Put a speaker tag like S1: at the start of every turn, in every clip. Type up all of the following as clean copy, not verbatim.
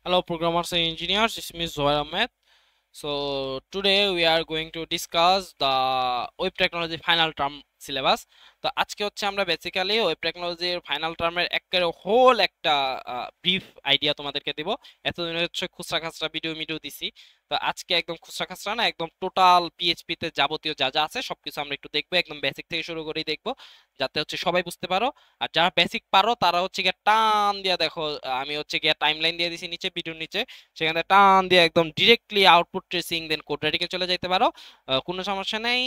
S1: Hello, programmers and engineers. It's me, Zohair Ahmed. So today we are going to discuss the web technology final term syllabus. তো আজকে হচ্ছে আমরা basically web টেকনোলজির final টার্মের একেবারে whole একটা brief idea তোমাদেরকে দিব। এতদিন হচ্ছে খুচরা খাচরা ভিডিও দিছি, তো আজকে একদম খুচরা খাচরা না, একদম টোটাল পিএইচপি তে যাবতীয় যা যা আছে সবকিছু আমরা একটু দেখবো, একদম বেসিক থেকে শুরু করেই দেখবো, যাতে হচ্ছে সবাই বুঝতে পারো। আর যারা বেসিক পারো তারা হচ্ছে গিয়ে টান দিয়া দেখো, আমি হচ্ছে গিয়ে টাইমলাইন দিয়ে দিছি নিচে, ভিডিওর নিচে, সেখান থেকে টান দিয়ে একদম ডিরেক্টলি আউটপুট ট্রেসিং দেন কোড রেডিকে চলে যেতে পারো। কোনো সমস্যা নেই।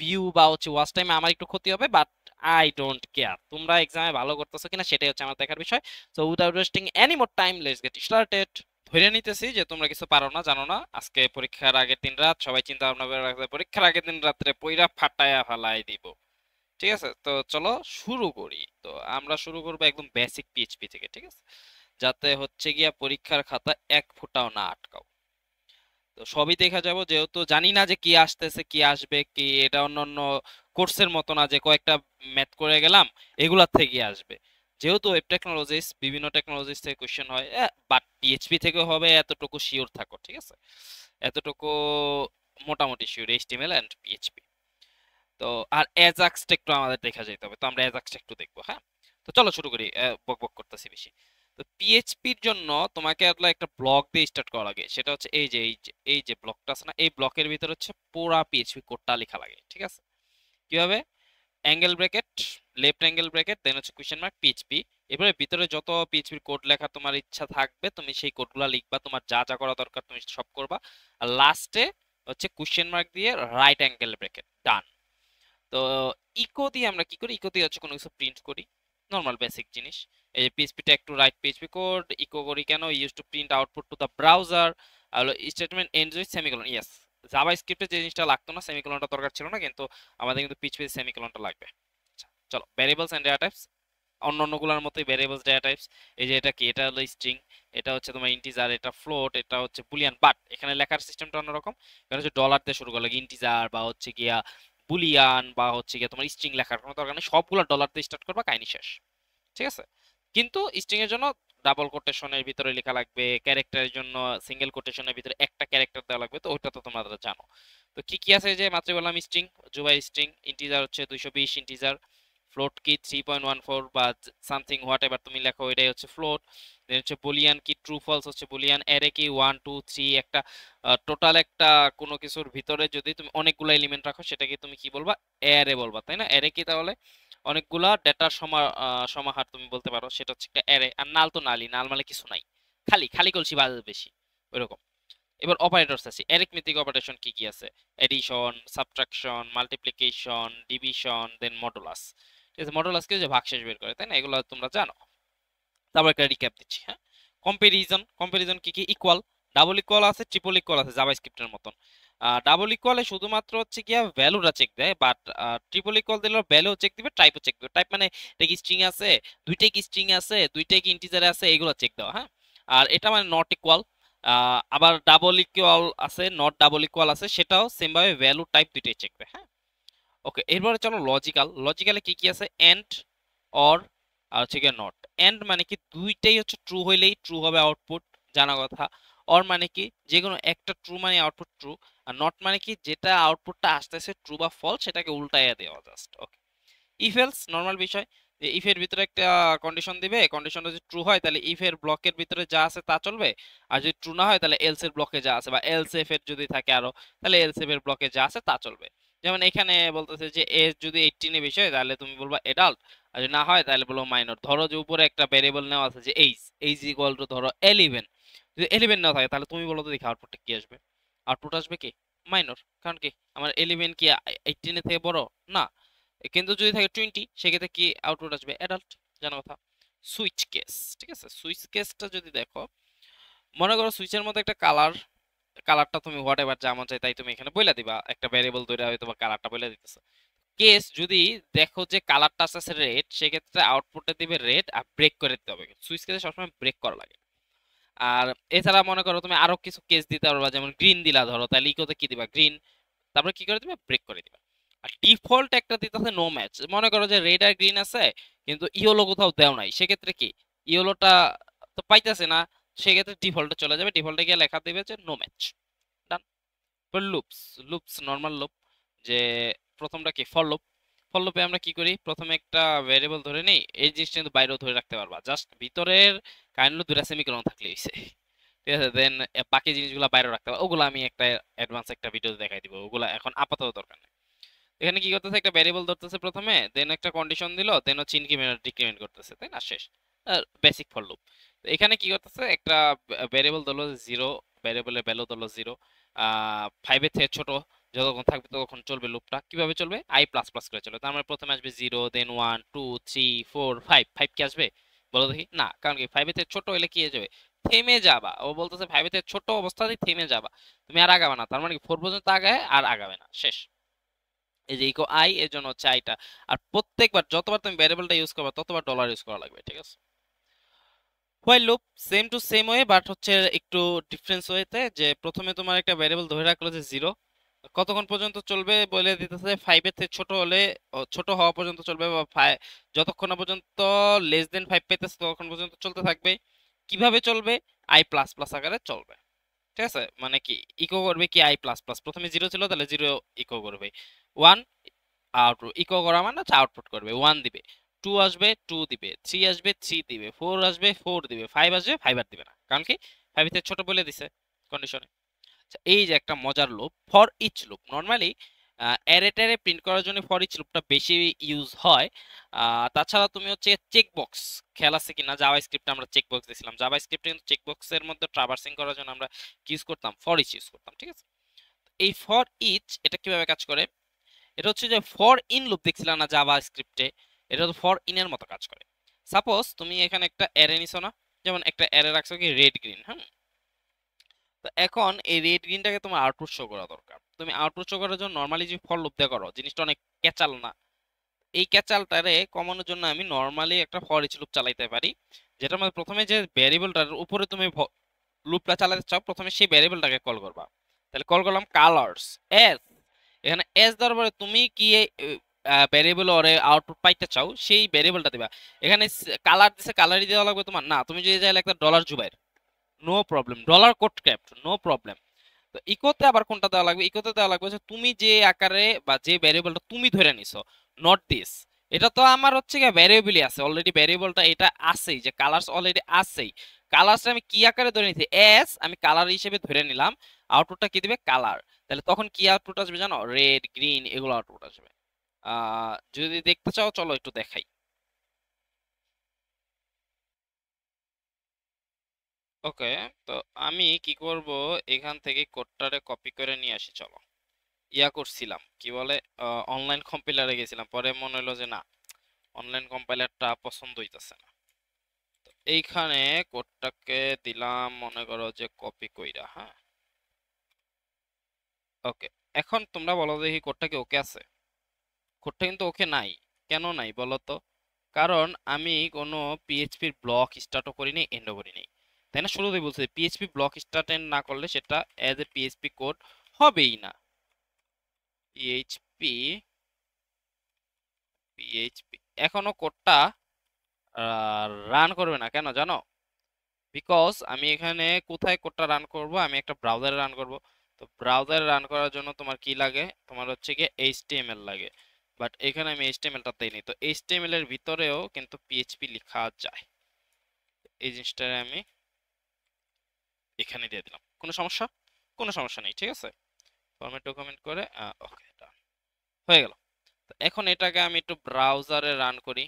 S1: ভিউ বা হচ্ছে ওয়াচ টাইমে আমার একটু ক্ষতি হবে, বাট আই ডোন্ট কেয়ার, তোমরা এক্সামে ভালো করতেছো কিনা সেটাই হচ্ছে আমার দেখার বিষয়। So without wasting any more time, let's get started. ধরে নিতেছি যে তোমরা কিছু পারো না, জানো না। আজকে পরীক্ষার আগের দিন রাত সবাই চিন্তা ভাবনা করে রাখবে পরীক্ষার আগের দিন রাত্রে পইরা ফাটায়া ফালাই দিব। ঠিক আছে, তো চলো শুরু করি। তো আমরা শুরু করবো একদম বেসিক পিএইচপি থেকে, ঠিক আছে, যাতে হচ্ছে গিয়া পরীক্ষার খাতা এক ফোঁটাও না আটকাও। তো সবই দেখা যাব, যেহেতু জানি না যে কি আসতেছে কি আসবে, কি এটা অন্যান্য কোর্সের মতো না যে কয়েকটা ম্যাথ করে গেলাম এগুলার থেকে আসবে। যেহেতু ওয়েব টেকনোলজিস বিভিন্ন টেকনোলজিস থেকে কোশ্চেন হয়, বাট পিএইচপি থেকে হবে এতটুকু শিওর থাকো, ঠিক আছে, এতটুকু মোটামুটি শিওর, এইচটিএমএল এন্ড পিএইচপি। তো আর অ্যাজাক্সটা একটু আমাদের দেখা যেতে হবে, তো আমরা অ্যাজাক্সটা একটু দেখবো, হ্যাঁ। তো চলো শুরু করি, বক বক করতেছি বেশি। তো পিএইচপির জন্য তোমাকে আসলে একটা ব্লক দিয়ে স্টার্ট করা লাগে, সেটা হচ্ছে এই যে ব্লকটা আছে না, এই ব্লকের ভিতরে হচ্ছে পুরা পিএইচপি কোডটা লেখা লাগে, ঠিক আছে। কিভাবে? Angle bracket, left angle bracket, then হচ্ছে কোয়েশ্চেন মার্ক পিএইচপি। এরপরে ভিতরে যত পিএইচপির কোড লেখা তোমার ইচ্ছা থাকবে তুমি সেই কোডগুলো লিখবা, তোমার যা যা করা দরকার তুমি সব করবা। আর লাস্টে হচ্ছে কোয়েশ্চেন মার্ক দিয়ে রাইট অ্যাঙ্গেল ব্র্যাকেট, ডান। তো ইকো দিয়ে আমরা কি করি? ইকো দিয়ে হচ্ছে কোনো কিছু প্রিন্ট করি, নর্মাল বেসিক জিনিস। এই যে PHP tag to write PHP code, echo করি কেন? Use to print output to the browser. আর statement ends with semicolon, yes. Java স্ক্রিপ্টে যে জিনিসটা লাগতো না, সেমিকোলনটা দরকার ছিল না, কিন্তু আমাদের কিন্তু পিএইচপি সেমিকোলনটা লাগবে। আচ্ছা, চলো ভ্যারিয়েবলস এন্ড ডেটা টাইপস। অন্যান্যগুলোর মতোই ভ্যারিয়েবলস ডেটা টাইপস। এই যে এটা কি? এটা হলো স্ট্রিং, এটা হচ্ছে তোমার ইন্টিজার, এটা ফ্লোট, এটা হচ্ছে বুলিয়ান। বাট এখানে লেখার সিস্টেমটা অন্যরকম। এখানে হচ্ছে ডলার দিয়ে শুরু করলে ইন্টিজার বা হচ্ছে গিয়া বুলিয়ান বা হচ্ছে গিয়া তোমার স্ট্রিং লেখার কোনো দরকার নেই, সবগুলো ডলার দিয়ে স্টার্ট করবা, কাহিনী শেষ, ঠিক আছে। কিন্তু স্ট্রিং এর জন্য ডাবল কোটেশনের ভিতরে লেখা লাগবে, ক্যারেক্টারের জন্য সিঙ্গেল কোটেশনের ভিতরে একটা ক্যারেক্টার দেওয়া লাগবে, তো ওইটা তো তোমরা জানো। তো কি কি আছে? যে মাত্র বললাম স্ট্রিং, জুবাই স্ট্রিং, ইন্টিজার হচ্ছে 220 ইন্টিজার, ফ্লোট কি 3.14 বা সামথিং হোয়াট এভার তুমি লেখো, এটাই হচ্ছে ফ্লোট। দেন হচ্ছে বুলিয়ান কি ট্রু ফলস হচ্ছে বুলিয়ান, অ্যারে কি 1 2 3, একটা টোটাল একটা কোনো কিছুর ভিতরে যদি তুমি অনেকগুলো এলিমেন্ট রাখো সেটাকে তুমি কি বলবা? অ্যারে বলবা, তাই না? অ্যারে কি তাহলে? অনেকগুলা ডেটার সমাহার তুমি বলতে পারো, সেটা হচ্ছে একটা অ্যারে। আর নাল তো নালই, নাল মানে কিছু নাই, খালি খালি কলসি বাজে বেশি, ওইরকম। এবার অপারেটরস আছে, অ্যারিথমেটিক অপারেশন কি কি আছে? এডিশন, সাবট্রাকশন, মাল্টিপ্লিকেশন, ডিভিশন, দেন মডুলাস। ঠিক আছে, মডুলাস কি? যে ভাগশেষ বের করে, তাই না? এগুলো তোমরা জানো। তারপর একটা রিক্যাপ দিচ্ছি, হ্যাঁ। কম্পারিজন, কম্পারিজন কি কি? ইকুয়াল, ডাবল ইকুয়াল আছে, ট্রিপল ইকুয়াল আছে জাভা স্ক্রিপ্টের মতন। ডাবল ইকুয়ালে শুধুমাত্র হচ্ছে গিয়া ভ্যালুটা চেক দেয়, বাট ট্রিপল ইকুয়াল দিলে ভ্যালু চেক দিবে, টাইপও চেক দিবে। টাইপ মানে এটা কি স্ট্রিং আছে, দুইটাই কি স্ট্রিং আছে, দুইটাই কি ইন্টিজারে আছে, এগুলো চেক দেওয়া, হ্যাঁ। আর এটা মানে নট ইকুয়াল। আবার ডাবল ইকুয়াল আছে, নট ডাবল ইকুয়াল আছে, সেটাও সেম ভাবে ভ্যালু টাইপ দুইটাই চেক দেয়, হ্যাঁ। ওকে, এরপরে চলো লজিক্যাল। লজিক্যালে কি কি আছে? এন্ড, অর, আর হচ্ছে গিয়ে নট। এন্ড মানে কি? দুইটাই হচ্ছে ট্রু হইলেই ট্রু হবে আউটপুট, জানা কথা। অর মানে কি? যে কোনো একটা ট্রু মানে আউটপুট ট্রু। আর নট মানে কি? যেটা আউটপুটটা আসতেছে ট্রু বা ফলস সেটাকে উল্টাইয়া দেওয়া, just. Okay. If else normal বিষয়, যে ইফ এর ভিতরে একটা কন্ডিশন দিবে, কন্ডিশনটা যদি ট্রু হয় তাহলে ইফ এর ব্লকের ভিতরে যা আছে তা চলবে। আর যদি ট্রু না হয় তাহলে এলস এর ব্লকে যা আছে, বা এলস এফ এর যদি থাকে আরো, তাহলে এলস এফ এর ব্লকে যা আছে তা চলবে। যেমন এখানে বলতেছে যে এজ যদি 18 এর বেশি হয় তাহলে তুমি বলবা এডাল্ট, আর যদি না হয় তাহলে বলবো মাইনর। ধরো যে উপরে একটা ভেরিয়েবল নেওয়া আছে যে এইজ, এইজ ইকুয়াল টু ধরো 11, যদি 11 না থাকে তাহলে তুমি বলো তো দেখি আউটপুটটা কি আসবে? আউটপুট আসবে কি? মাইনর। কারণ কি? আমার 11 কি 18 এর থেকে বড় না। কিন্তু যদি থাকে 20 সেক্ষেত্রে কি আউটপুট আসবে? অ্যাডাল্ট, জানা কথা। সুইচ কেস, ঠিক আছে। সুইচ কেসটা যদি দেখো, মনে করো সুইচের মধ্যে একটা কালারটা তুমি হোয়াট এভার যা মন চাই তাই তুমি এখানে বইলা দিবা, একটা ভ্যারিয়েবল ধরে হয়তো বা কালারটা বইলা দিতেছে। কেস যদি দেখো যে কালারটা আছে রেড, সেক্ষেত্রে আউটপুটটা দিবে রেড, আর ব্রেক করে দিতে হবে। সুইচ কেসে সবসময় ব্রেক করা লাগে। আর এছাড়া মনে করো তুমি আরো কিছু কেস দিতে পারবা, যেমন গ্রিন দিলা ধরো, তাহলে ইকোতে কি দিবা? গ্রিন। তারপরে কি করে দিবে? ব্রেক করে দিবে। আর ডিফল্ট একটা দিতেছে নো ম্যাচ। মনে করো যে রেড আর গ্রিন আছে কিন্তু ইয়েলো কোথাও দেও নাই, সেক্ষেত্রে কি? ইয়েলোটা তো পাইতেছে না, সেক্ষেত্রে ডিফল্টে চলে যাবে, ডিফল্টে গিয়ে লেখা দিবে যে নো ম্যাচ। ডান। লুপস, লুপস নর্মাল লুপ, যে প্রথমটা কি ফর লুপ। ফর লুপে আমরা কি করি, প্রথমে একটা ভেরিয়েবল ধরে নেই, এই জিনিসটা কিন্তু বাইরেও ধরে রাখতে পারবা, জাস্ট ভিতরের কাইন্ড দুটা সেমিকোলন থাকলে হইছে, ঠিক আছে। দেন বাকি জিনিসগুলো বাইরে রাখতে পারবা, ওগুলো আমি একটা অ্যাডভান্স একটা ভিডিওতে দেখাই দিব, ওগুলো এখন আপাতত দরকার নেই। এখানে কি করতেছে, একটা ভেরিয়েবল ধরতেছে প্রথমে, দেন একটা কন্ডিশন দিল, দেন হচ্ছে ইনক্রিমেন্ট ডিক্রিমেন্ট করতেছে, তাই না, শেষ। Basic for loop. এখানে কি করতেছে, একটা ভেরিয়েবল ধরলো 0, ভেরিয়েবলের ভ্যালু ধরলো 0, 5 এর থেকে ছোট যতক্ষণ থাকবে ততক্ষণ চলবে লুপটা। কিভাবে চলবে, আই প্লাস প্লাস করে চলবে। তার মানে প্রথমে আসবে 0, দেন 1 2 3 4 5, 5 কি আসবে বলো দেখি, না, কারণ কি 5 এর থেকে ছোট হলে কি হয়ে যাবে, থেমে যাবা। ও বলতেছে 5 এর থেকে ছোট অবস্থাতেই থেমে যাবা, তুমি আর আগাবে না, তার মানে কি 4 পর্যন্ত আগায় আর আগাবে না, শেষ। এই যে ইকো আই, এর জন্য হচ্ছে আইটা। আর প্রত্যেকবার যতবার তুমি ভ্যারিয়েবলটা ইউজ করবে ততবার ডলার ইউজ করা লাগবে, ঠিক আছে। While loop same to same way, but হচ্ছে একটু ডিফারেন্স ওয়েতে, যে প্রথমে তোমার একটা ভ্যারিয়েবল ধরে রাখলো যে 0, কতক্ষণ পর্যন্ত চলবে বলে দিতেছে, 5 এর থেকে ছোট হলে ছোট হওয়া পর্যন্ত চলবে, বা যতক্ষণ না পর্যন্ত লেস দেন 5 পেতেছে ততক্ষণ পর্যন্ত চলতে থাকবে। কিভাবে চলবে, আই প্লাস প্লাস আকারে চলবে, ঠিক আছে। মানে কি ইকো করবে কি আই প্লাস প্লাস, প্রথমে 0 ছিল তাহলে 0 ইকো করবে, 1 আউটপুট ইকো করা মানে হচ্ছে আউটপুট করবে, 1 দিবে, 2 আসবে 2 দিবে, 3 আসবে 3 দিবে, 4 আসবে 4 দিবে, 5 আসবে 5 আর দিবে না, কারণ কি 5 এর ছোট বলে দিছে কন্ডিশনে। এই যে একটা মজার loop, for each loop. Normally array ট্যারে প্রিন্ট করার জন্য ফর ইচ লুপটা বেশি ইউজ হয়। তাছাড়া তুমি হচ্ছে চেক বক্স, খেয়াল আছে কিনা, জাভা স্ক্রিপ্টে আমরা চেক বক্স দিয়েছিলাম, জাভা স্ক্রিপ্টে কিন্তু চেক বক্সের মধ্যে ট্রাভার্সিং করার জন্য আমরা কি ইউজ করতাম, ফর ইচ ইউজ করতাম, ঠিক আছে। এই ফর ইচ এটা কিভাবে কাজ করে, এটা হচ্ছে যে ফর ইন লুপ দেখছিলাম না জাভা স্ক্রিপ্টে, এটা তো ফর ইন এর মতো কাজ করে। সাপোজ তুমি এখানে একটা অ্যারে নিছো না, যেমন একটা অ্যারে রাখছো কি রেড গ্রিন, হ্যাঁ। তো এখন এই রেড গ্রিনটাকে তোমার আউটপুট শো করা দরকার। তুমি আউটপুট শো করার জন্য নর্মালি যে ফর লুপ দিয়ে করো, জিনিসটা অনেক ক্যাচাল না। এই ক্যাচালটারে কমানোর জন্য আমি নর্মালি একটা ফর ইচ লুপ চালাইতে পারি, যেটা মধ্যে প্রথমে যে ভ্যারিয়েবলটার উপরে তুমি লুপটা চালাতে চাও, প্রথমে সেই ভ্যারিয়েবলটাকে কল করবা। তাহলে কল করলাম কালার্স এস, এখানে এস দেওয়ার পরে তুমি কি ভ্যারিয়েবল ওরে আউটপুট পাইতে চাও সেই ভ্যারিয়েবলটা দিবা। এখানে কালার দিছে, কালারই দেওয়া লাগবে তোমার, না তুমি যদি চাইলে একটা dollar Zubair, no problem, dollar code ক্যাপ্ট, নো প্রবলেম। তো ইকোতে আবার কোনটা দেওয়া লাগবে, ইকোতে দেওয়া লাগবে যে তুমি যে আকারে বা যে ভ্যারিয়েবলটা তুমি ধরে নিছো, নট দিস। এটা তো আমার হচ্ছে কি ভ্যারিয়েবলই আছে অলরেডি, ভ্যারিয়েবলটা এটা আছেই, যে কালারস অলরেডি আছেই, কালারসটা আমি কি আকারে ধরে নিছি, এস আমি কালার হিসেবে ধরে নিলাম, আউটপুটটা কি দিবে কালার। তাহলে তখন কি আউটপুট আসবে জানো, রেড গ্রিন এগুলো আউটপুট আসবে। যদি দেখতে চাও চলো একটু দেখাই। ওকে, তো আমি কি করব, এখান থেকে কোডটারে কপি করে নিয়ে আসি, চলো। করছিলাম কি বলে, অনলাইন কম্পাইলারে গেছিলাম, পরে মনে হলো যে না, অনলাইন কম্পাইলারটা পছন্দ হইতাছে না। তো এইখানে কোডটাকে দিলাম মনে করো যে কপি কইরা, হ্যাঁ। ওকে, এখন তোমরা বলো দেখি কোডটা কি ওকে আছে। কোডটা কিন্তু ওকে নাই। কেন নাই বলো তো, কারণ আমি কোনো পিএইচপির ব্লক স্টার্টও করিনি, এন্ডও করিনি, তাই না। শুরুতেই বলছি পিএইচপি ব্লক স্টার্ট এন্ড না করলে সেটা অ্যাজ এ পিএইচপি কোড হবেই না। পিএইচপি পিএইচপি এখনো কোডটা রান করবে না, কেন জানো, বিকজ আমি এখানে কোথায় কোডটা রান করব, আমি একটা ব্রাউজারে রান করব। তো ব্রাউজারে রান করার জন্য তোমার কি লাগে, তোমার হচ্ছে গিয়ে এইচটিএমএল লাগে, বাট এখানে আমি এইচটিএমএলটা দেইনি। তো এইচটিএমএল এর ভিতরেও কিন্তু পিএইচপি লেখা যায়, এই জিনিসটা আমি এখানে দিয়ে দিলাম। কোনো সমস্যা, কোনো সমস্যা নেই, ঠিক আছে। ফরম্যাট ডকুমেন্ট করে ওকে, ডান হয়ে গেল। তো এখন এটাকে আমি একটু ব্রাউজারে রান করি,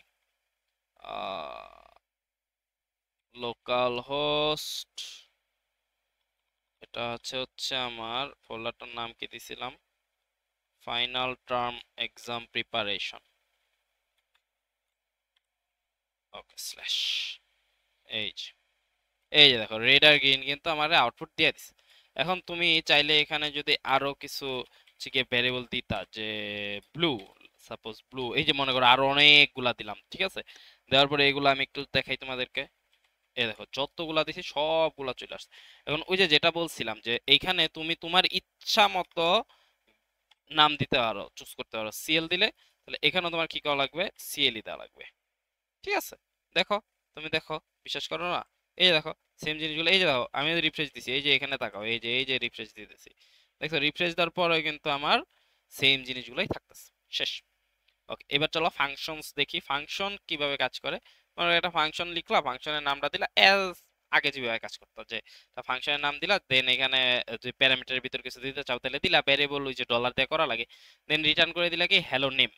S1: লোকাল হোস্ট, এটা হচ্ছে আমার ফোল্ডারটার নাম কি দিছিলাম, ফাইনাল টার্ম এক্সাম প্রিপারেশন, ওকে স্ল্যাশ। এই যে, এই যে দেখো রেড আর গ্রিন কিন্তু আমার আউটপুট দিয়ে দিছে। এখন তুমি চাইলে এখানে যদি আরো কিছু হচ্ছে ভ্যারিয়েবল দিতা, যে ব্লু, সাপোজ ব্লু, এই যে মনে করো আরো অনেকগুলা দিলাম, ঠিক আছে। দেওয়ার পরে এগুলো আমি একটু দেখাই তোমাদেরকে, এই দেখো যতগুলা দিছি সবগুলা চলে আসছে। এখন ওই যে যেটা বলছিলাম, যে এইখানে তুমি তোমার ইচ্ছা মতো নাম দিতে পারো, চুজ করতে পারো। সিএল দিলে তাহলে এখানেও তোমার কি করা লাগবে, সিএলই দেওয়া লাগবে, ঠিক আছে। দেখো, তুমি দেখো, বিশ্বাস করো না, এই যে দেখো সেম জিনিসগুলো এই যে দেখো আমি রিফ্রেশ দিছি, এই যে এখানে তাকাও, এই যে রিফ্রেশ দিতেছি, দেখো রিফ্রেশ দেওয়ার পরে কিন্তু আমার সেম জিনিসগুলোই থাকতেছে। শেষ। ওকে, এবার চলো ফাংশনস দেখি, ফাংশন কিভাবে কাজ করে। মনে করো একটা ফাংশন লিখলা, ফাংশনের নামটা দিলা এজ আগে যেভাবে কাজ করতো, যে ফাংশনের নাম দিলা, দেন এখানে যে প্যারামিটারের ভিতর কিছু দিতে চাও তাহলে দিলা, ভ্যারিয়েবল ওই যে ডলার দিয়ে করা লাগে, দেন রিটার্ন করে দিলা কি হ্যালো নেম,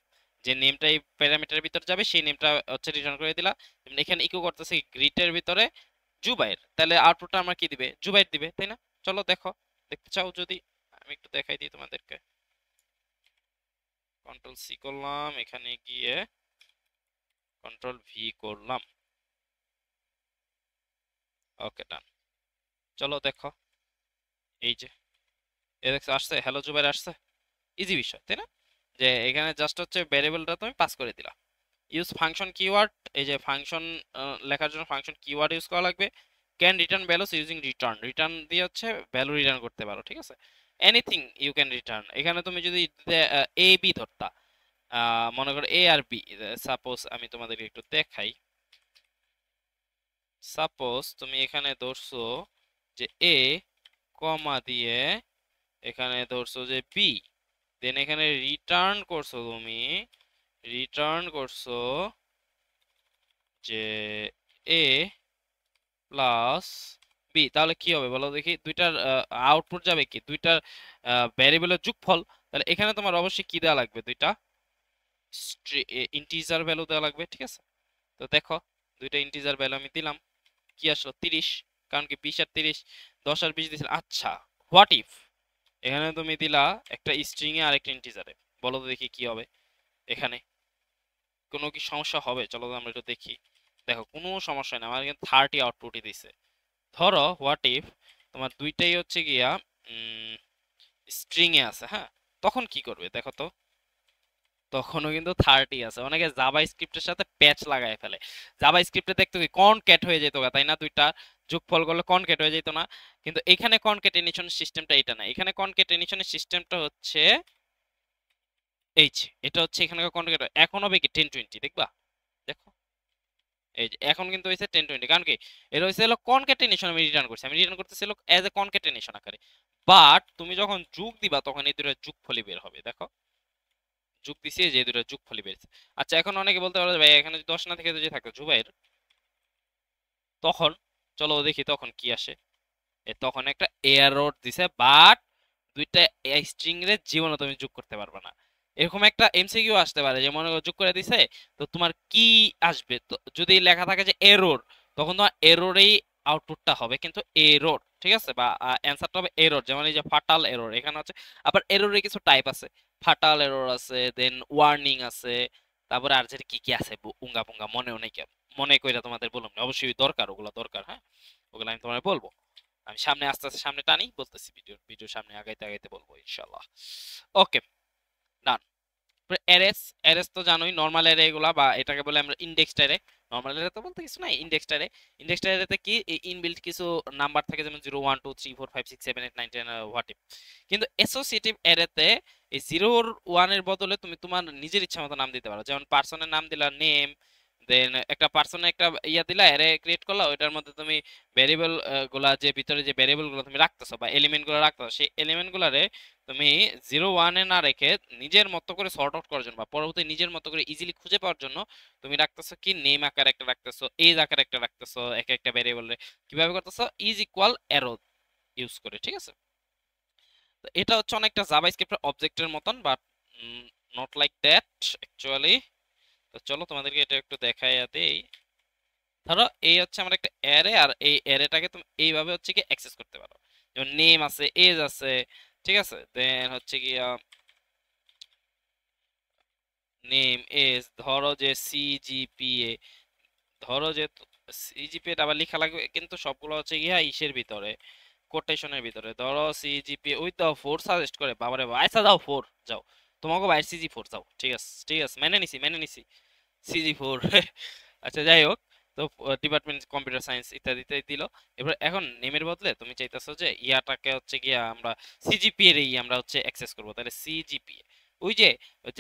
S1: যে নেমটা এই প্যারামিটারের ভিতর যাবে সেই নেমটা হচ্ছে রিটার্ন করে দিলা। যেমন এখানে ইকো করতেছে গ্রিটের ভিতরে জুবাইর, তাহলে আউটপুটটা আমার কি দিবে, জুবাইর দিবে, তাই না? চলো দেখো, দেখতে চাও যদি আমি একটু দেখাই দিই তোমাদেরকে। কন্ট্রোল সি করলাম, এখানে গিয়ে কন্ট্রোল ভি করলাম। ওকে ডান। চলো দেখো, এই যে এ দেখছো আসছে, হ্যালো জুবাইর আসছে। ইজি বিষয়, তাই না? যে এখানে জাস্ট হচ্ছে ভ্যারিয়েবলটা তুমি পাস করে দিলা। ইউজ ফাংশন কিওয়ার্ড, এই যে ফাংশন লেখার জন্য ফাংশন কিওয়ার্ড ইউজ করা লাগবে। Can return values using return, return দিয়ে হচ্ছে ভ্যালু রিটার্ন করতে পারো, ঠিক আছে? এনিথিং ইউ ক্যান রিটার্ন, এখানে তুমি যদি এ বি ধরতা, মনে করো এ আর বি, সাপোজ আমি তোমাদের একটু দেখাই। সাপোজ তুমি এখানে ধরছো যে এ কমা দিয়ে এখানে ধরছো যে বি, দেন এখানে রিটার্ন করছো, তুমি রিটার্ন করছো যে এ প্লাস বি, তাহলে কি হবে বলো দেখি? দুইটার আউটপুট যাবে কি, দুইটার ভ্যারিয়েবলের যোগফল। তাহলে এখানে তোমার অবশ্যই কি দেওয়া লাগবে, দুইটা ইন্টিজার ভ্যালু দেওয়া লাগবে, ঠিক আছে? তো দেখো দুইটা ইন্টিজার ভ্যালু আমি দিলাম, কি আসলো 30, কারণ কি 20 আর 30, 10 আর 20 দিয়েছিল। আচ্ছা, হোয়াট ইফ এখানে তুমি দিলা একটা স্ট্রিং এ আর একটা ইন্টিজারে, বলো তো দেখি কি হবে এখানে? কোনো কি সমস্যা হবে? চলো আমরা একটু দেখি। দেখো কোনো সমস্যা নেই, আমার কিন্তু 30 আউটপুটই দিছে। ধরো হোয়াট ইফ তোমার দুইটাই হচ্ছে গিয়া স্ট্রিং এ আছে, হ্যাঁ, তখন কি করবে দেখো তো? তখনও কিন্তু 30 আছে। অনেকে জাভা স্ক্রিপ্টের সাথে প্যাচ লাগায় ফেলে। জাভা স্ক্রিপ্টে দেখতো কি কনক্যাট হয়ে যেত গা, তাই না? দুইটা যোগফল করলে কনক্যাট হয়ে যেত না? কিন্তু এখানে কনক্যাটেনেশন সিস্টেমটা এটা না, এখানে কনক্যাটেনেশনের সিস্টেমটা হচ্ছে এই যে এটা হচ্ছে এখানকার কনক্যাট। এখন হবে কি 10-20, দেখবা? দেখো এই যে এখন কিন্তু হয়েছে 10-20, কারণ কি এটা হচ্ছে হলো কনক্যাটেনেশন, আমি রিটার্ন করছি, আমি রিটার্ন করতেছি হলো এজ এ কনক্যাটেনেশন আকারে। বাট তুমি যখন যোগ দিবা তখন এই দুটো যোগফলই বের হবে, দেখো যোগ দিছি, যে দুটো যোগফলই বের। আচ্ছা, এখন অনেকে বলতে পারো যে ভাই এখানে যদি 10 না থেকে যদি থাকতো জুবাইর, তখন চলো দেখি তখন কি আসে। তখন একটা এরর দিছে, বাট দুইটা স্ট্রিং এর জীবনে তুমি যোগ করতে পারবে না। এরকম একটা এমসিকিউ আসতে পারে, যে মনে করো যোগ করে দিছে, তো তোমার কি আসবে? তো যদি লেখা থাকে যে এরর, তখন তোমার এররেই আউটপুটটা হবে, কিন্তু এরর, ঠিক আছে? বা অ্যান্সারটা হবে এরর, যেমন এই যে ফাটাল এরর এখানে আছে। আবার এররের কিছু টাইপ আছে, ফাটাল এরর আছে, দেন ওয়ার্নিং আছে, তারপরে আর যেটা কি কি আছে উঙ্গা পুঙ্গা মনেও নেই, মনে কইরা তোমাদের বললাম না, অবশ্যই দরকার, ওগুলো দরকার, হ্যাঁ, ওগুলো আমি তোমার বলবো। আমি সামনে আস্তে আস্তে সামনে টানি বলতেছি, ভিডিও সামনে আগাইতে আগাইতে বলবো ইনশাআল্লাহ। ওকে ডান। অ্যারেস, অ্যারেস তো জানোই, নরমাল অ্যারে এগুলা, বা এটাকে বলে আমরা ইনডেক্সড অ্যারে। নরমাল অ্যারে তো বলতে কিছু নাই, ইনডেক্সড অ্যারে। ইনডেক্সড অ্যারেতে কি ইনবিল্ট কিছু নাম্বার থাকে, যেমন 0 1 2 3 4 5 6 7 8 9 10 হোয়াট। কিন্তু অ্যাসোসিয়েটিভ অ্যারেতে এই 0 1 এর বদলে তুমি তোমার নিজের ইচ্ছা মতো নাম দিতে পারো। যেমন পার্সনের নাম দিলা নেম, দেন একটা পার্সনের একটা ইয়া দিলা, অ্যারে ক্রিয়েট করলা, ওইটার মধ্যে তুমি ভ্যারিয়েবল গুলা, যে ভিতরে যে ভ্যারিয়েবল গুলো তুমি রাখতেছো বা এলিমেন্ট গুলো রাখতেছো, সেই এলিমেন্ট গুলারে তুমি 0 1 এ না রেখে নিজের মতো করে সর্ট আউট করার জন্য বা পরবর্তী নিজের মতো করে ইজিলি খুঁজে পাওয়ার জন্য তুমি রাখতেছো কি নেম আকার একটা রাখতেছো, এজ আকার একটা রাখতেছো, এক একটা ভ্যারিয়েবলে কিভাবে করতেছো, ইজ ইকুয়াল অ্যারো ইউজ করে, ঠিক আছে? তো এটা হচ্ছে অনেকটা জাভাস্ক্রিপ্টের অবজেক্টের মতন, but not like that actually. তো চলো তোমাদেরকে এটা একটু দেখাইয়া দেই। ধরো এই হচ্ছে আমার একটা অ্যারে, আর এই অ্যারেটাকে তুমি এইভাবে হচ্ছে কি অ্যাক্সেস করতে পারো। যেমন নেম আছে, এজ আছে, ঠিক আছে? দেন হচ্ছে কি নেম, এজ, ধরো যে সিজিপিএ, ধরো যে সিজিপিএ আবার লেখা লাগবে, কিন্তু সবগুলো হচ্ছে গিয়া ইসের ভিতরে, কোটেশনের ভিতরে। ধরো সিজিপিএ উইথ দাও 4 সাজেস্ট করে, বাবারে বাবা, আচ্ছা দাও 4 যাও, তোমাকে বাইরে সিজি 4 যাও, ঠিক আছে, ঠিক আছে, মেনে নিছি, মেনে নিছি, সিজি 4। আচ্ছা যাই হোক, তো ডিপার্টমেন্ট কম্পিউটার সায়েন্স ইত্যাদিতে দিল। এবার এখন নেমের বদলে তুমি চাইতেছো যে ইয়াটাকে হচ্ছে গিয়া আমরা সিজিপিএ রেই আমরা হচ্ছে অ্যাক্সেস করবো, তাহলে সিজিপিএ ওই যে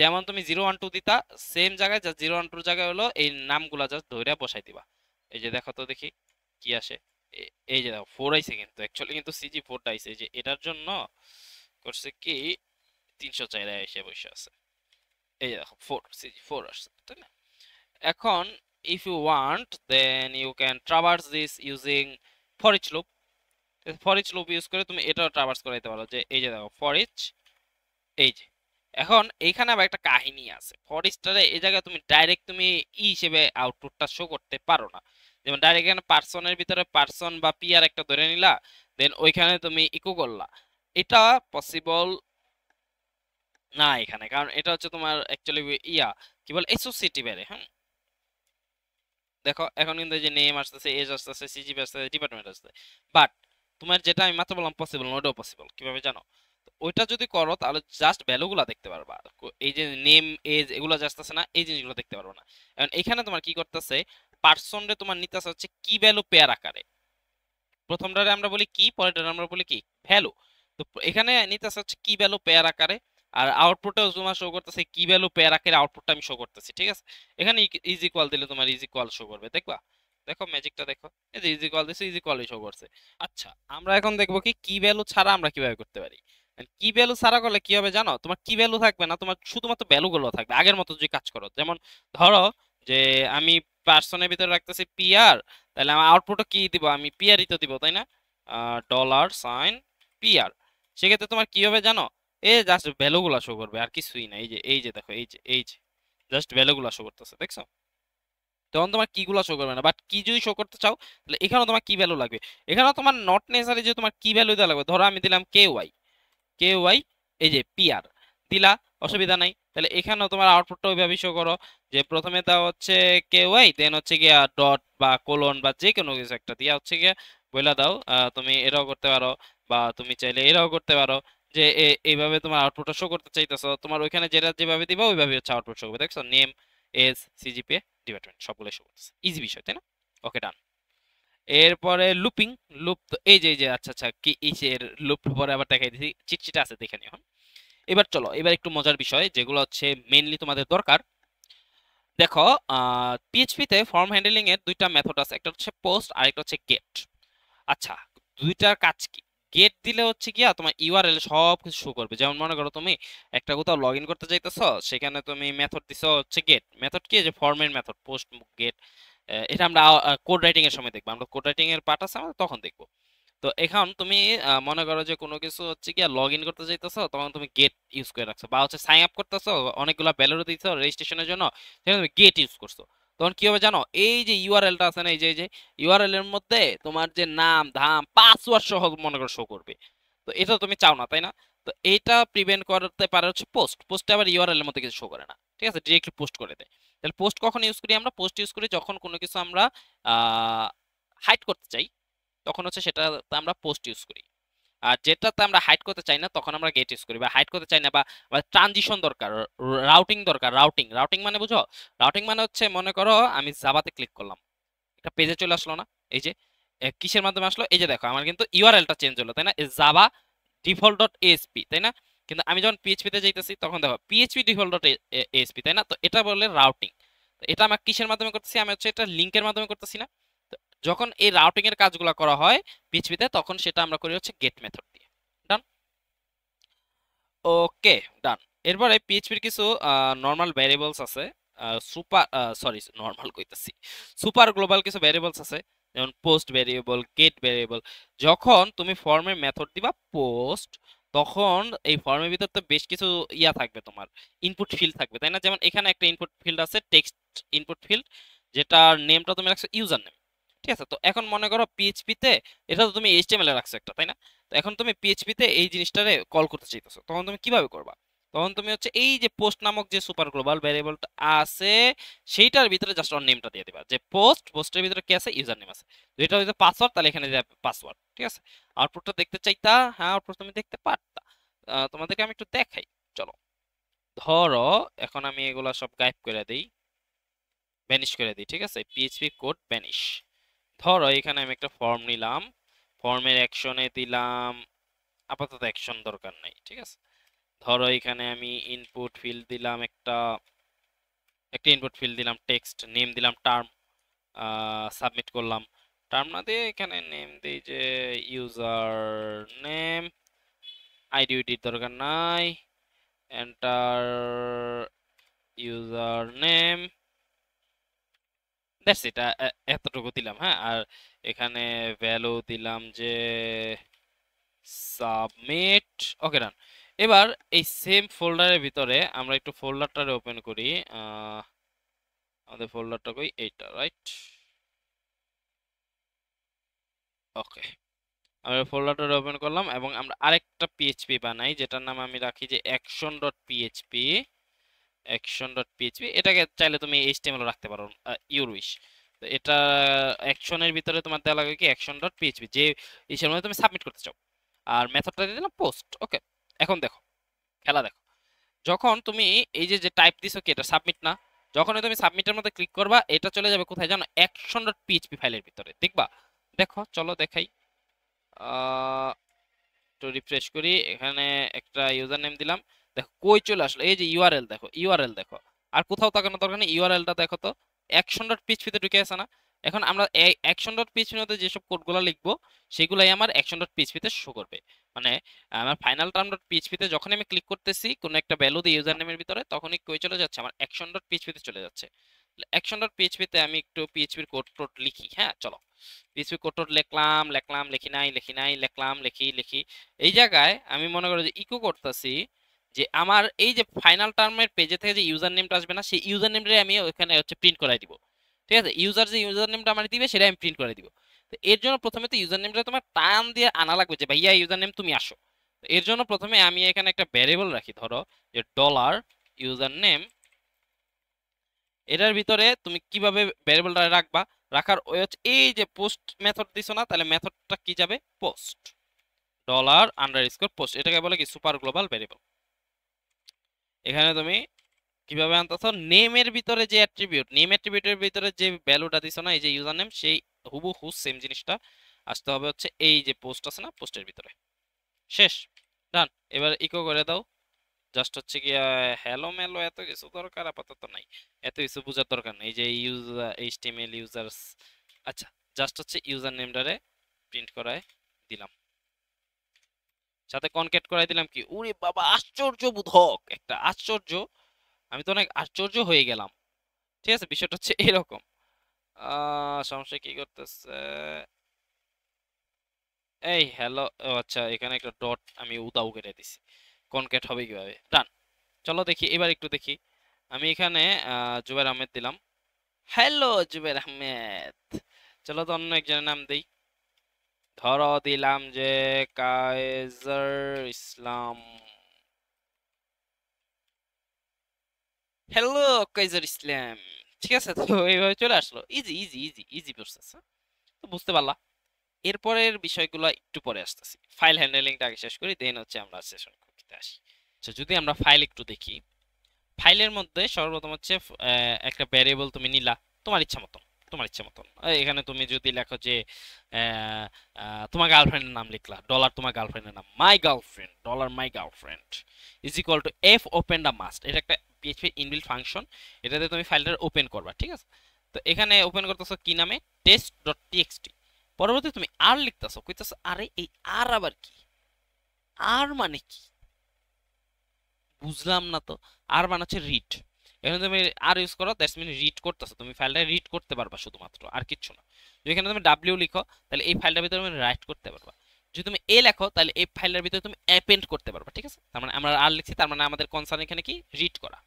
S1: যেমন তুমি 0 1 2 দিতা, সেম জায়গায় যা 0 1 2 জায়গায় হলো এই নামগুলা জাস্ট ধইরা বসাই দিবা। এই যে দেখো তো দেখি কি আসে। এই যে দেখো 4 আইছে, কিন্তু অ্যাকচুয়ালি কিন্তু CG4 টা আইছে, এই যে এটার জন্য করছে কি 304 এসে বসে আছে। এই যে দেখো 4 CG4 আসছে, তাই না? এখন if you want then you can traverse this using for each loop। For each loop use করে তুমি এটাও ট্রাভার্স করাইতে পারো, যে এই যে দেখো ফর ইচ, এই যে। এখন এইখানে আবার একটা কাহিনী আছে, ফর ইচটারে এই জায়গায় তুমি ডাইরেক্ট তুমি হিসেবে আউটপুটটা শো করতে পারো না। যেমন ডাইরেক্ট এখানে পার্সনের ভিতরে পার্সন বা পিআর একটা ধরে নিলা, দেন ওইখানে তুমি ইকো করলা, এটা পসিবল না এখানে, কারণ এটা হচ্ছে তোমার অ্যাকচুয়ালি কি বলে এসোসিয়েটিভ অ্যারে। হ্যাঁ, দেখো এখন কিন্তু এই যে নেম আসতেছে, এজ আসতেছে, সিজিপি আসতেছে, ডিপার্টমেন্ট আসতেছে, বাট তোমার যেটা আমি মাত্র বললাম পসিবল না, ওটাও পসিবল কিভাবে জানো? তো ওইটা যদি করো তাহলে জাস্ট ভ্যালুগুলো দেখতে পারবা, এই যে নেম এজ এগুলো জাস্ট আছে না, এই জিনিসগুলো দেখতে পারবো না। এখন এখানে তোমার কি করতেছে, পার্সন রে তোমার নিতেছে হচ্ছে কি ভ্যালু পেয়ার আকারে, প্রথমটারে আমরা বলি কি, পরেরটারে আমরা বলি কি ভ্যালু। তো এখানে নিতেছে হচ্ছে কি ভ্যালু পেয়ার আকারে, আর আউটপুটেও তোমার শো করতেছে কি ভ্যালু পেয়ার আকারে, আউটপুটটা আমি শো করতেছি, ঠিক আছে? এখানে ইজ ইকুয়াল দিলে তোমার ইজ ইকুয়াল শো করবে, দেখবা? দেখো ম্যাজিকটা দেখো, এই যে ইজ ইকুয়াল দিছে, ইজ ইকুয়ালই শো করছে। আচ্ছা, আমরা এখন দেখবো কি কি ভ্যালু ছাড়া আমরা কিভাবে করতে পারি। কি ভ্যালু ছাড়া করলে কি হবে জানো? তোমার কি ভ্যালু থাকবে না, তোমার শুধুমাত্র ভ্যালু গুলো থাকবে আগের মতো যদি কাজ করো। যেমন ধরো যে আমি পার্সনের ভিতরে রাখতেছি পিআর, তাহলে আমার আউটপুটও কি দিব, আমি পিআরই তো দিব, তাই না? $সাইন পিআর। সেক্ষেত্রে তোমার কি হবে জানো? এই জাস্ট ভ্যালুগুলা শো করবে, আর কিছুই না। এই যে দেখো, এই যে জাস্ট ভ্যালুগুলা শো করতেছে, দেখছো? তখন তোমার কি গুলা শো করবে না, বাট কি যদি শো করতে চাও তাহলে এখানেও তোমার কি ভ্যালু লাগবে। এখানেও তোমার নট নেসারি যে তোমার কি ভ্যালু দেওয়া লাগবে। ধরো আমি দিলাম কে ওয়াই, এই যে পিআর দিলা, অসুবিধা নাই। তাহলে এখানেও তোমার আউটপুটটা ওইভাবে শো করো, যে প্রথমে দেওয়া হচ্ছে কে ওয়াই, দেন হচ্ছে গিয়া ডট বা কোলন বা যে কোনো কিছু একটা দিয়া হচ্ছে গিয়া বইলা দাও। তুমি এটাও করতে পারো, বা তুমি চাইলে এটাও করতে পারো, যে এইভাবে তোমার আউটপুটটা শো করতে চাইতেছো, তোমার ওইখানে যেটা যেভাবে দিবা ওইভাবে হচ্ছে আউটপুট শো করবে। দেখছো, নেম, এজ, সিজিপিএ, ডিপার্টমেন্ট সবগুলো শো করতেছে, ইজি বিষয়, তাই না? ওকে, ডান। এরপরে লুপিং, লুপ তো এই যে আচ্ছা আচ্ছা, কি ইসের লুপ পরে আবার দেখাই দিছি, চিটচিটা আছে দেখে নিও। এবার চলো, এবার একটু মজার বিষয় যেগুলো হচ্ছে মেইনলি তোমাদের দরকার। দেখো, পিএইচপি তে ফর্ম হ্যান্ডলিং এর দুইটা মেথড আছে, একটা হচ্ছে পোস্ট আর একটা হচ্ছে গেট। আচ্ছা, দুইটার কাজ কি? গেট দিলে হচ্ছে গিয়া তোমার ইউআরএল সব কিছু শো করবে। যেমন মনে করো তুমি একটা কোথাও লগ ইন করতে চাইতেছো, সেখানে তুমি মেথড দিছো হচ্ছে গেট। মেথড কি, যে ফর্মের মেথড, পোস্ট গেট। এটা আমরা কোড রাইটিং এর সময় দেখবো, আমরা কোড রাইটিং এর পার্ট আছে আমাদের, তখন দেখবো। তো এখন তুমি মনে করো যে কোনো কিছু হচ্ছে কি লগ ইন করতে চাইতেছো, তখন তুমি গেট ইউজ করে রাখছো, বা হচ্ছে সাইন আপ করতেছো, অনেকগুলো ভ্যালু দিছো রেজিস্ট্রেশনের জন্য, সেখানে তুমি গেট ইউজ করছো। তখন কি হবে জানো? এই যে ইউআরএলটা আছে না, এই যে ইউআরএল এর মধ্যে তোমার যে নাম ধাম পাসওয়ার্ড সহ মনে করো শো করবে। তো এটা তুমি চাও না, তাই না? তো এটা প্রিভেন্ট করতে পারে হচ্ছে পোস্টে আবার ইউআরএল এর মধ্যে কিছু শো করে না, ঠিক আছে, ডিরেক্টলি পোস্ট করে দেয়। তাহলে পোস্ট কখন ইউজ করি আমরা? পোস্ট ইউজ করি যখন কোনো কিছু আমরা হাইড করতে চাই, তখন হচ্ছে সেটা আমরা পোস্ট ইউজ করি। আর যেটাতে আমরা হাইড করতে চাই না তখন আমরা গেট ইউজ করি। বা হাইড করতে চাই না, বা ট্রানজিশন দরকার, রাউটিং দরকার, রাউটিং রাউটিং মানে বুঝো? রাউটিং মানে হচ্ছে মনে করো আমি জাভাতে ক্লিক করলাম, একটা পেজে চলে আসলো না, এই যে কিসের মাধ্যমে আসলো, এই যে দেখো আমার কিন্তু ইউআরএলটা চেঞ্জ হলো, তাই না? জাভা ডিফল্ট ডট এএসপি, তাই না? কিন্তু আমি যখন পিএইচপি তে যাইতেছি তখন দেখো পিএইচপি ডিফল্ট ডট এএসপি, তাই না? তো এটা বলে রাউটিং। তো এটা আমি কিসের মাধ্যমে করতেছি? আমি হচ্ছে এটা লিংকের মাধ্যমে করতেছি না? তো যখন এই রাউটিং এর কাজগুলো করা হয় পিএইচপি তে, তখন সেটা আমরা করি হচ্ছে গেট মেথড দিয়ে। ডান। ওকে, ডান। এরপরে পিএইচপির কিছু নর্মাল ভ্যারিয়েবলস আছে, সুপার সরি নর্মাল কইতাছি, সুপার গ্লোবাল কিছু ভ্যারিয়েবলস আছে, যেমন পোস্ট ভ্যারিয়েবল, গেট ভ্যারিয়েবল। যখন তুমি ফর্মের মেথড দিবা পোস্ট, তখন এই ফর্মের ভিতর তো বেশ কিছু ইয়া থাকবে, তোমার ইনপুট ফিল্ড থাকবে, তাই না? যেমন এখানে একটা ইনপুট ফিল্ড আছে, টেক্সট ইনপুট ফিল্ড, যেটার নেমটা তুমি রাখছো ইউজার নেম, ঠিক আছে? তো এখন মনে করো পিএইচপি তে এটা তো তুমি এইচটিএমএল এ রাখছো একটা, তাই না? তো এখন তুমি পিএইচপি তে এই জিনিসটারে কল করতে চাইতেছো, তখন তুমি কিভাবে করবা? তখন তুমি হচ্ছে এই যে পোস্ট নামক যে সুপার গ্লোবাল ভ্যারিয়েবলটা আছে, সেইটার ভিতরে জাস্ট ওর নেমটা দিয়ে দিবা, যে পোস্টের ভিতরে কি আছে, ইউজার নেম আছে। তো এটা হচ্ছে পাসওয়ার্ড, তাহলে এখানে দেবে পাসওয়ার্ড, ঠিক আছে? আউটপুটটা দেখতে চাইতা? হ্যাঁ, আউটপুট তুমি দেখতে পারতা। তোমাদেরকে আমি একটু দেখাই, চলো। ধরো এখন আমি এগুলা সব গায়েব করে দিই, ভ্যানিশ করে দিই, ঠিক আছে? PHP code vanish. ধরো এখানে আমি একটা ফর্ম নিলাম, ফর্মের অ্যাকশনে দিলাম, আপাতত অ্যাকশন দরকার নাই, ঠিক আছে? ধরো এখানে আমি ইনপুট ফিল্ড দিলাম একটা ইনপুট ফিল্ড দিলাম টেক্সট, নেম দিলাম টার্ম, সাবমিট করলাম। টার্ম না দিয়ে এখানে নেম দেই যে ইউজার নেম, আইডির দরকার নাই, enter user name, that's it. এতটুকু দিলাম, হ্যাঁ। আর এখানে ভ্যালু দিলাম যে সাবমিট। ওকে, ডান। এবার এই সেম ফোল্ডারের ভিতরে আমরা একটু ফোল্ডারটারে ওপেন করি। আমাদের ফোল্ডারটা কই, এইটা, রাইট? ওকে, আমরা ফোল্ডারটা ওপেন করলাম এবং আমরা আরেকটা পিএইচপি বানাই, যেটার নাম আমি রাখি যে action dot PHP. Action dot PHP, এটাকে চাইলে তুমি এইচটিএমএল রাখতে পারো, ইউর উইশ। তো এটা অ্যাকশনের ভিতরে তোমার দেওয়া লাগবে কি অ্যাকশন ডট পিএইচপি, যে ইসের মধ্যে তুমি সাবমিট করতে চাও। আর মেথডটা দিয়ে দিলাম পোস্ট। ওকে, এখন দেখো, খেলা দেখো। যখন তুমি এই যে যে টাইপ দিছো কি, এটা সাবমিট না? যখন তুমি সাবমিটের মধ্যে ক্লিক করবা, এটা চলে যাবে কোথায় জানো? অ্যাকশন ডট পিএইচপি ফাইলের ভিতরে, দেখবা? দেখো, চলো দেখাই। একটু রিফ্রেশ করি, এখানে একটা ইউজার নেম দিলাম, দেখো কই চলে আসলো, এই যে ইউআরএল দেখো, ইউআরএল দেখো। আর কোথাও তাকানোর দরকার নেই, ইউআরএলটা দেখো তো অ্যাকশন ডট পিএইচপি তে ঢুকে আছে না? এখন আমরা এই অ্যাকশন ডট পিএইচপি মধ্যে যেসব কোডগুলো লিখবো, সেগুলাই আমার অ্যাকশন ডট পিএইচপি তে শো করবে। মানে আমার ফাইনাল টার্ম ডট পিএইচপি তে যখন আমি ক্লিক করতেছি কোনো একটা ভ্যালু দিয়ে ইউজার নেমের ভিতরে, তখনই কই চলে যাচ্ছে? আমার অ্যাকশন ডট পিএইচপি তে চলে যাচ্ছে। অ্যাকশন ডট পিএইচপি তে আমি একটু পিএইচপির কোড টোড লিখি, হ্যাঁ চলো। পিএইচপি কোড টোড লিখলাম, লিখলাম, লিখি নাই, লিখি নাই, লিখলাম, লিখি, লিখি। এই জায়গায় আমি মনে করি যে ইকো করতেছি যে আমার এই যে ফাইনাল টার্মের পেজে থেকে যে ইউজার নেমটা আসবে না, সেই ইউজার নেমটাই আমি ওখানে হচ্ছে প্রিন্ট করাই দিব। ঠিক আছে, ইউজার যে ইউজার নেমটা আমার দিবে সেটা আমি প্রিন্ট করে দিব। তো এর জন্য প্রথমে তো ইউজার নেমটা তোমার টান দিয়ে আনা লাগবে যে ভাইয়া ইউজার নেম তুমি আসো। তো এর জন্য প্রথমে আমি এখানে একটা ভ্যারিয়েবল রাখি, ধরো যে ডলার ইউজার নেম। এটার ভিতরে তুমি কিভাবে ভ্যারিয়েবলটা রাখবা? রাখার ওই হচ্ছে এই যে পোস্ট মেথড দিছো না, তাহলে মেথডটা কি যাবে? পোস্ট, ডলার আন্ডারস্কোর পোস্ট, এটাকে বলে কি সুপার গ্লোবাল ভ্যারিয়েবল। এখানে তুমি কিভাবে আনতেছো? নেমের ভিতরে যে অ্যাট্রিবিউট, নেম অ্যাট্রিবিউটের ভিতরে যে ভ্যালুটা দিছো না, এই যে ইউজার নেম, সেই হুবহু সেম জিনিসটা আসতে হবে হচ্ছে এই যে পোস্ট আছে না, পোস্টের ভিতরে। শেষ, ডান। এবার ইকো করে দাও। জাস্ট হচ্ছে কি হ্যালো মেলো, এত কিছু দরকার আপাতত নাই, এত কিছু বোঝার দরকার নেই যে ইউজার এইচটিএমএল ইউজার্স। আচ্ছা, জাস্ট হচ্ছে ইউজার নেমটারে প্রিন্ট করায় দিলাম, সাথে কনক্যাট করাই দিলাম কি। ওরে বাবা, আশ্চর্য বোধক একটা আশ্চর্য, আমি তো অনেক আশ্চর্য হয়ে গেলাম। ঠিক আছে, বিষয়টা হচ্ছে এরকম। সমস্যা কি করতেছে? এই হ্যালো, আচ্ছা এখানে একটা ডট আমি উদাও কেটে দিছি, কনক্যাট হবে কিভাবে? ডান। চলো দেখি, এবার একটু দেখি। আমি এখানে জুবাইর আহমেদ দিলাম। হ্যালো জুবাইর আহমেদ। চলো তো অন্য একজনের নাম দেই, ধরো দিলাম যে কায়েজার ইসলাম। হ্যালো কাইজার ইসলাম। ঠিক আছে, তো এইভাবে চলে আসলো, easy easy easy easy process. তো বুঝতে পারলা। এরপরের বিষয়গুলো একটু পরে আসতেছি, ফাইল হ্যান্ডেলিংটা আগে শেষ করি, দেন হচ্ছে আমরা সেশন কুকিতে আসি। তো যদি আমরা ফাইল একটু দেখি, ফাইলের মধ্যে সর্বপ্রথম হচ্ছে একটা ভ্যারিয়েবল তুমি নিলা তোমার ইচ্ছা মতন, তোমার ইচ্ছা মতন। এখানে তুমি যদি লেখো যে আহ, তোমার গার্লফ্রেন্ডের নাম লিখলা, ডলার তোমার গার্লফ্রেন্ডের নাম, my girlfriend, dollar my girlfriend is equal to F open the must, এটা একটা পিএইচপি ইনবিল্ট ফাংশন, এটাতে তুমি ফাইলটা ওপেন করবা। ঠিক আছে, তো এখানে ওপেন করতেছো কি নামে? Test dot TXT. পরবর্তী তুমি আর লিখতেছো, কইতেছো আরে এই আর আবার কি? আর মানে কি বুঝলাম না তো। আর মানে হচ্ছে রিড। এখানে তুমি আর ইউজ করো, দ্যাটস মিন রিড করতেছো, তুমি ফাইলটা রিড করতে পারবা শুধুমাত্র, আর কিচ্ছু না। যদি এখানে তুমি ডাব্লিউ লিখো, তাহলে এই ফাইলটার ভিতরে তুমি রাইট করতে পারবা। যদি তুমি এ লেখো, তাহলে এই ফাইলের ভিতরে তুমি অ্যাপেন্ড করতে পারবা। ঠিক আছে, তার মানে আমরা আর লিখছি, তার মানে আমাদের কনসার্ন এখানে কি? রিড করা।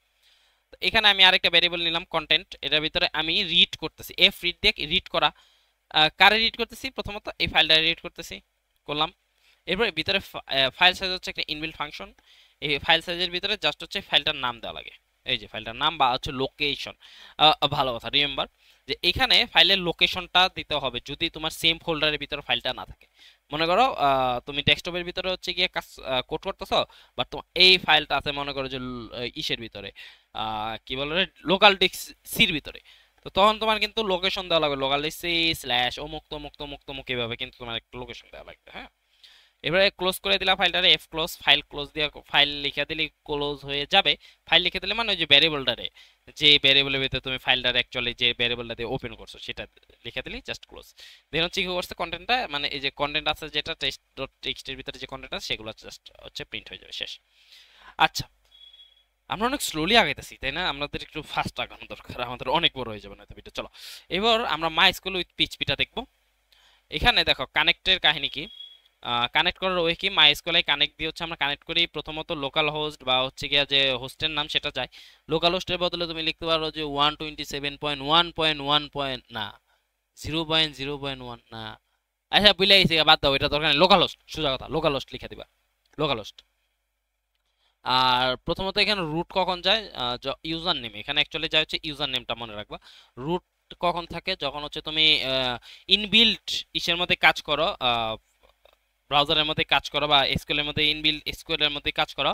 S1: তো এখানে আমি আরেকটা ভ্যারিয়েবল নিলাম কন্টেন্ট, এটার ভিতরে আমি রিড করতেছি, এফ রিড দিয়ে রিড করা। কারে রিড করতেছি? প্রথমত এই ফাইলটা রিড করতেছি, করলাম। এরপর ভিতরে ফাইল সাইজ হচ্ছে একটা ইনবিল্ট ফাংশন, এই ফাইল সাইজের ভিতরে জাস্ট হচ্ছে ফাইলটার নাম দেওয়া লাগে, এই যে ফাইলটার নাম বা হচ্ছে লোকেশন। ভালো কথা, রিমেম্বার যে এখানে ফাইলের লোকেশনটা দিতে হবে যদি তোমার সেম ফোল্ডারের ভিতরে ফাইলটা না থাকে। মনে করো তুমি ডেস্কটপের ভিতরে হচ্ছে গিয়ে কাজ কোড করতেছো, বাট তোমার এই ফাইলটা আছে মনে করো যে ইসের ভিতরে, কি বলে, লোকাল ডিস্ক সির ভিতরে। তো তখন তোমার কিন্তু লোকেশন দেওয়া লাগবে, লোকাল ডিস্ক সি স্ল্যাশ অমুক তমুক তমুক তমুক, এভাবে কিন্তু তোমার একটা লোকেশন দেওয়া লাগবে, হ্যাঁ। এবারে ক্লোজ করে দিলা ফাইলটারে, এফ ক্লোজ, ফাইল ক্লোজ দিয়ে ফাইল লিখে দিলে ক্লোজ হয়ে যাবে। ফাইল লিখে দিলে মানে ওই যে ভ্যারিয়েবলটারে, যে ভ্যারিয়েবলের ভিতরে তুমি ফাইলটারে অ্যাকচুয়ালি যে ভ্যারিয়েবলটা দিয়ে ওপেন করছো সেটা লিখে দিলে জাস্ট ক্লোজ। দেন হচ্ছে কি করছে কন্টেন্টটা, মানে এই যে কন্টেন্ট আছে যেটা টেক্সট ডট টেক্সটের ভিতরে যে কন্টেন্ট আছে সেগুলো জাস্ট হচ্ছে প্রিন্ট হয়ে যাবে, শেষ। আচ্ছা, আমরা অনেক স্লোলি আগাইতেছি তাই না, আমাদের একটু ফাস্ট আগানো দরকার, আমাদের অনেক বড় হয়ে যাবে না ভিডিও। চলো এবার আমরা মাইস্কুল উইথ পিএইচপিটা দেখবো। এখানে দেখো কানেক্টের কাহিনী কি, কানেক্ট করার ওয়ে কি, মাইস্কুলে কানেক্ট দিয়ে হচ্ছে আমরা কানেক্ট করি প্রথমত লোকাল হোস্ট বা হচ্ছে গিয়া যে হোস্টের নাম সেটা যায়। লোকাল হোস্টের বদলে তুমি লিখতে পারো যে 127.1.1 না 0.0.1 না, আচ্ছা বুঝলে গেছি, বাদ দাও, এটা দরকার নেই। লোকাল হোস্ট, সোজা কথা লোকাল হোস্ট লিখে দিবা, লোকাল হোস্ট। আর প্রথমত এখানে রুট কখন যায়, ইউজার নেম, এখানে অ্যাকচুয়ালি যায় হচ্ছে ইউজার নেমটা মনে রাখবা। রুট কখন থাকে, যখন হচ্ছে তুমি ইনবিল্ট ইসের মধ্যে কাজ করো, ব্রাউজারের মধ্যে কাজ করো বা এসকিউএল এর মধ্যে ইনবিল্ট এসকিউএল এর মধ্যে কাজ করো,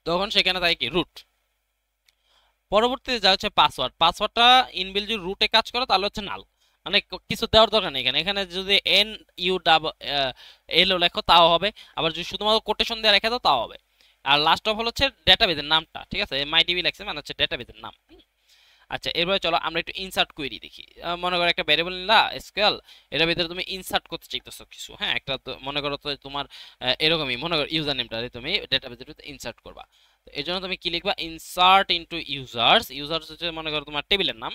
S1: তখন সেখানে থাকে কি রুট। পরবর্তীতে যা হচ্ছে পাসওয়ার্ড, পাসওয়ার্ডটা ইনবিল্ট যদি রুটে কাজ করো তাহলে হচ্ছে নাল, মানে কিছু দেওয়ার দরকার নেই এখানে। এখানে যদি এন ইউ ডাব এল ও লেখো তাও হবে, আবার যদি শুধুমাত্র কোটেশন দিয়ে রেখে দাও তাও হবে। আর লাস্ট অফ হল হচ্ছে ডেটাবেজের নামটা, ঠিক আছে, মাইডিবি লেখছে মানে হচ্ছে ডেটাবেজের নাম। আচ্ছা এরপরে চলো আমরা একটু ইনসার্ট কোয়েরি দেখি। মনে করো একটা ভ্যারিয়েবল নিলা এসকিউএল, এর ভিতরে তুমি ইনসার্ট করতে চাইতেছো কিছু, হ্যাঁ একটা মনে করো তো তোমার এরকমই মনে করো ইউজার নেমটা তুমি ডেটাবেজের ভিতরে ইনসার্ট করবা। তো এর জন্য তুমি কি লিখবা, ইনসার্ট ইনটু ইউজার্স, ইউজার্স হচ্ছে মনে করো তোমার টেবিলের নাম,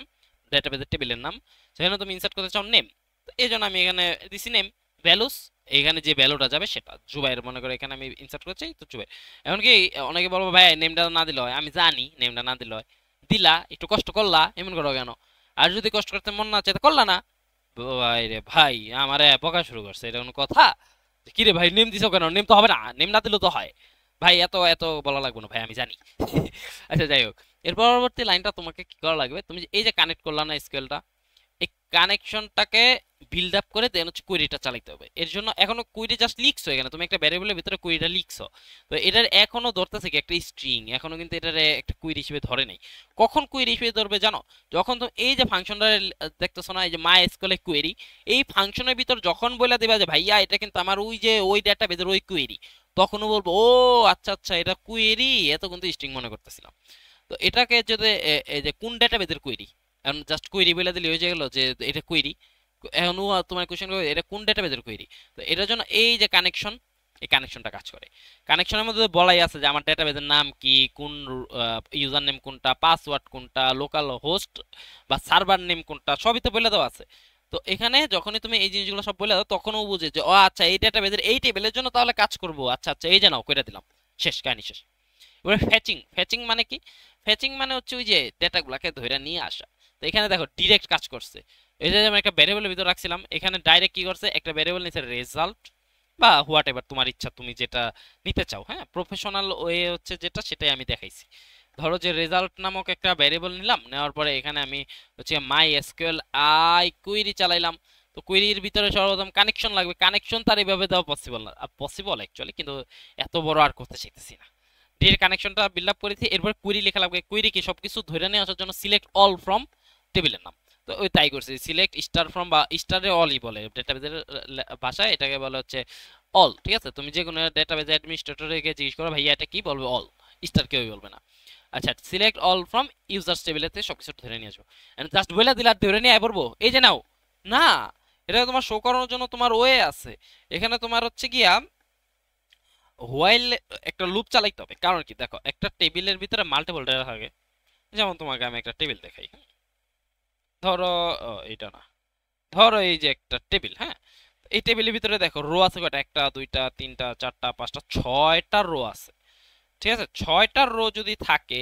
S1: ডেটাবেজের টেবিলের নাম, সেখানে তুমি ইনসার্ট করতে চাও নেম। তো এই জন্য আমি এখানে দিছি নেম। ভ্যালুস, এখানে যে ভ্যালুটা যাবে সেটা জুবাইর, মনে করো এখানে আমি ইনসার্ট করতে চাই তো জুবাইর। এমনকি অনেকে বলবো ভাই নেমটা না দিলে হয়, আমি জানি নেমটা না দিলে হয়, দিলা একটু কষ্ট করলা, এমন করো কেন? আর যদি কষ্ট করতে মন না চাই তো করলা না। ভাই রে ভাই আমারে বকা শুরু করছে, এটা কোনো কথা? কি রে ভাই নেম দিছো কেন, নেম তো হবে না, নেম না দিলেও তো হয়। ভাই এত এত বলা লাগবে না ভাই, আমি জানি। আচ্ছা যাই হোক, এর পরবর্তী লাইনটা তোমাকে কি করা লাগবে, তুমি এই যে কানেক্ট করলা না স্কেলটা, এই কানেকশনটাকে বিল্ড আপ করে দেন হচ্ছে কোয়েরিটা চালাতে হবে। এর জন্য এখনো কোয়েরি জাস্ট লিখছো, এখানে তুমি একটা ভ্যারিয়েবলের ভিতরে কোয়েরিটা লিখছো, তো এটার এখনো ধরতেছে কি একটা স্ট্রিং, এখনো কিন্তু এটার একটা কোয়েরি হিসেবে ধরে নাই। কখন কোয়েরি হিসেবে ধরবে জানো, যখন তুমি এই যে ফাংশনটা দেখতেছো না, এই যে মাই এসকিউএল কোয়েরি, এই ফাংশনের ভিতর যখন বলে দেবা যে ভাইয়া এটা কিন্তু আমার ওই যে ওই ডেটাবেজের ওই কোয়েরি, তখনও বলবো ও আচ্ছা আচ্ছা এটা কোয়েরি, এত কিন্তু স্ট্রিং মনে করতেছিলাম। তো এটাকে যদি এই যে কোন ডেটাবেজের কোয়েরি, এখন জাস্ট কোয়েরি বলে দিলে হয়ে গেল যে এটা কোয়েরি। এখন ও তোমার কোশ্চেন করবে এটা কোন ডেটাবেজের কোয়েরি, তো এটার জন্য এই যে কানেকশন, এই কানেকশনটা কাজ করে। কানেকশনের মধ্যে বলাই আছে যে আমার ডেটাবেজের নাম কি, কোন ইউজার নেম কোনটা, পাসওয়ার্ড কোনটা, লোকাল হোস্ট বা সার্ভার নেম কোনটা, সবই তো বলে দেওয়া আছে। তো এখানে যখনই তুমি এই জিনিসগুলো সব বলে দাও তখন ও বুঝে যে ও আচ্ছা এই ডেটাবেজের এই টেবিলের জন্য তাহলে কাজ করবো, আচ্ছা আচ্ছা এই যে নাও কইরা দিলাম, শেষ কাহিনী শেষ। এবারে ফ্যাচিং, ফ্যাচিং মানে কি, ফ্যাচিং মানে হচ্ছে ওই যে ডেটাগুলোকে ধরে নিয়ে আসা। তো এখানে দেখো ডিরেক্ট কাজ করছে, এই যে আমি একটা ভ্যারিয়েবলের ভিতর রাখছিলাম, এখানে ডাইরেক্ট কি করছে, একটা ভ্যারিয়েবল নিচে রেজাল্ট বা হোয়াট এভার তোমার ইচ্ছা তুমি যেটা নিতে চাও, হ্যাঁ প্রফেশনাল ওয়ে হচ্ছে যেটা সেটাই আমি দেখাইছি। ধরো যে রেজাল্ট নামক একটা ভ্যারিয়েবল নিলাম, নেওয়ার পরে এখানে আমি হচ্ছে মাই এসকিউএল আই কুইরি চালাইলাম। তো কুইরির ভিতরে সর্বপ্রথম কানেকশন লাগবে, কানেকশন তার এইভাবে দেওয়া পসিবল না, পসিবল অ্যাকচুয়ালি, কিন্তু এত বড় আর করতে চাইতেছি না। ডির কানেকশনটা বিল্ড আপ করেছি, এরপর কুইরি লেখা লাগবে, কুইরি কি সবকিছু ধরে নিয়ে আসার জন্য সিলেক্ট অল ফ্রম টেবিলের নাম। তো ওই তাই করছি, সিলেক্ট স্টার ফ্রম বা স্টারে অলই বলে ডেটাবেজের ভাষায়, এটাকে বলা হচ্ছে অল, ঠিক আছে। তুমি যে কোনো ডেটাবেজ অ্যাডমিনিস্ট্রেটরকে জিজ্ঞেস করো ভাইয়া এটা কি, বলবে অল, স্টার কেউই বলবে না। আচ্ছা সিলেক্ট অল ফ্রম ইউজার্স টেবিলেতে সবকিছু ধরে নিয়ে আসবো, জাস্ট বলে দিলে আর ধরে নিয়ে আয় পড়বো এই যে নাও, না এটা তোমার শো করানোর জন্য তোমার ওয়ে আছে। এখানে তোমার হচ্ছে গিয়া হোয়াইল একটা লুপ চালাইতে হবে, কারণ কি দেখো একটা টেবিলের ভিতরে মাল্টিপল ডেটা থাকে। যেমন তোমাকে আমি একটা টেবিল দেখাই, ধরো এইটা না, ধরো এই যে একটা টেবিল, হ্যাঁ এই টেবিলের ভিতরে দেখো রো আছে কয়টা, একটা দুইটা তিনটা চারটা পাঁচটা ছয়টা রো আছে, ঠিক আছে। ছয়টা রো যদি থাকে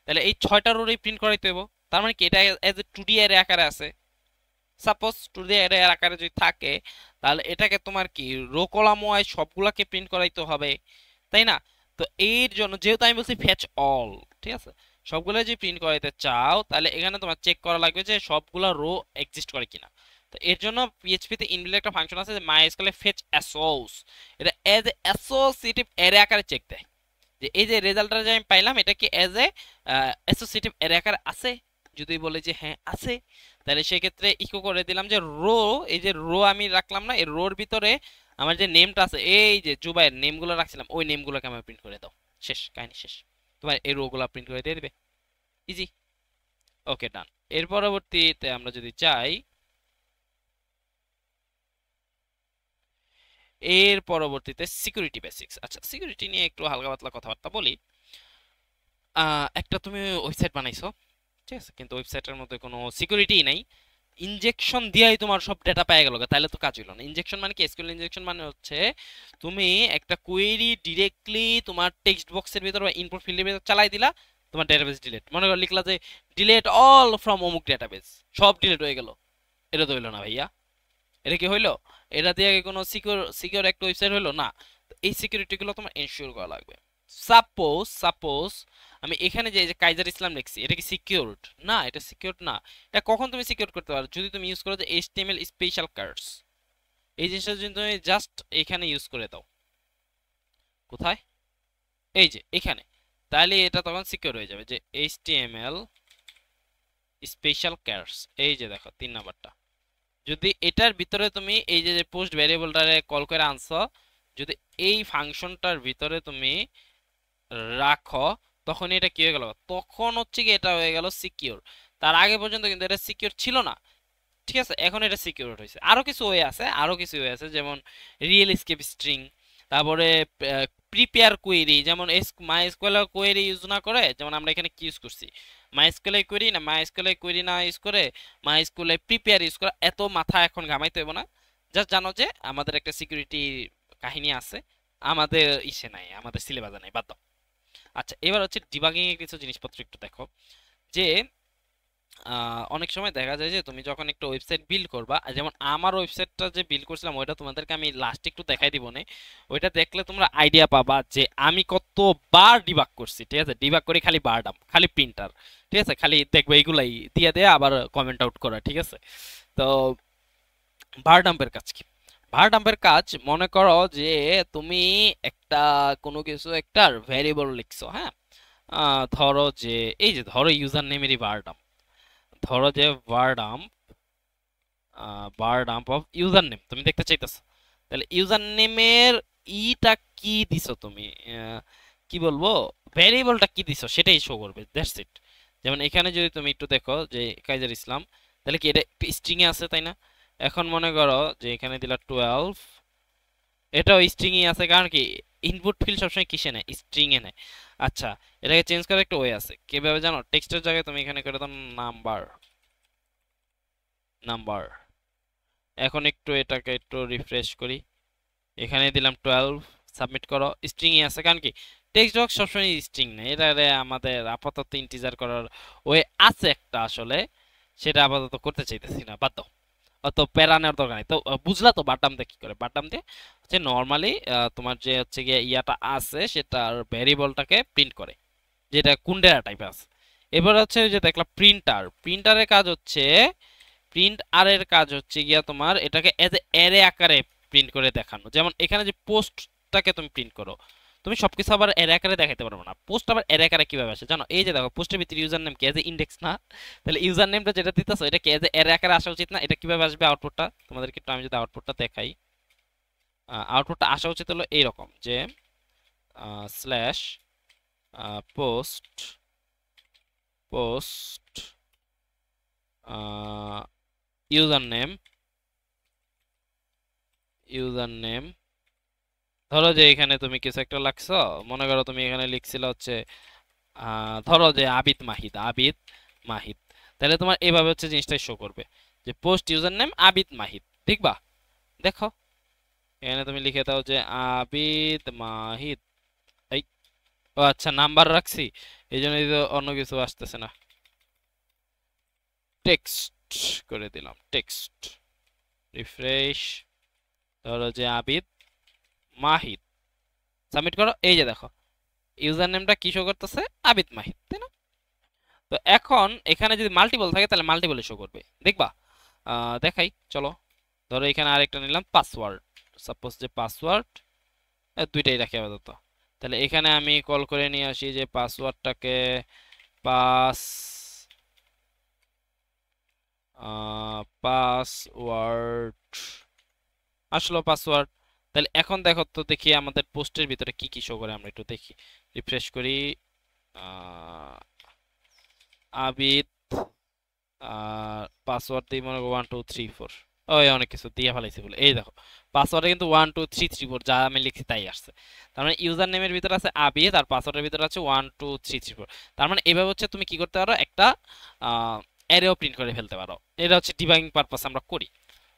S1: তাহলে এই ছয়টা রোই প্রিন্ট করাইতে হবে। তার মানে কি এটা এজ এ 2D অ্যারে আকারে আছে, সাপোজ 2D অ্যারে আকারে যদি থাকে তাহলে এটাকে তোমার কি রো কলাম ওয়াইজ সবগুলাকে প্রিন্ট করাইতে হবে, তাই না? তো এর জন্য যেহেতু আমি বলছি ফেচ অল, ঠিক আছে, সবগুলো যদি প্রিন্ট করাইতে চাও তাহলে এখানে তোমার চেক করা লাগবে যে সবগুলা রো এক্সিস্ট করে কিনা। তো এর জন্য পিএইচপি তে ইনবিল্ট একটা ফাংশন আছে যে মাইস্কুয়েল ফেচ অ্যাসোস, এটা এজ এ অ্যাসোসিয়েটিভ অ্যারে আকারে চেক দেয় যে এই যে রেজাল্টটা যে আমি পাইলাম এটা কি এজ এ অ্যাসোসিয়েটিভ অ্যারে আকারে আছে। যদি বলে যে হ্যাঁ আছে, তাহলে সেক্ষেত্রে ইকো করে দিলাম যে রো, এই যে রো আমি রাখলাম না, এই রোর ভিতরে আমার যে নেমটা আছে, এই যে জুবাইয়ের নেমগুলো রাখছিলাম, ওই নেমগুলোকে আমার প্রিন্ট করে দাও। শেষ, কাহিনী শেষ। তোমার এই রোগুলো প্রিন্ট করে দিয়ে দিবে। ইজি। ওকে, ডান। এর পরবর্তীতে আমরা যদি চাই, এর পরবর্তীতে সিকিউরিটি বেসিক্স। আচ্ছা, সিকিউরিটি নিয়ে একটু হালকা পাতলা কথাবার্তা বলি। একটা তুমি ওয়েবসাইট বানাইছো, ঠিক আছে, কিন্তু ওয়েবসাইটের মধ্যে কোনো সিকিউরিটি নাই, ইনজেকশন দিয়াই তোমার সব ডেটা পেয়ে গেল, তাহলে তো কাজ হইলো না। ইনজেকশন মানে কি? এসকিউএল ইনজেকশন মানে হচ্ছে তুমি একটা কোয়েরি ডিরেক্টলি তোমার টেক্সট বক্সের ভিতর বা ইনপুট ফিল্ডের ভিতর চালাই দিলা, তোমার ডেটাবেস ডিলিট, মনে করো লিখলা যে ডিলিট অল ফ্রম অমুক ডেটাবেস, সব ডিলিট হয়ে গেল। এটা তো হইলো না ভাইয়া। এটা কি হইলো? এটা দিয়ে কোনো সিকিউর সিকিউর একটা ওয়েবসাইট হইলো না। তো এই সিকিউরিটি গুলো তোমার এনশিওর করা লাগবে। সাপোজ আমি এখানে যে এই যে কাইজার ইসলাম লিখছি, এটা কি সিকিউরড? না, এটা সিকিউরড না। এটা কখন তুমি সিকিউর করতে পারো? যদি তুমি ইউজ করো যে এইচটিএমএল স্পেশাল কার্স, এই জিনিসটা যদি তুমি জাস্ট এখানে ইউজ করে দাও। কোথায়? এই যে এখানে। তাহলে এটা তখন সিকিউর হয়ে যাবে, যে এইচটিএমএল স্পেশাল কার্স, এই যে দেখো 3 নাম্বারটা। যদি এটার ভিতরে তুমি এই যে পোস্ট ভ্যারিয়েবলটারে কল করে আনছো, যদি এই ফাংশনটার ভিতরে তুমি রাখো, তখন এটা কি হয়ে গেল? তখন হচ্ছে কি এটা হয়ে গেল সিকিউর। তার আগে পর্যন্ত কিন্তু এটা সিকিউর ছিল না। ঠিক আছে, এখন এটা সিকিউর হয়েছে। আরো কিছু ওয়ে আছে, আরো কিছু ওয়ে আছে, যেমন রিয়েল এসকেপ স্ট্রিং, তারপরে প্রিপেয়ার কোয়েরি, যেমন মাইএসকিউএল কোয়েরি ইউজ না করে, যেমন আমরা এখানে কি ইউজ করছি, মাইএসকিউএল কোয়েরি না, মাইএসকিউএল কোয়েরি না ইউজ করে মাইএসকিউএল প্রিপেয়ার ইউজ করে। এত মাথা এখন ঘামাইতে হবে না। জাস্ট জানো যে আমাদের একটা সিকিউরিটি কাহিনী আছে, আমাদের ইসে নাই, আমাদের সিলেবাসে নাই, বাদ দাও। আচ্ছা, এবার হচ্ছে ডিবাগিং এর কিছু জিনিসপত্র একটু দেখো। যে অনেক সময় দেখা যায় যে তুমি যখন একটা ওয়েবসাইট বিল্ড করবা, যেমন আমার ওয়েবসাইটটা যে বিল্ড করছিলাম ওইটা তোমাদেরকে আমি লাস্টে একটু দেখাই দিব না। ওইটা দেখলে তোমরা আইডিয়া পাবা যে আমি কতবার ডিবাগ করছি। ঠিক আছে, ডিবাগ করে খালি বারডাম, খালি প্রিন্টার, ঠিক আছে, খালি দেখবে এইগুলাই দিয়ে দিয়ে আবার কমেন্ট আউট করা। ঠিক আছে, তো বারডাম্পের কাজ কি? বারডাম্পের কাজ, মনে করো যে তুমি একটা কোনো কিছু একটা ভ্যারিয়েবল লিখছো, হ্যাঁ, ধরো যে এই যে ধরো ইউজার নেমেরই বারডাম্প, ধরো যে বারডাম্প, বারডাম্প অফ ইউজার নেম তুমি দেখতে চাইতেছো। তাহলে ইউজার নেমের ইটা কি দিছো তুমি, কি বলবো, ভ্যারিয়েবলটা কি দিছো সেটাই শো করবে, দ্যাটস ইট। যেমন এখানে যদি তুমি একটু দেখো যে কাইজার ইসলাম, তাহলে কি এটা স্ট্রিং এ আছে, তাই না? এখন মনে করো যে এখানে দিলা 12, এটাও স্ট্রিং এ আছে, কারণ কি ইনপুট ফিল্ড সবসময় কিসে নেয়? স্ট্রিং এ নেয়। আচ্ছা, এটাকে চেঞ্জ করার একটা ওয়ে আছে, কিভাবে জানো? টেক্সটের জায়গায় তুমি এখানে করে দাও নাম্বার, নাম্বার। এখন একটু এটাকে একটু রিফ্রেশ করি, এখানে দিলাম 12, সাবমিট করো। স্ট্রিং ই আছে, কারণ কি টেক্সট বক্স সবসময় স্ট্রিং নেই, এটা আমাদের আপাতত ইন্টিজার করার ওয়ে আছে একটা আসলে, সেটা আপাতত করতে চাইতেছি না, বাদ দাও, অত প্যারা নেওয়ার দরকার নেই। তো বুঝলা তো বাট্টাম দিয়ে কি করে? বাট্টাম দিয়ে হচ্ছে নর্মালি তোমার যে হচ্ছে গিয়ে ইয়াটা আছে সেটার ভ্যারিয়েবলটাকে প্রিন্ট করে, যেটা কুন্ডেরা টাইপ আছে। এবার হচ্ছে ওই যে দেখলাম প্রিন্টার, প্রিন্টারের কাজ হচ্ছে, প্রিন্ট আর এর কাজ হচ্ছে গিয়া তোমার এটাকে এজ এ অ্যারে আকারে প্রিন্ট করে দেখানো। যেমন এখানে যে পোস্টটাকে তুমি প্রিন্ট করো, তুমি সবকিছু আবার অ্যারে আকারে দেখাতে পারবে না। পোস্ট আবার অ্যারে আকারে কিভাবে আসে জানো? এই যে দেখো পোস্টের ভিতরে ইউজার নেম কি এজ এ ইন্ডেক্স না, তাহলে ইউজার নেমটা যেটা দিতেছো এটা কি এজ এ অ্যারে আকারে আসা উচিত না? এটা কিভাবে আসবে আউটপুটটা তোমাদেরকে একটু আমি যদি আউটপুটটা দেখাই, আউটপুটটা আসা উচিত হলো এইরকম যে slash post, post user name, user name. ধরো যে এখানে তুমি কিছু একটা লাগছো, মনে করো তুমি এখানে লিখছিল হচ্ছে ধরো যে আবিদ মাহিদ, আবিদ মাহিদ, তাহলে তোমার এইভাবে হচ্ছে জিনিসটা শো করবে যে post user name Abid Mahid. দেখবা, দেখো এখানে তুমি লিখে দাও যে আবিদ মাহিদ। এই, ও আচ্ছা, নাম্বার রাখছি এই জন্যই তো অন্য কিছু আসতেছে না। টেক্সট করে দিলাম, টেক্সট, রিফ্রেশ, ধরো যে আবিদ মাহিদ, সাবমিট করো। এই যে দেখো ইউজার নেমটা কি শো করতেছে? আবিদ মাহিদ, তাই না? তো এখন এখানে যদি মাল্টিপল থাকে তাহলে মাল্টিপলে শো করবে, দেখবা। দেখাই চলো, ধরো এখানে আরেকটা নিলাম পাসওয়ার্ড, সাপোজ যে পাসওয়ার্ড, দুইটাই রাখি আপাতত। তাহলে এখানে আমি কল করে নিয়ে আসি যে পাসওয়ার্ডটাকে পাস, পাসওয়ার্ড, আসলো পাসওয়ার্ড। তাহলে এখন দেখো তো দেখি আমাদের পোস্টের ভিতরে কি কি শো করে, আমরা একটু দেখি, রিফ্রেশ করি। আহ, আবিদ, আর পাসওয়ার্ড দিই মনে করো 1 2 3 4। ওই অনেক কিছু দিয়ে ফেলাইছি বলে, এই দেখো পাসওয়ার্ডে কিন্তু 1 2 3 3 4 যা আমি লিখছি তাই আসছে। তার মানে ইউজার নেমের ভিতরে আছে আবিদ আর পাসওয়ার্ডের ভিতরে আছে 1 2 3 3 4। তার মানে এভাবে হচ্ছে তুমি কি করতে পারো, একটা অ্যারেও প্রিন্ট করে ফেলতে পারো। এটা হচ্ছে ডিবাগিং পারপাস আমরা করি।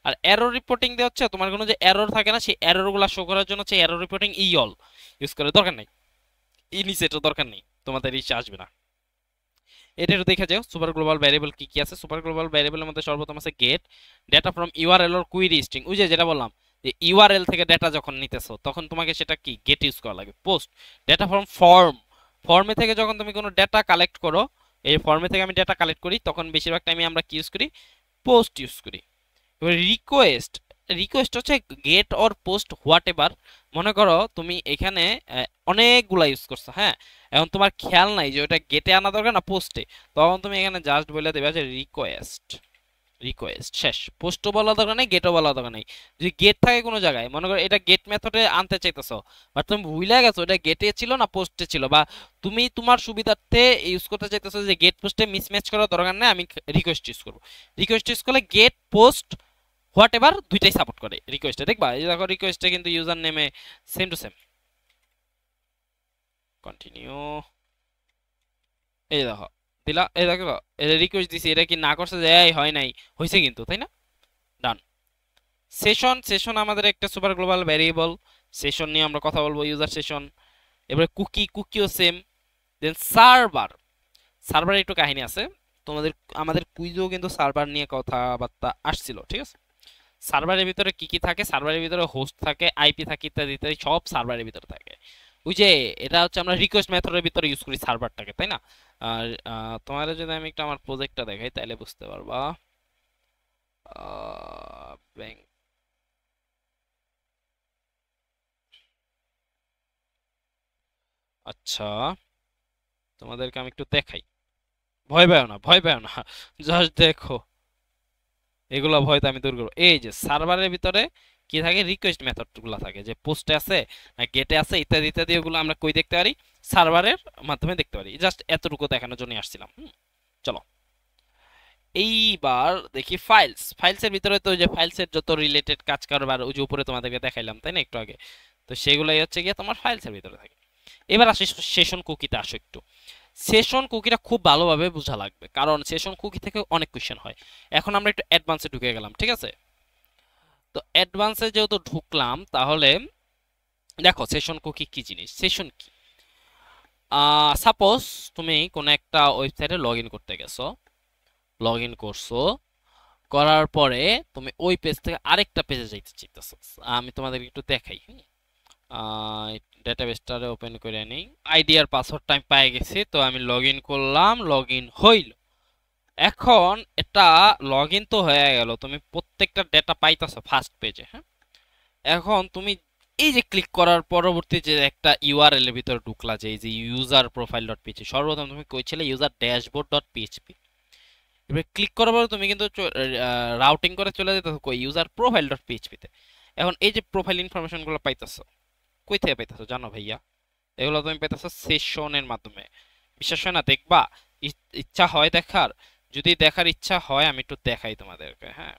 S1: আর এরর রিপোর্টিং দিয়ে হচ্ছে তোমার কোনো যে এরর থাকে না, সেই এরর গুলা শো করার জন্য হচ্ছে এরর রিপোর্টিং অল ইউজ করে, দরকার নেই ইনিসেটও দরকার নেই, তোমাদের ইসে আসবে না। এটা একটু দেখে যাও সুপার গ্লোবাল ভ্যারিয়েবল কি কি আছে। সুপার গ্লোবাল ভ্যারিয়েবলের মধ্যে সর্বপ্রথম আছে get data from URL or query string. ওই যে যেটা বললাম যে ইউআরএল থেকে ডেটা যখন নিতেছো তখন তোমাকে সেটা কি গেট ইউজ করা লাগবে। পোস্ট ডেটা ফ্রম ফর্ম, ফর্মে থেকে যখন তুমি কোনো ডেটা কালেক্ট করো, এই ফর্মে থেকে আমি ডেটা কালেক্ট করি তখন বেশিরভাগ টাইমে আমরা কি ইউজ করি, পোস্ট ইউজ করি। এবার রিকোয়েস্ট, রিকোয়েস্ট হচ্ছে get or post whatever. মনে করো তুমি এখানে অনেকগুলা ইউজ করছো, হ্যাঁ, এখন তোমার খেয়াল নাই যে ওটা গেটে আনা দরকার না পোস্টে, তখন তুমি এখানে জাস্ট বলে দেবে যে রিকোয়েস্ট, রিকোয়েস্ট শেষ। পোস্টও বলা দরকার নেই, গেটও বলা দরকার নেই। যদি গেট থাকে কোনো জায়গায়, মনে করো এটা গেট মেথডে আনতে চাইতেছো বাট তুমি ভুলে গেছো এটা গেটে ছিল না পোস্টে ছিল, বা তুমি তোমার সুবিধার্থে ইউজ করতে চাইতেছো যে গেট পোস্টে মিসম্যাচ করার দরকার নেই, আমি রিকোয়েস্ট ইউজ করবো। রিকোয়েস্ট ইউজ করলে গেট পোস্ট হোয়াট এভার দুইটাই সাপোর্ট করে রিকোয়েস্টে। দেখবা এই দেখো রিকোয়েস্টে কিন্তু ইউজার নেমে সেম টু সেম। কন্টিনিউ, এই দেখো দিলা, এই দেখো রিকোয়েস্ট দিছি, এটা কি না করছে যে এই হয় নাই, হয়েছে কিন্তু, তাই না? ডান। সেশন, সেশন আমাদের একটা সুপার গ্লোবাল ভ্যারিয়েবল, সেশন নিয়ে আমরা কথা বলবো, ইউজার সেশন। এবারে কুকি, কুকিও সেম। দেন সার্ভার, সার্ভারে একটু কাহিনী আছে তোমাদের, আমাদের কুইজেও কিন্তু সার্ভার নিয়ে কথাবার্তা আসছিল, ঠিক আছে? সার্ভারের ভিতরে কি কি থাকে, সার্ভারের ভিতরে হোস্ট থাকে, আইপি থাকে, ইত্যাদি ইত্যাদি সব সার্ভারের ভিতরে থাকে। ওই যে এটা হচ্ছে আমরা রিকোয়েস্ট মেথডের ভিতরে ইউজ করি সার্ভারটাকে, তাই না? আর তোমার যদি আমি একটা আমার প্রজেক্টটা দেখাই তাহলে বুঝতে পারবা। ব্যাংক, আচ্ছা তোমাদেরকে আমি একটু দেখাই, ভয় পাও না, ভয় পাও না, জাস্ট দেখো, এগুলো ভয়তো আমি দূর করবো। এই যে সার্ভারের ভিতরে কি থাকে, রিকোয়েস্ট মেথড গুলো থাকে, যে পোস্টে আছে না গেটে আছে ইত্যাদি ইত্যাদি, ওগুলো আমরা কই দেখতে পারি, সার্ভারের মাধ্যমে দেখতে পারি। জাস্ট এতটুকু দেখানোর জন্য আসছিলাম। চলো এইবার দেখি ফাইলস, ফাইলসের ভিতরে তো ওই যে ফাইলসের যত রিলেটেড কাজ কারবার ওই যে উপরে তোমাদেরকে দেখাইলাম তাই না একটু আগে, তো সেগুলাই হচ্ছে গিয়ে তোমার ফাইলসের ভিতরে থাকে। এবার আসি সেশন কুকিতে, আসো একটু। সেশন কুকিটা খুব ভালোভাবে বোঝা লাগবে কারণ সেশন কুকি থেকে অনেক কোশ্চেন হয়। এখন আমরা একটু অ্যাডভান্সে ঢুকে গেলাম, ঠিক আছে? তো অ্যাডভান্সে যেহেতু ঢুকলাম তাহলে দেখো সেশন কুকি কি জিনিস, সেশন কি। সাপোজ তুমি কোনো একটা ওয়েবসাইটে লগ ইন করতে গেছো, লগ ইন করছো, করার পরে তুমি ওই পেজ থেকে আরেকটা পেজে যাইতে চাইতেছো। আমি তোমাদের একটু দেখাই। ডেটাবেসটারে ওপেন করে নিই, আইডি আর পাসওয়ার্ডটা আমি পেয়ে গেছি, তো আমি লগ ইন করলাম, লগ ইন হইল। এখন এটা লগ ইন তো হয়ে গেল, তুমি প্রত্যেকটা ডেটা পাইতেছো ফার্স্ট পেজে, হ্যাঁ। এখন তুমি এই যে ক্লিক করার পরবর্তী যে একটা ইউআরএল এর ভিতরে ঢুকলা, যে এই যে ইউজার প্রোফাইল ডট পিএইচপি, সর্বপ্রথম তুমি কইছিলে ইউজার ড্যাশবোর্ড ডট পিএইচপি। এবার ক্লিক করার পরে তুমি কিন্তু রাউটিং করে চলে যেতে কই ইউজার প্রোফাইল ডট পিএইচপি তে। এখন এই যে প্রোফাইল ইনফরমেশন গুলো পাইতেছো, কই থেকে পাইতেছো জানো ভাইয়া? এগুলো তুমি পাইতেছো সেশনের মাধ্যমে। বিশ্বাস হয় না? দেখবা, ইচ্ছা হয় দেখার, যদি দেখার ইচ্ছা হয় আমি একটু দেখাই তোমাদেরকে, হ্যাঁ।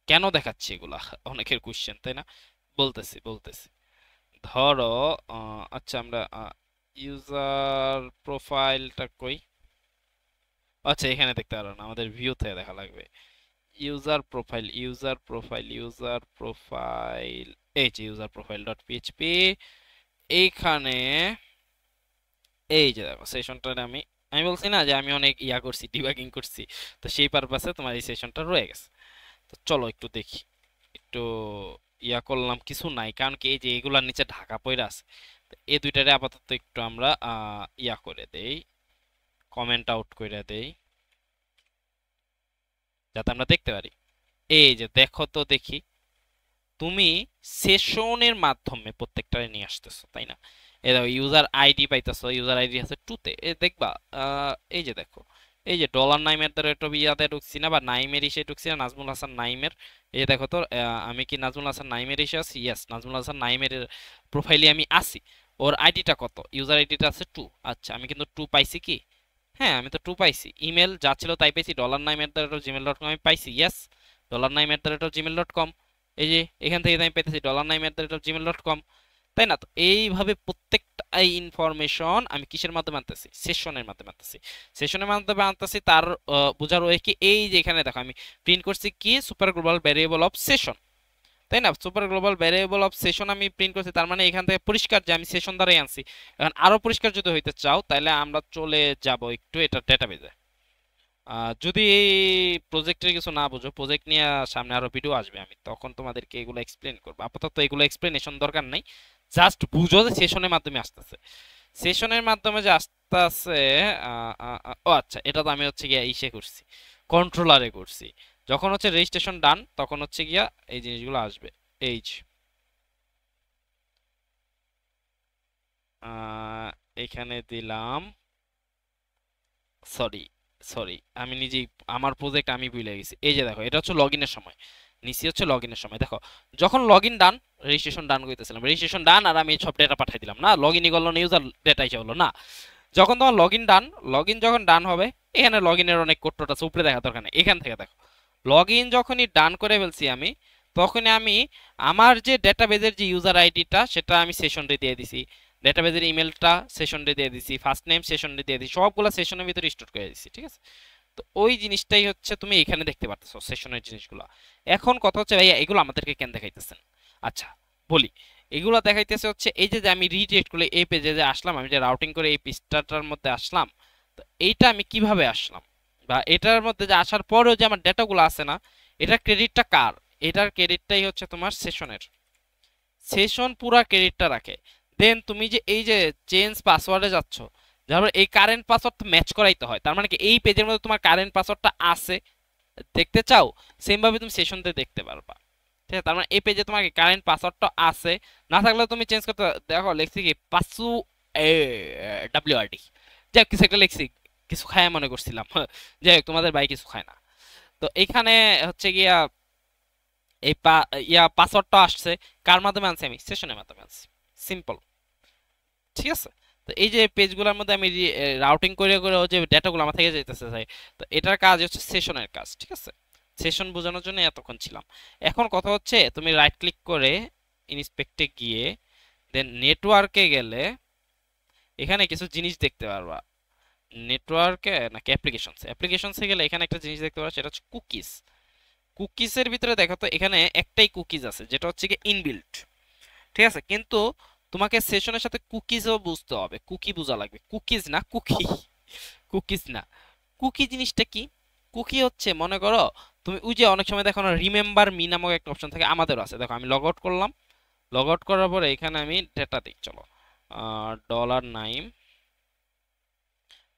S1: কেন দেখাচ্ছি এগুলা, অনেকের কোশ্চেন তাই না? বলতেছি বলতেছি। ধরো আচ্ছা আমরা ইউজার প্রোফাইলটা কই, আচ্ছা এখানে দেখতে পারো না, আমাদের ভিউ থেকে দেখা লাগবে। User profile, user profile, user profile, এই যে ইউজার প্রোফাইল ডট পিএইচপি। এইখানে এই যে দেখো সেশনটা, আমি আমি বলছি না যে আমি অনেক ইয়া করছি, ডিবাগিং করছি, তো সেই পারপাসে তোমার এই সেশনটা রয়ে গেছে। তো চলো একটু দেখি, একটু ইয়া করলাম, কিছু নাই কারণ কি এই যে এগুলার নিচে ঢাকা পড়ে আছে। তো এই দুইটারে আপাতত একটু আমরা ইয়া করে দেই, কমেন্ট আউট করে দেই যাতে আমরা দেখতে পারি। এই যে দেখো তো দেখি, তুমি সেশনের মাধ্যমে প্রত্যেকটারে নিয়ে আসতেছো তাই না? এই দেখো ইউজার আইডি পাইতেছো, ইউজার আইডি আছে 2 তে, দেখবা এই যে দেখো এই যে ডলার নাইমের দ্বারা একটু ইয়াতে ঢুকছি না, বা নাইমের ইসে ঢুকছি না, নাজমুল হাসান নাইমের। এই যে দেখো তো আমি কি নাজমুল হাসান নাইমের ইসে আছি? ইয়েস, নাজমুল হাসান নাইমের প্রোফাইলে আমি আছি। ওর আইডিটা কত? ইউজার আইডিটা আছে 2। আচ্ছা, আমি কিন্তু 2 পাইছি কি? হ্যাঁ, আমি তো 2 পাইছি। ইমেল যা ছিল তাই পাইছি, dollar Naim at the rate of Gmail dot com আমি পাইছি। Yes, dollar Naim at the rate of Gmail dot com. এই যে এখান থেকে আমি পাইতেছি dollar Naim at the rate of Gmail dot com, তাই না? তো এইভাবে প্রত্যেকটা ইনফরমেশন আমি কিসের মাধ্যমে আনতেছি? সেশনের মাধ্যমে আনতেছি। সেশনের মাধ্যমে আনতেছি, তার বোঝার ওয়ে কি? এই যে এখানে দেখো আমি প্রিন্ট করছি কি, super global variable of session, তাই না? Super global variable of session আমি প্রিন্ট করছি, তার মানে এখান থেকে পরিষ্কার যে আমি সেশন দ্বারাই আনছি। এখন আরো পরিষ্কার যদি হইতে চাও, তাহলে আমরা চলে যাব একটু এটা ডেটাবেজে। যদি এই প্রজেক্টের কিছু না বুঝো, প্রজেক্ট নিয়ে সামনে আরো ভিডিও আসবে, আমি তখন তোমাদেরকে এগুলো এক্সপ্লেন করবো। আপাতত এগুলো এক্সপ্লেনেশন দরকার নাই, জাস্ট বুঝো যে সেশনের মাধ্যমে আসতেছে। সেশনের মাধ্যমে যে আসতেছে, ও আচ্ছা, এটা তো আমি হচ্ছে গিয়া ইসে করছি, কন্ট্রোলারে করছি। যখন হচ্ছে রেজিস্ট্রেশন ডান, তখন হচ্ছে গিয়া এই জিনিসগুলো আসবে। এই যে, এখানে দিলাম, সরি সরি, আমি নিজেই আমার প্রজেক্ট আমি ভুলে গেছি। এই যে দেখো, এটা হচ্ছে লগ ইনের সময়, নিচে হচ্ছে লগ ইনের সময়। দেখো, যখন লগ ইন ডান, রেজিস্ট্রেশন ডান করতেছিলাম, রেজিস্ট্রেশন ডান, আর আমি সব ডেটা পাঠিয়ে দিলাম না, লগ ইনই করলো না, ইউজার ডেটা হিসেবে হলো না। যখন তোমার log in done, log in যখন ডান হবে, এখানে লগ ইনের অনেক কোড টোড আছে, উপরে দেখা দরকার নেই, এখান থেকে দেখো। লগ ইন যখনই ডান করে ফেলছি আমি, তখনই আমি আমার যে ডেটাবেজের যে ইউজার আইডিটা, সেটা আমি সেশনরে দিয়ে দিছি, ডেটাবেজের ইমেলটা সেশনরে দিয়ে দিছি, ফার্স্ট নেম সেশনরে দিয়ে দিছি, সবগুলো সেশনের ভিতরে স্টোর করে দিছি, ঠিক আছে? তো ওই জিনিসটাই হচ্ছে তুমি এখানে দেখতে পারতেছো, সেশনের জিনিসগুলো। এখন কথা হচ্ছে ভাইয়া, এগুলো আমাদেরকে কেন দেখাইতেছেন? আচ্ছা, বলি। এগুলো দেখাইতেছে হচ্ছে এই যে যে আমি রিডাইরেক্ট করে এই পেজে যে আসলাম, আমি যে রাউটিং করে এই পৃষ্ঠাটার মধ্যে আসলাম, তো এইটা আমি কিভাবে আসলাম, বা এটার মধ্যে যে আসার পরেও যে আমার ডেটাগুলো আছে না, এটার ক্রেডিটটা কার? এটার ক্রেডিটটাই হচ্ছে তোমার সেশনের। সেশন পুরা ক্রেডিটটা রাখে। দেন তুমি যে এই যে চেঞ্জ পাসওয়ার্ডে যাচ্ছ, যার এই কারেন্ট পাসওয়ার্ড ম্যাচ করাইতে হয়, তার মানে কি এই পেজের মধ্যে তোমার কারেন্ট পাসওয়ার্ডটা আছে, দেখতে চাও, সেম ভাবে তুমি সেশনতে দেখতে পারবা। ঠিক আছে, তার মানে এই পেজে তোমার কারেন্ট পাসওয়ার্ডটা আছে, না থাকলেও তুমি চেঞ্জ করতে। দেখো লিখছি কি, পাসু ডাব্লিউআরডি, যাই হোক কিছু একটা লিখছি, কিছু খায় মনে করছিলাম যাই হোক, তোমাদের ভাই কিছু খায় না। তো এখানে হচ্ছে গিয়া এই পাসওয়ার্ডটা আসছে কার মাধ্যমে আনছি? আমি সেশনের মাধ্যমে আনছি, সিম্পল। ঠিক আছে, তো এই যে পেজগুলোর মধ্যে আমি রাউটিং করে করে যে ডেটাগুলো আমার থেকে যাইতেছে চাই, তো এটার কাজ হচ্ছে সেশনের কাজ। ঠিক আছে, সেশন বোঝানোর জন্য এতক্ষণ ছিলাম। এখন কথা হচ্ছে, তুমি রাইট ক্লিক করে ইন্সপেক্টে গিয়ে দেন নেটওয়ার্কে গেলে এখানে কিছু জিনিস দেখতে পারবা। নেটওয়ার্কে নাকি অ্যাপ্লিকেশনস, অ্যাপ্লিকেশনসে গেলে এখানে একটা জিনিস দেখতে পারবা, সেটা হচ্ছে কুকিজ। কুকিজের ভিতরে দেখো তো, এখানে একটাই কুকিজ আছে, যেটা হচ্ছে কি ইনবিল্ট। ঠিক আছে, কিন্তু তোমাকে সেশনের সাথে কুকিজও বুঝতে হবে, কুকি বোঝা লাগবে, কুকিজ না কুকি, কুকিজ না। কুকি জিনিসটা কি? কুকি হচ্ছে, মনে করো তুমি ওই যে অনেক সময় দেখো না, রিমেম্বার মি নামক একটা অপশন থাকে, আমাদেরও আছে। দেখো আমি লগ আউট করলাম, লগ আউট করার পরে এখানে আমি ডেটা দিই, চলো ডলার নাইম,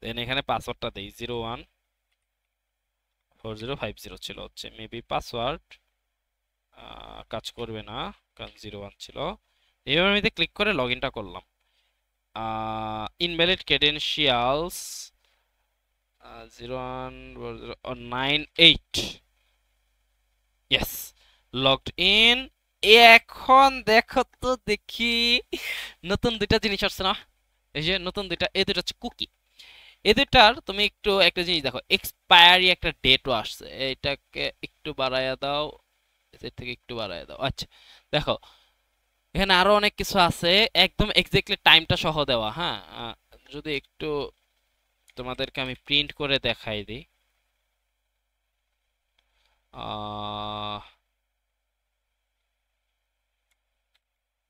S1: দেন এখানে পাসওয়ার্ডটা দিই 014050 ছিল হচ্ছে মেবি পাসওয়ার্ড, কাজ করবে না কারণ 01 ছিল। এবার আমি ক্লিক করে লগ ইনটা করলাম, invalid credentials 0198, yes, logged in. এখন দেখো তো দেখি, নতুন দুইটা জিনিস আসছে না? এই যে নতুন দুইটা, এই দুইটা হচ্ছে কুকি। এই দুইটার তুমি একটু একটা জিনিস দেখো, এক্সপায়ারি একটা ডেটও আসছে, এটাকে একটু বাড়াইয়া দাও, এর থেকে একটু বাড়াইয়া দাও। আচ্ছা, দেখো এখানে আরো অনেক কিছু আছে, একদম এক্স্যাক্টলি টাইমটা সহ দেওয়া। হ্যাঁ, যদি একটু তোমাদেরকে আমি প্রিন্ট করে দেখাই দিই, আহ,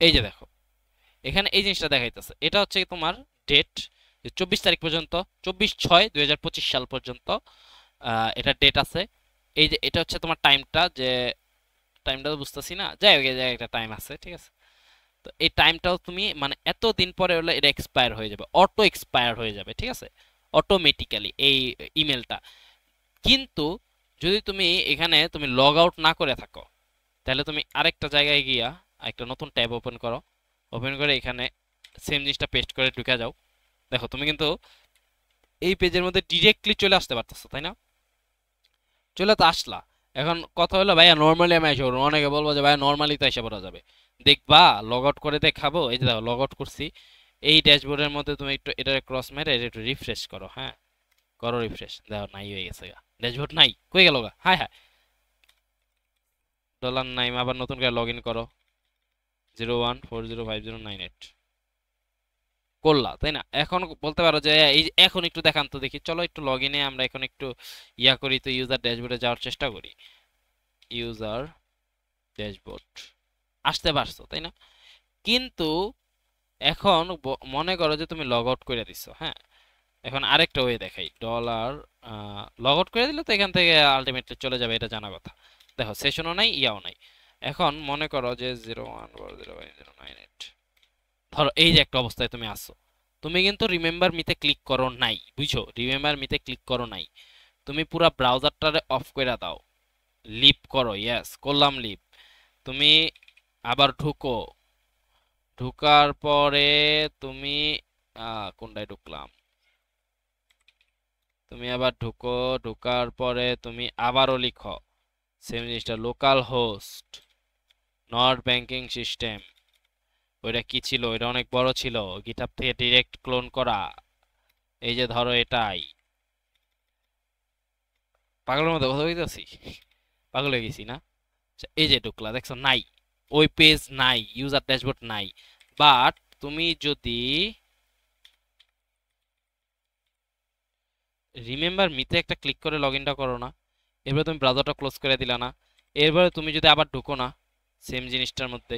S1: এই যে দেখো, এখানে এই জিনিসটা দেখাইতেছে, এটা হচ্ছে তোমার ডেট 24 তারিখ পর্যন্ত, 24/6/2025 সাল পর্যন্ত এটা ডেট আছে। এই যে এটা হচ্ছে তোমার টাইমটা, যে টাইমটা তো বুঝতেছি না, যাই হোক এই জায়গায় একটা টাইম আছে। ঠিক আছে, তো এই টাইমটাও তুমি মানে এত দিন পরে হলে এটা এক্সপায়ার হয়ে যাবে, অটো এক্সপায়ার হয়ে যাবে। ঠিক আছে, অটোমেটিক্যালি এই ইমেলটা। কিন্তু যদি তুমি এখানে তুমি লগ আউট না করে থাকো, তাহলে তুমি আরেকটা জায়গায় গিয়া একটা নতুন ট্যাব ওপেন করো, ওপেন করে এখানে সেম জিনিসটা পেস্ট করে ঢুকে যাও। দেখো তুমি কিন্তু এই পেজের মধ্যে ডিরেক্টলি চলে আসতে পারতেছো, তাই না? চলে তো আসলা। এখন কথা হলো ভাইয়া নর্মালি আমি এসে পড়বো, অনেকে বলবো যে ভাইয়া নর্মালি তো এসে পড়া যাবে। দেখবা লগ আউট করে দেখাবো, এই যে দেখো লগ আউট করছি। এই ড্যাশবোর্ডের মধ্যে তুমি একটু এটা ক্রস মেরে এটা একটু রিফ্রেশ করো, হ্যাঁ করো রিফ্রেশ, দেখো নাই হয়ে গেছে গা, ড্যাশবোর্ড নাই, কই গেল গা, হায় হায়। $9 আবার নতুন করে লগ ইন করো, 01405098 করলা, তাই না? এখন বলতে পারো যে এই এখন একটু দেখান তো দেখি, চলো একটু লগ ইনে আমরা এখন একটু ইয়া করি তো, ইউজার ড্যাশবোর্ডে যাওয়ার চেষ্টা করি। ইউজার ড্যাশবোর্ড আসতে পারছো, তাই না? কিন্তু এখন মনে করো যে তুমি লগ আউট করে দিছো, হ্যাঁ। এখন আরেকটা ওয়ে দেখাই, লগ আউট করে দিলে তো এখান থেকে আলটিমেটলি চলে যাবে, এটা জানা কথা। দেখো সেশনও নাই ইয়াও নাই। এখন মনে করো যে 01405098, ধরো এই যে একটা অবস্থায় তুমি আসছো, তুমি কিন্তু রিমেম্বার মিতে ক্লিক করো নাই, বুঝছো? রিমেম্বার মিতে ক্লিক করো নাই, তুমি পুরা ব্রাউজারটারে অফ করে দাও, লিভ করো, ইয়েস করলাম লিভ। তুমি আবার ঢুকো, ঢুকার পরে তুমি কোনটায় ঢুকলাম, তুমি আবার ঢুকো, ঢুকার পরে তুমি আবারও লিখো সেম জিনিসটা, local host not banking system. ওইটা কি ছিল? ওইটা অনেক বড় ছিল, গিটহাব থেকে ডিরেক্ট ক্লোন করা। এই যে ধরো এটাই, পাগলের মতো কথা বলতেছি, পাগল হয়ে গেছি না? আচ্ছা, এই যে ঢুকলা, দেখছো নাই, ওই পেজ নাই, ইউজার ড্যাশবোর্ড নাই। বাট তুমি যদি রিমেম্বার মিতে একটা ক্লিক করে লগ ইনটা করো না, এরপরে তুমি ব্রাউজারটা ক্লোজ করে দিলা না, এরপরে তুমি যদি আবার ঢুকো না সেম জিনিসটার মধ্যে,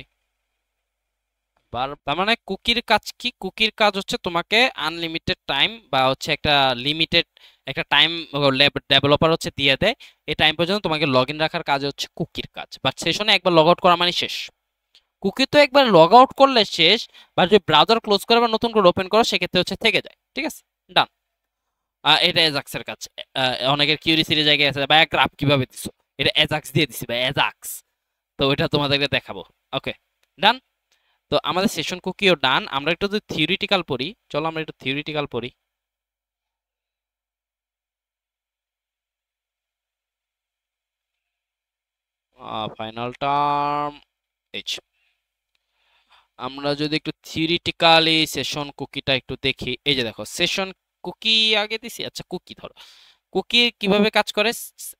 S1: তার মানে কুকির কাজ কি? কুকির কাজ হচ্ছে তোমাকে আনলিমিটেড টাইম বা হচ্ছে একটা লিমিটেড একটা টাইম ডেভেলপার হচ্ছে দিয়ে দেয়, এই টাইম পর্যন্ত তোমাকে লগ ইন রাখার কাজ হচ্ছে কুকির কাজ। বাট সেশনে একবার লগ আউট করা মানে শেষ। কুকি তো একবার লগ আউট করলে শেষ, বা যদি ব্রাউজার ক্লোজ করে বা নতুন করে ওপেন করো সেক্ষেত্রে হচ্ছে থেকে যায়, ঠিক আছে? ডান। এটা এজাক্সের কাজ। অনেকের কিউরিসির জায়গায় আছে ভাই গ্রাফ কিভাবে দিছো, এটা এজাক্স দিয়ে দিছি ভাই, এজাক্স। তো ওইটা তোমাদেরকে দেখাবো। ওকে, ডান। তো আমাদের সেশন কুকিও ডান। আমরা একটু যদি থিওরিটিক্যাল পড়ি, চলো আমরা একটু থিওরিটিক্যাল পড়ি। ফাইনাল টার্ম এইচ, আমরা যদি একটু থিওরিটিক্যালি সেশন কুকিটা একটু দেখি, এই যে দেখো সেশন কুকি আগে দিছি। আচ্ছা কুকি ধরো, কুকি কিভাবে কাজ করে,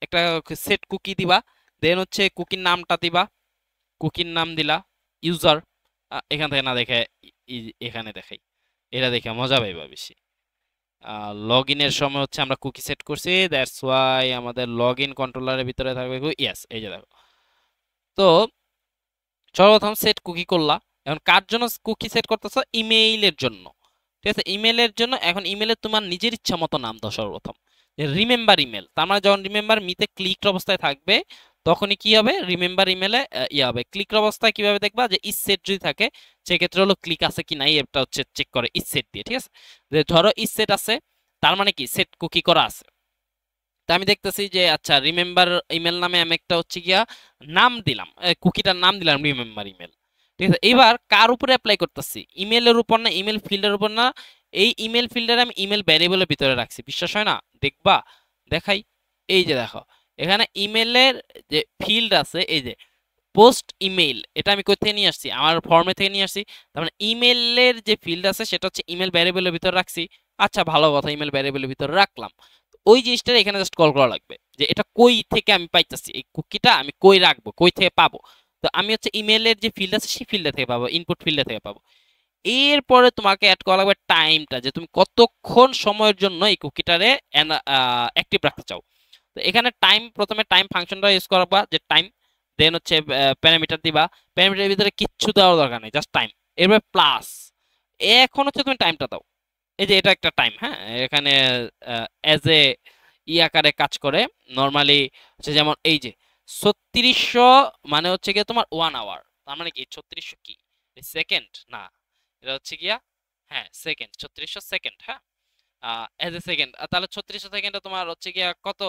S1: একটা সেট কুকি দিবা, দেন হচ্ছে কুকির নামটা দিবা, কুকির নাম দিলা, ইউজার, এখান থেকে না দেখে এখানে দেখাই, এটা দেখে মজা পাইবা বেশি। লগ ইনের সময় হচ্ছে আমরা কুকি সেট করছি, দ্যাটস ওয়াই আমাদের লগ ইন কন্ট্রোলারের ভিতরে থাকবে ইয়েস, এই যে দেখো। তো সর্বপ্রথম সেট কুকি করলা। এখন কার জন্য কুকি সেট করতেছো? ইমেইলের জন্য, ঠিক আছে? ইমেইলের জন্য। এখন ইমেইলে তোমার নিজের ইচ্ছা মতো নাম দাও সর্বপ্রথম, রিমেম্বার ইমেল। তার মানে যখন রিমেম্বার মিতে ক্লিক অবস্থায় থাকবে তখনই কি হবে, রিমেম্বার ইমেলে ইয়ে হবে। ক্লিক অবস্থায় কিভাবে দেখবা, যে ইস সেট যদি থাকে সেক্ষেত্রে হলো ক্লিক আছে কি নাই এটা হচ্ছে চেক করে ইস সেট দিয়ে, ঠিক আছে? যে ধরো ইস সেট আছে, তার মানে কি সেট কুকি করা আছে। তা আমি দেখতেছি যে আচ্ছা রিমেম্বার ইমেল নামে আমি একটা হচ্ছে গিয়া নাম দিলাম, কুকিটার নাম দিলাম রিমেম্বার ইমেল, ঠিক আছে? এবার কার উপরে অ্যাপ্লাই করতেছি? ইমেলের উপর না, ইমেল ফিল্ডের উপর না। এই ইমেল ফিল্ডার আমি ইমেল ভ্যারিয়েবলের ভিতরে রাখছি, বিশ্বাস হয় না? দেখবা, দেখাই। এই যে দেখো, এখানে ইমেলের যে ফিল্ড আছে, এই যে পোস্ট ইমেইল, এটা আমি কোথা থেকে নিয়ে আসছি? আমার ফর্মে থেকে নিয়ে আসছি। তার মানে ইমেলের যে ফিল্ড আছে সেটা হচ্ছে ইমেল ভ্যারিয়েবলের ভিতরে রাখছি। আচ্ছা ভালো কথা, ইমেল ভ্যারিয়েবলের ভিতরে রাখলাম। ওই জিনিসটা এখানে জাস্ট কল করা লাগবে, যে এটা কই থেকে আমি পাইতেছি, এই কুকিটা আমি কই রাখবো, কই থেকে পাবো। তো আমি হচ্ছে ইমেলের যে ফিল্ড আছে সেই ফিল্ডে থেকে পাবো, ইনপুট ফিল্ডে থেকে পাবো। এরপরে তোমাকে অ্যাড করা লাগবে টাইমটা, যে তুমি কতক্ষণ সময়ের জন্য এই কুকিটারে অ্যাক্টিভ রাখতে চাও। তো এখানে টাইম, প্রথমে টাইম ফাংশনটা ইউজ করবা, যে টাইম, দেন হচ্ছে প্যারামিটার দিবা। প্যারামিটারের ভিতরে কিচ্ছু দেওয়ার দরকার নেই, জাস্ট টাইম। এরপরে প্লাস, এখন হচ্ছে তুমি টাইমটা দাও। এই যে এটা একটা টাইম, হ্যাঁ, এখানে এজ এ ই আকারে কাজ করে নর্মালি হচ্ছে, যেমন এই যে 3600 মানে হচ্ছে গিয়ে তোমার 1 আওয়ার। তার মানে কি 3600 কি সেকেন্ড না, এটা হচ্ছে গিয়া, হ্যাঁ সেকেন্ড, 3600 সেকেন্ড, হ্যাঁ এজ এ সেকেন্ড। তাহলে 3600 সেকেন্ডে তোমার হচ্ছে গিয়া কত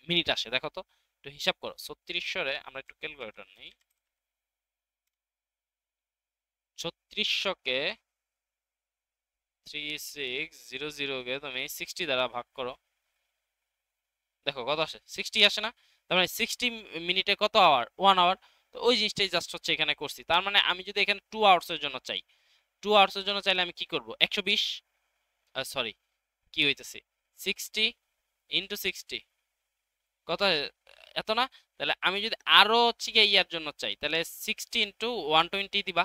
S1: মিনিট আসে দেখো তো, একটু হিসাব করো। 3600 রে আমরা একটু ক্যালকুলেটর নেই, 3600 কে 3600 কে তুমি 60 দ্বারা ভাগ করো, দেখো কত আসে, 60 আসে না? তার মানে 60 মিনিটে কত আওয়ার? 1 আওয়ার। তো ওই জিনিসটাই জাস্ট হচ্ছে এখানে করছি। তার মানে আমি যদি এখানে 2 আওয়ার্স এর জন্য চাই, 2 আওয়ার্স এর জন্য চাইলে আমি কি করব? 120, সরি কি হইতেছে, 60 ইনটু 60 কত এত না? তাহলে আমি যদি আরো হচ্ছে গিয়ে ইয়ার জন্য চাই, তাহলে 60 ইনটু 120 দিবা,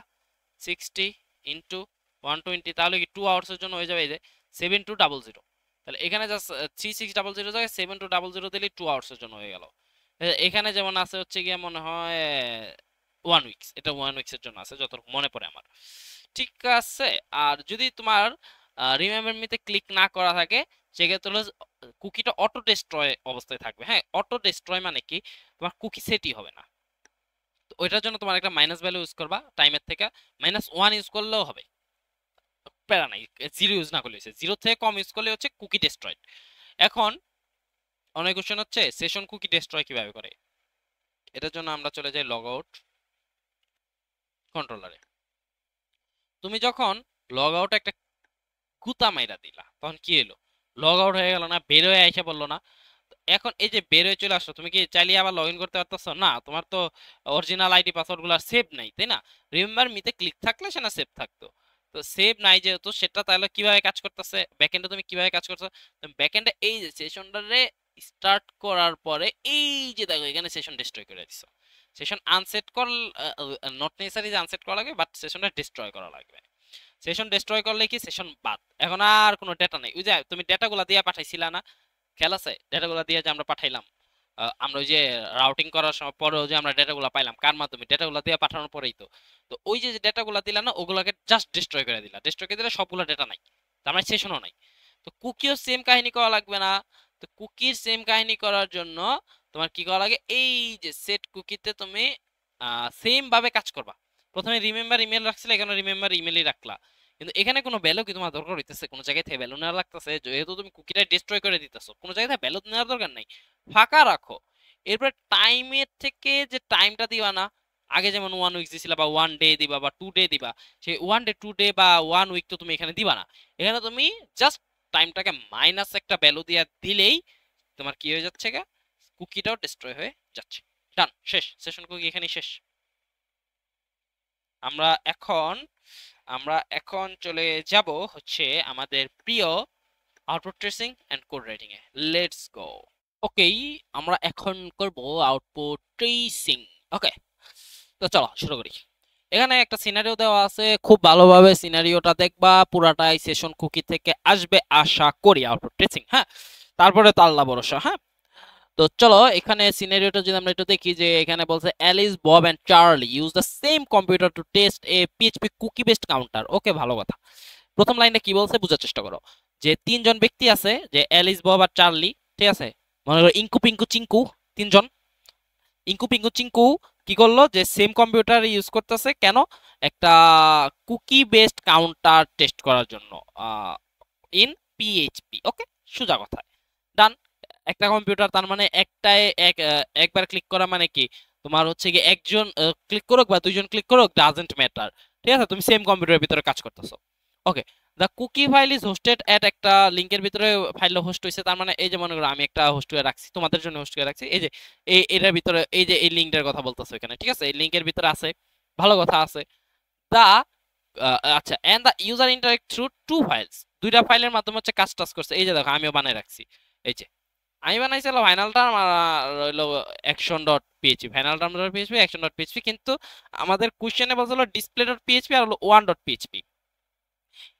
S1: 60 ইনটু 120, তাহলে কি 2 আওয়ার্স এর জন্য হয়ে যাবে এই যে 7200। তাহলে এখানে জাস্ট 3600 জায়গায় 7200 দিলে 2 আওয়ার্স এর জন্য হয়ে গেল। এখানে যেমন আছে হচ্ছে গিয়ে মনে হয় 1 উইকস, এটা 1 উইকস এর জন্য আছে যতটুকু মনে পড়ে আমার। ঠিক আছে। আর যদি তোমার রিমেম্বার মিতে ক্লিক না করা থাকে, সেক্ষেত্রে হলো কুকিটা অটো ডেস্ট্রয় অবস্থায় থাকবে। হ্যাঁ, অটো ডেস্ট্রয় মানে কি, তোমার কুকি সেটই হবে না। তো ওইটার জন্য তোমার একটা মাইনাস ভ্যালু ইউজ করবা, টাইমের থেকে -1 ইউজ করলেও হবে, প্যারা নাই। 0 ইউজ না করলে হচ্ছে, 0 থেকে কম ইউজ করলে হচ্ছে কুকি ডেস্ট্রয়েড। এখন অনেক কোশ্চেন হচ্ছে সেশন কুকি ডেস্ট্রয় কিভাবে করে। এটার জন্য আমরা চলে যাই লগ আউট কন্ট্রোলারে। তুমি যখন লগ আউট একটা গুতা মাইরা দিলা, তখন কি এলো? লগ আউট হয়ে গেল না, বের হয়ে আইসা বললো না? এখন এই যে বের হয়ে চলে আসলো, তুমি কি চাইলে আবার লগ ইন করতে পারতেছো না? তোমার তো অরিজিনাল আইডি পাসওয়ার্ড গুলো সেভ নাই, তাই না? রিমেম্বার মিতে ক্লিক থাকলে সেটা সেভ থাকতো। তো সেভ নাই যেহেতু, সেটা তাহলে কিভাবে কাজ করতেছে ব্যাকএন্ডে, তুমি কিভাবে কাজ করছো? তুমি ব্যাকএন্ডে এই যে সেশনটারে স্টার্ট করার পরে এই যে দেখো এখানে সেশন ডিস্ট্রয় করে দিছো। সেশন আনসেট কর, নট নেসেসারি যে আনসেট করা লাগবে, বাট সেশনটা ডিস্ট্রয় করা লাগবে। সেশন ডিস্ট্রয় করলে কি সেশন বাদ, এখন আর কোনো ডেটা নেই। ওই যে তুমি ডেটাগুলো দিয়ে পাঠাইছিলা না, খেয়াল আছে? ডেটাগুলো দিয়ে যে আমরা পাঠাইলাম, আমরা ওই যে রাউটিং করার সময় পরেও যে আমরা ডেটাগুলো পাইলাম কার মাধ্যমে? ডেটাগুলো দিয়ে পাঠানোর পরেই তো। তো ওই যে ডেটাগুলো দিলা না, ওগুলোকে জাস্ট ডিস্ট্রয় করে দিলা, ডিস্ট্রয় করে দিলে সবগুলো ডেটা নাই, তার মানে সেশনও নাই। তো কুকিও সেম কাহিনী করা লাগবে না? তো কুকির সেম কাহিনী করার জন্য তোমার কি করা লাগে, এই যে সেট কুকিতে তুমি সেম ভাবে কাজ করবা। প্রথমে রিমেম্বার ইমেল রাখছিলে, এখানে রিমেম্বার ইমেলই রাখলা, কিন্তু এখানে কোনো ভ্যালু কি তোমার দরকার হইতেছে? কোনো জায়গায় থেকে ভ্যালু নেওয়া লাগতেছে? যেহেতু তুমি কুকিটা ডিস্ট্রয় করে দিতেছো, কোনো জায়গায় থেকে ভ্যালু নেওয়ার দরকার নাই, ফাঁকা রাখো। এরপর টাইমের থেকে যে টাইমটা দিবা না, আগে যেমন 1 উইক দিছিলা বা 1 ডে দিবা বা 2 ডে দিবা, সেই 1 ডে 2 ডে বা 1 উইক তো তুমি এখানে দিবা না। এখানে তুমি জাস্ট টাইমটাকে মাইনাস একটা ভ্যালু দিয়ে দিলেই তোমার কি হয়ে যাচ্ছে গা, কুকিটাও ডিস্ট্রয় হয়ে যাচ্ছে। ডান, শেষ, সেশন কুকি এখানেই শেষ। আমরা এখন আমরা এখন চলে যাব হচ্ছে আমাদের প্রিয় output tracing and code writing এ। Let's go. ওকেই, আমরা এখন করব আউটপুট ট্রেসিং। ওকে, তো চলো শুরু করি। এখানে একটা সিনারিও দেওয়া আছে, খুব ভালোভাবে সিনারিওটা দেখবা, পুরাটাই সেশন কুকি থেকে আসবে আশা করি আউটপুট ট্রেসিং। হ্যাঁ, তারপরে তো আল্লাহ ভরসা। হ্যাঁ, তো চলো এখানে সিনারিওটা যদি আমরা একটু দেখি, যে এখানে বলছে Alice, Bob and Charlie use the same computer to test a PHP cookie based counter. Okay, ভালো কথা। প্রথম লাইনে কি বলছে বোঝার চেষ্টা করো। যে তিনজন ব্যক্তি আছে, যে অ্যালিস, বব আর চার্লি, ঠিক আছে? মনে করো ইঙ্কু পিঙ্কু চিঙ্কু, তিনজন। ইঙ্কু পিঙ্কু চিঙ্কু কি করলো, যে সেম কম্পিউটার ইউজ করতেছে কেন? একটা কুকি বেসড কাউন্টার টেস্ট করার জন্য, ইন পিএইচপি। ওকে, সোজা কথা, ডান। একটা কম্পিউটার, তার মানে একটাই একবার ক্লিক করা মানে কি, তোমার হচ্ছে কি একজন ক্লিক করুক বা দুইজন ক্লিক করুক, ডাজেন্ট ম্যাটার। ঠিক আছে, তুমি সেম কম্পিউটারের ভিতরে কাজ করতেছো। Okay, the cookie file is hosted at, একটা লিংকের ভিতরে ফাইল হোস্ট হয়েছে, তার মানে এই যে মনে করো আমি একটা হোস্ট করে রাখছি, তোমাদের জন্য হোস্ট করে রাখছি, এই যে এটার ভিতরে এই যে এই লিংকটার কথা বলতেছো এখানে, ঠিক আছে? এই লিংকের ভিতরে আছে, ভালো কথা আছে। দা আচ্ছা, and the user interact through two files, দুইটা ফাইলের মাধ্যমে হচ্ছে কাজ টাজ করছে। এই যে দেখো আমিও বানাই রাখছি, এই যে আমি বানাইছিলাম ফাইনাল টার্ম আর রইলো action dot PHP, final term dot PHP, action dot PHP. কিন্তু আমাদের কোশ্চেনে বলছিল ডিসপ্লে ডট পিএইচপি আর হলো ওয়ান ডট পিএইচপি।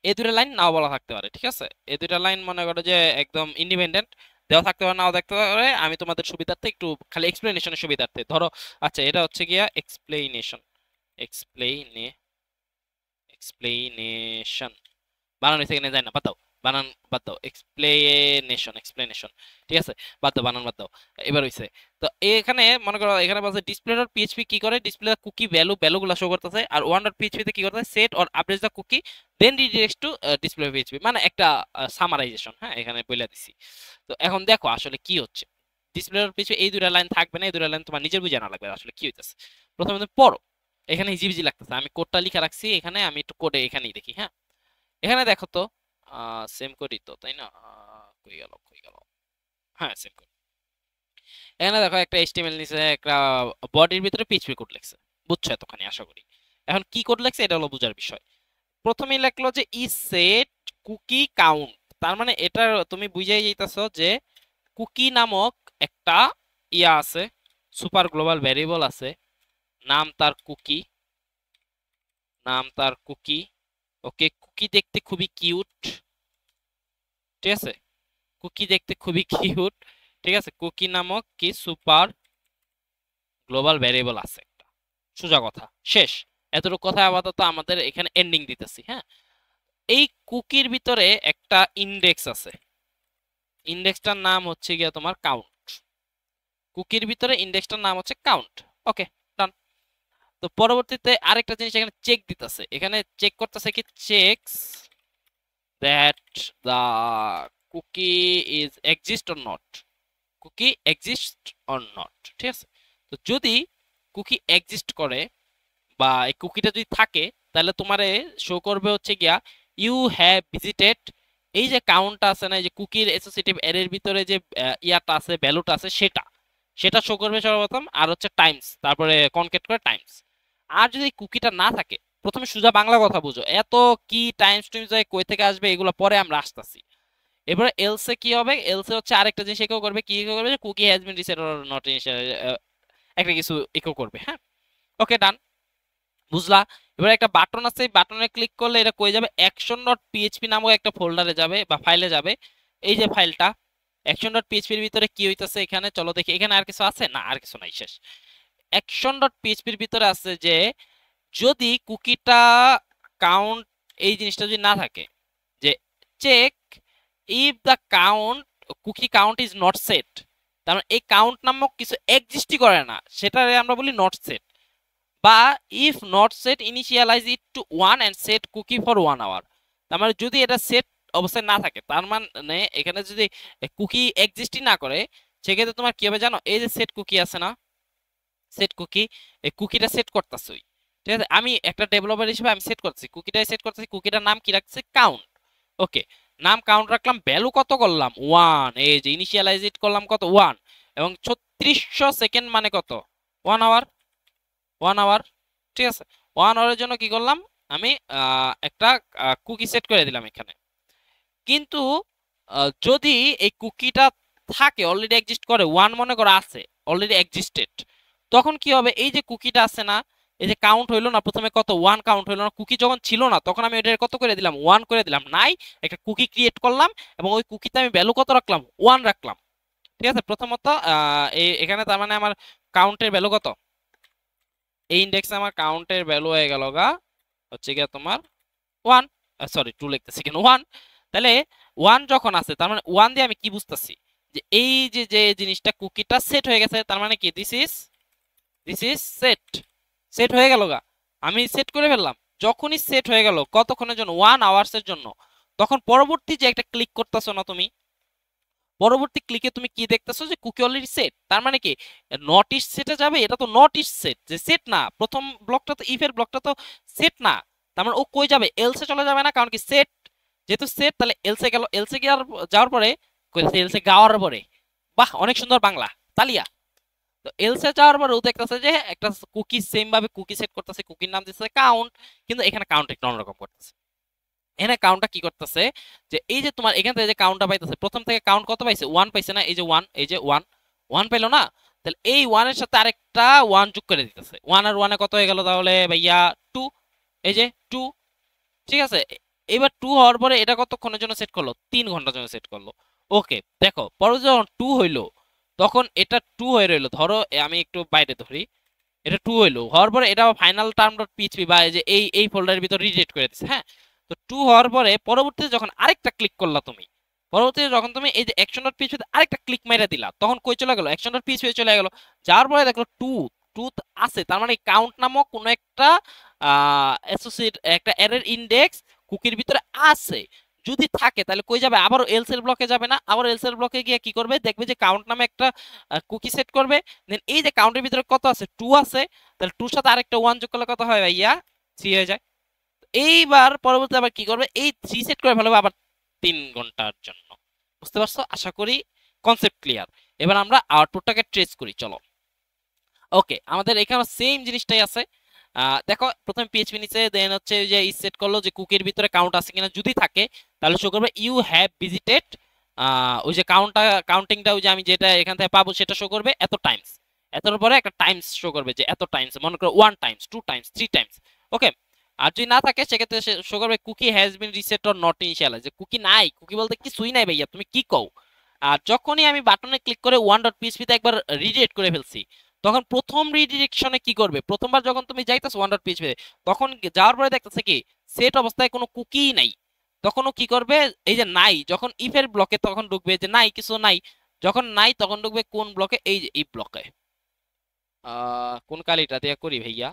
S1: এই দুটো লাইন নাও বলা থাকতে পারে, ঠিক আছে? এই দুটো লাইন মনে করো যে একদম ইন্ডিপেন্ডেন্ট, দেওয়া থাকতে পারে, নাও দেখতে পারে। আমি তোমাদের সুবিধার্থে একটু খালি এক্সপ্লেনেশনের সুবিধার্থে ধরো, আচ্ছা এটা হচ্ছে গিয়া এক্সপ্লেনেশন, এক্সপ্লেনে এক্সপ্লেনেশন বানানো সেখানে যায় না, বাদ দাও। বানান বাদ দাও, এক্সপ্লেনেশন, এক্সপ্লেনেশন, ঠিক আছে? বাদ দাও, বানান বাদ দাও। এবার হইছে। তো এখানে মনে করো এখানে বলছে ডিসপ্লে ডট পিএইচপি কি করে, ডিসপ্লে দা কুকি ভ্যালুগুলো শো করতেছে, আর ওয়ান ডট পিএইচপি তে কি করতেছে, set or update the cookie then redirects to display PHP, মানে একটা সামারাইজেশন। হ্যাঁ, এখানে বলে দিছি। তো এখন দেখো আসলে কি হচ্ছে। ডিসপ্লে ডট পিএইচপি এই দুইটা লাইন থাকবে না, এই দুইটা লাইন তোমার নিজের বুঝে জানা লাগবে আসলে কি হইতেছে। প্রথমে তুমি পড়ো, এখানে হিজিবিজি লাগতেছে, আমি কোডটা লিখে রাখছি এখানে, আমি একটু কোডে এখানেই দেখি। হ্যাঁ, এখানে দেখো তো, সেম করি তো, তাই না? কই গেল, হ্যাঁ সেম করি। এখানে দেখো একটা এইচটিএমএল নিচে একটা বডির ভিতরে পিএইচপি কোড লিখছে, বুঝছো এতখানি আশা করি। এখন কি কোড লিখছে এটা হলো বোঝার বিষয়। প্রথমেই লিখলো যে ই সেট কুকি কাউন্ট, তার মানে এটা তুমি বুঝাই যাইতেছো যে কুকি নামক একটা ইয়া আছে, সুপার গ্লোবাল ভ্যারিয়েবল আছে, নাম তার কুকি, নাম তার কুকি। ওকে, কুকি দেখতে খুবই কিউট, ঠিক আছে, কুকি দেখতে খুবই কিউট, ঠিক আছে। কুকি নামক কি সুপার গ্লোবাল ভ্যারিয়েবল আছে একটা, সোজা কথা শেষ। এতটুকু কথা আপাতত আমাদের এখানে এন্ডিং দিতেছি, হ্যাঁ। এই কুকির ভিতরে একটা ইন্ডেক্স আছে, ইন্ডেক্সটার নাম হচ্ছে গিয়া তোমার কাউন্ট। কুকির ভিতরে ইন্ডেক্সটার নাম হচ্ছে কাউন্ট। ওকে, ডান। তো পরবর্তীতে আরেকটা জিনিস এখানে চেক দিতেছে, এখানে চেক করতেছে কি, checks that the cookie is exist or not, cookie exist or not, ঠিক আছে। তো যদি কুকি এক্সিস্ট করে বা এই কুকিটা যদি থাকে, তাহলে তোমারে শো করবে হচ্ছে গিয়া ইউ হ্যাভ ভিজিটেড, এই যে কাউন্টটা আছে না, এই যে কুকির অ্যাসোসিয়েটিভ অ্যারের ভিতরে যে ইয়াটা আছে, ভ্যালুটা আছে, সেটা সেটা শো করবে সর্বপ্রথম, আর হচ্ছে টাইমস, তারপরে কনকেট করে টাইমস। আর যদি কুকিটা না থাকে, প্রথমে সোজা বাংলা কথা বুঝো, এত কি টাইমস টুইমস কই থেকে আসবে এগুলো পরে আমরা আসতেছি। এবারে এলসে কি হবে, এলসে হচ্ছে আরেকটা জিনিস ইকো করবে, কি ইকো করবে, যে cookie has been reset or not একটা কিছু ইকো করবে, হ্যাঁ। ওকে, ডান, বুঝলা। এবার একটা বাটন আছে, এই বাটনে ক্লিক করলে এটা কই যাবে, অ্যাকশন ডট পিএইচপি নামক একটা ফোল্ডারে যাবে বা ফাইলে যাবে। এই যে ফাইলটা অ্যাকশন ডট পিএইচপির ভিতরে কি হইতাছে এখানে চলো দেখি, এখানে আর কিছু আছে না, আর কিছু নাই, শেষ। অ্যাকশন ডট পিএইচপির ভিতরে আছে যে যদি কুকিটা কাউন্ট, এই জিনিসটা যদি না থাকে, যে check if the count cookie count is not set, তার মানে এই কাউন্ট নামক কিছু এক্সিস্টই করে না, সেটারে আমরা বলি নট সেট। বা if not set initialize it to 1 and set cookie for 1 hour, তার মানে যদি এটা সেট অবস্থায় না থাকে, তার মানে এখানে যদি কুকি এক্সিস্টই না করে, সেক্ষেত্রে তোমার কি হবে জানো, এই যে সেট কুকি আছে না, সেট কুকি, এই কুকিটা সেট করতেছি, ঠিক আছে। আমি একটা ডেভেলপার হিসেবে আমি সেট করতেছি, কুকিটাই সেট করতেছি, কুকিটার নাম কি রাখছে, কাউন্ট। ওকে, নাম কাউন্ট রাখলাম, ভ্যালু কত করলাম 1, এই যে ইনিশিয়ালাইজ ইট করলাম কত 1, এবং 3600 সেকেন্ড মানে কত 1 আওয়ার, 1 আওয়ার, ঠিক আছে। 1 আওয়ারের জন্য কি করলাম, আমি একটা কুকি সেট করে দিলাম এখানে। কিন্তু যদি এই কুকিটা থাকে, অলরেডি এক্সিস্ট করে, 1 মনে করো আছে, অলরেডি এক্সিস্টেড, তখন কি হবে, এই যে কুকিটা আছে না, এই যে কাউন্ট হইলো না, প্রথমে কত 1 কাউন্ট হইলো না, কুকি যখন ছিল না তখন আমি এটা কত করে দিলাম 1 করে দিলাম, নাই একটা কুকি ক্রিয়েট করলাম, এবং ওই কুকিতে আমি ভ্যালু কত রাখলাম 1 রাখলাম, ঠিক আছে। প্রথমত এখানে তার মানে আমার কাউন্টের ভ্যালু কত, এই ইন্ডেক্সে আমার কাউন্টের ভ্যালু হয়ে গেল গা হচ্ছে গিয়া তোমার 1, সরি 2 লিখতেছি কেন 1। তাহলে 1 যখন আছে, তার মানে 1 দিয়ে আমি কি বুঝতেছি, যে এই যে যে জিনিসটা কুকিটা সেট হয়ে গেছে, তার মানে কি দিস ইজ সেট, সেট হয়ে গেল গা, আমি সেট করে ফেললাম। যখনই সেট হয়ে গেল কতক্ষণের জন্য, 1 আওয়ার্স এর জন্য, তখন পরবর্তী যে একটা ক্লিক করতেছো না তুমি, পরবর্তী ক্লিকে তুমি কি দেখতেছো, যে কুকি অলরেডি সেট, তার মানে কি নট ইজ সেটে যাবে, এটা তো নট ইজ সেট, যে সেট না, প্রথম ব্লকটা তো ইফ এর ব্লকটা তো সেট না, তার মানে ও কই যাবে, এলসে চলে যাবে না, কারণ কি সেট, যেহেতু সেট, তাহলে এলসে গেল, এলসে গিয়ে যাওয়ার পরে কইছে এলসে গাওয়ার পরে, বাহ অনেক সুন্দর বাংলা, তালিয়া। তো এলসে যাওয়ার পরে ও দেখতেছে যে একটা কুকি সেম ভাবে কুকি সেট করতেছে, কুকির নাম দিতেছে কাউন্ট, কিন্তু এখানে কাউন্ট একটু অন্যরকম করতেছে। এখানে কাউন্টটা কি করতেছে, যে এই যে তোমার এখান থেকে যে কাউন্টটা পাইতেছে, প্রথম থেকে কাউন্ট কত পাইছে 1 পাইছে না, এই যে 1, এই যে 1, 1 পেলো না, তাহলে এই 1 এর সাথে আরেকটা 1 যোগ করে দিতেছে, 1 আর 1 এ কত হয়ে গেল তাহলে ভাইয়া 2, এই যে 2, ঠিক আছে। এবার 2 হওয়ার পরে এটা কতক্ষণের জন্য সেট করলো, 3 ঘন্টার জন্য সেট করলো। ওকে, দেখো পরে যখন 2 হইলো, তখন এটা 2 হয়ে রইলো, ধরো আমি একটু বাইরে ধরি, এটা 2 হইলো, হওয়ার পরে এটা ফাইনাল টার্ম ডট পিএইচপি বা এই যে এই ফোল্ডারের ভিতর রিডাইরেক্ট করে দিচ্ছে, হ্যাঁ। তো 2 হওয়ার পরে পরবর্তীতে যখন আরেকটা ক্লিক করলা তুমি, পরবর্তীতে যখন তুমি এই যে অ্যাকশন ডট পিএইচপি আরেকটা ক্লিক মাইরা দিলা, তখন কই চলে গেল, অ্যাকশন ডট পিএইচপি চলে গেল, যাওয়ার পরে দেখলো 2, 2 আছে, তার মানে কাউন্ট নামক কোন একটা অ্যাসোসিয়েট একটা অ্যারের ইনডেক্স কুকির ভিতরে আছে। যদি থাকে তাহলে কই যাবে, আবার এলস এর ব্লকে যাবে না, আবার এলস এর ব্লকে গিয়ে কি করবে, দেখবে যে কাউন্ট নামে একটা কুকি সেট করবে, দেন এই যে কাউন্টের ভিতরে কত আছে 2 আছে, তাহলে 2 সাথে আরেকটা 1 যোগ করলে কত হয় ভাইয়া 3 হয়ে যায়। এইবার পরবর্তীতে আবার কি করবে, এই 3 সেট করে ফেলবে আবার 3 ঘন্টার জন্য। বুঝতে পারছো? আশা করি কনসেপ্ট ক্লিয়ার। এবার আমরা আউটপুটটাকে ট্রেস করি, চলো। ওকে, আমাদের এখানে সেম জিনিসটাই আছে। দেখো, প্রথমে পিএইচপি নিচে, দেন হচ্ছে যে সেট করলো যে কুকির ভিতরে কাউন্ট আছে কিনা, যদি থাকে তাহলে শো করবে ইউ হ্যাভ ভিজিটেড, ওই যে কাউন্টিংটা, ওই যে আমি যেটা এখান থেকে পাবো সেটা শো করবে এত টাইমস। এতর পরে একটা টাইমস শো করবে যে এত টাইমস, মনে করো 1 টাইমস, 2 টাইমস, 3 টাইমস। ওকে, আর যদি না থাকে সেক্ষেত্রে শো করবে cookie has been reset or not initialize, যে কুকি নাই, কুকি বলতে কিছুই নাই ভাইয়া, তুমি কি কও। আর যখনই আমি বাটনে ক্লিক করে 1.php তে একবার রিডাইরেক্ট করে ফেলছি, তখন প্রথম রিডিরেকশনে কি করবে, প্রথমবার যখন তুমি যাইতেছো 1.php তে, তখন যাওয়ার পরে দেখতেছে কি সেট অবস্থায় কোনো কুকি নাই। তখনও কি করবে, এই যে নাই, যখন ইফের ব্লকে তখন ঢুকবে যে নাই, কিছু নাই। যখন নাই তখন ঢুকবে কোন ব্লকে, এই যে এই ব্লকে। কোন কালিটা দিয়ে করি ভাইয়া,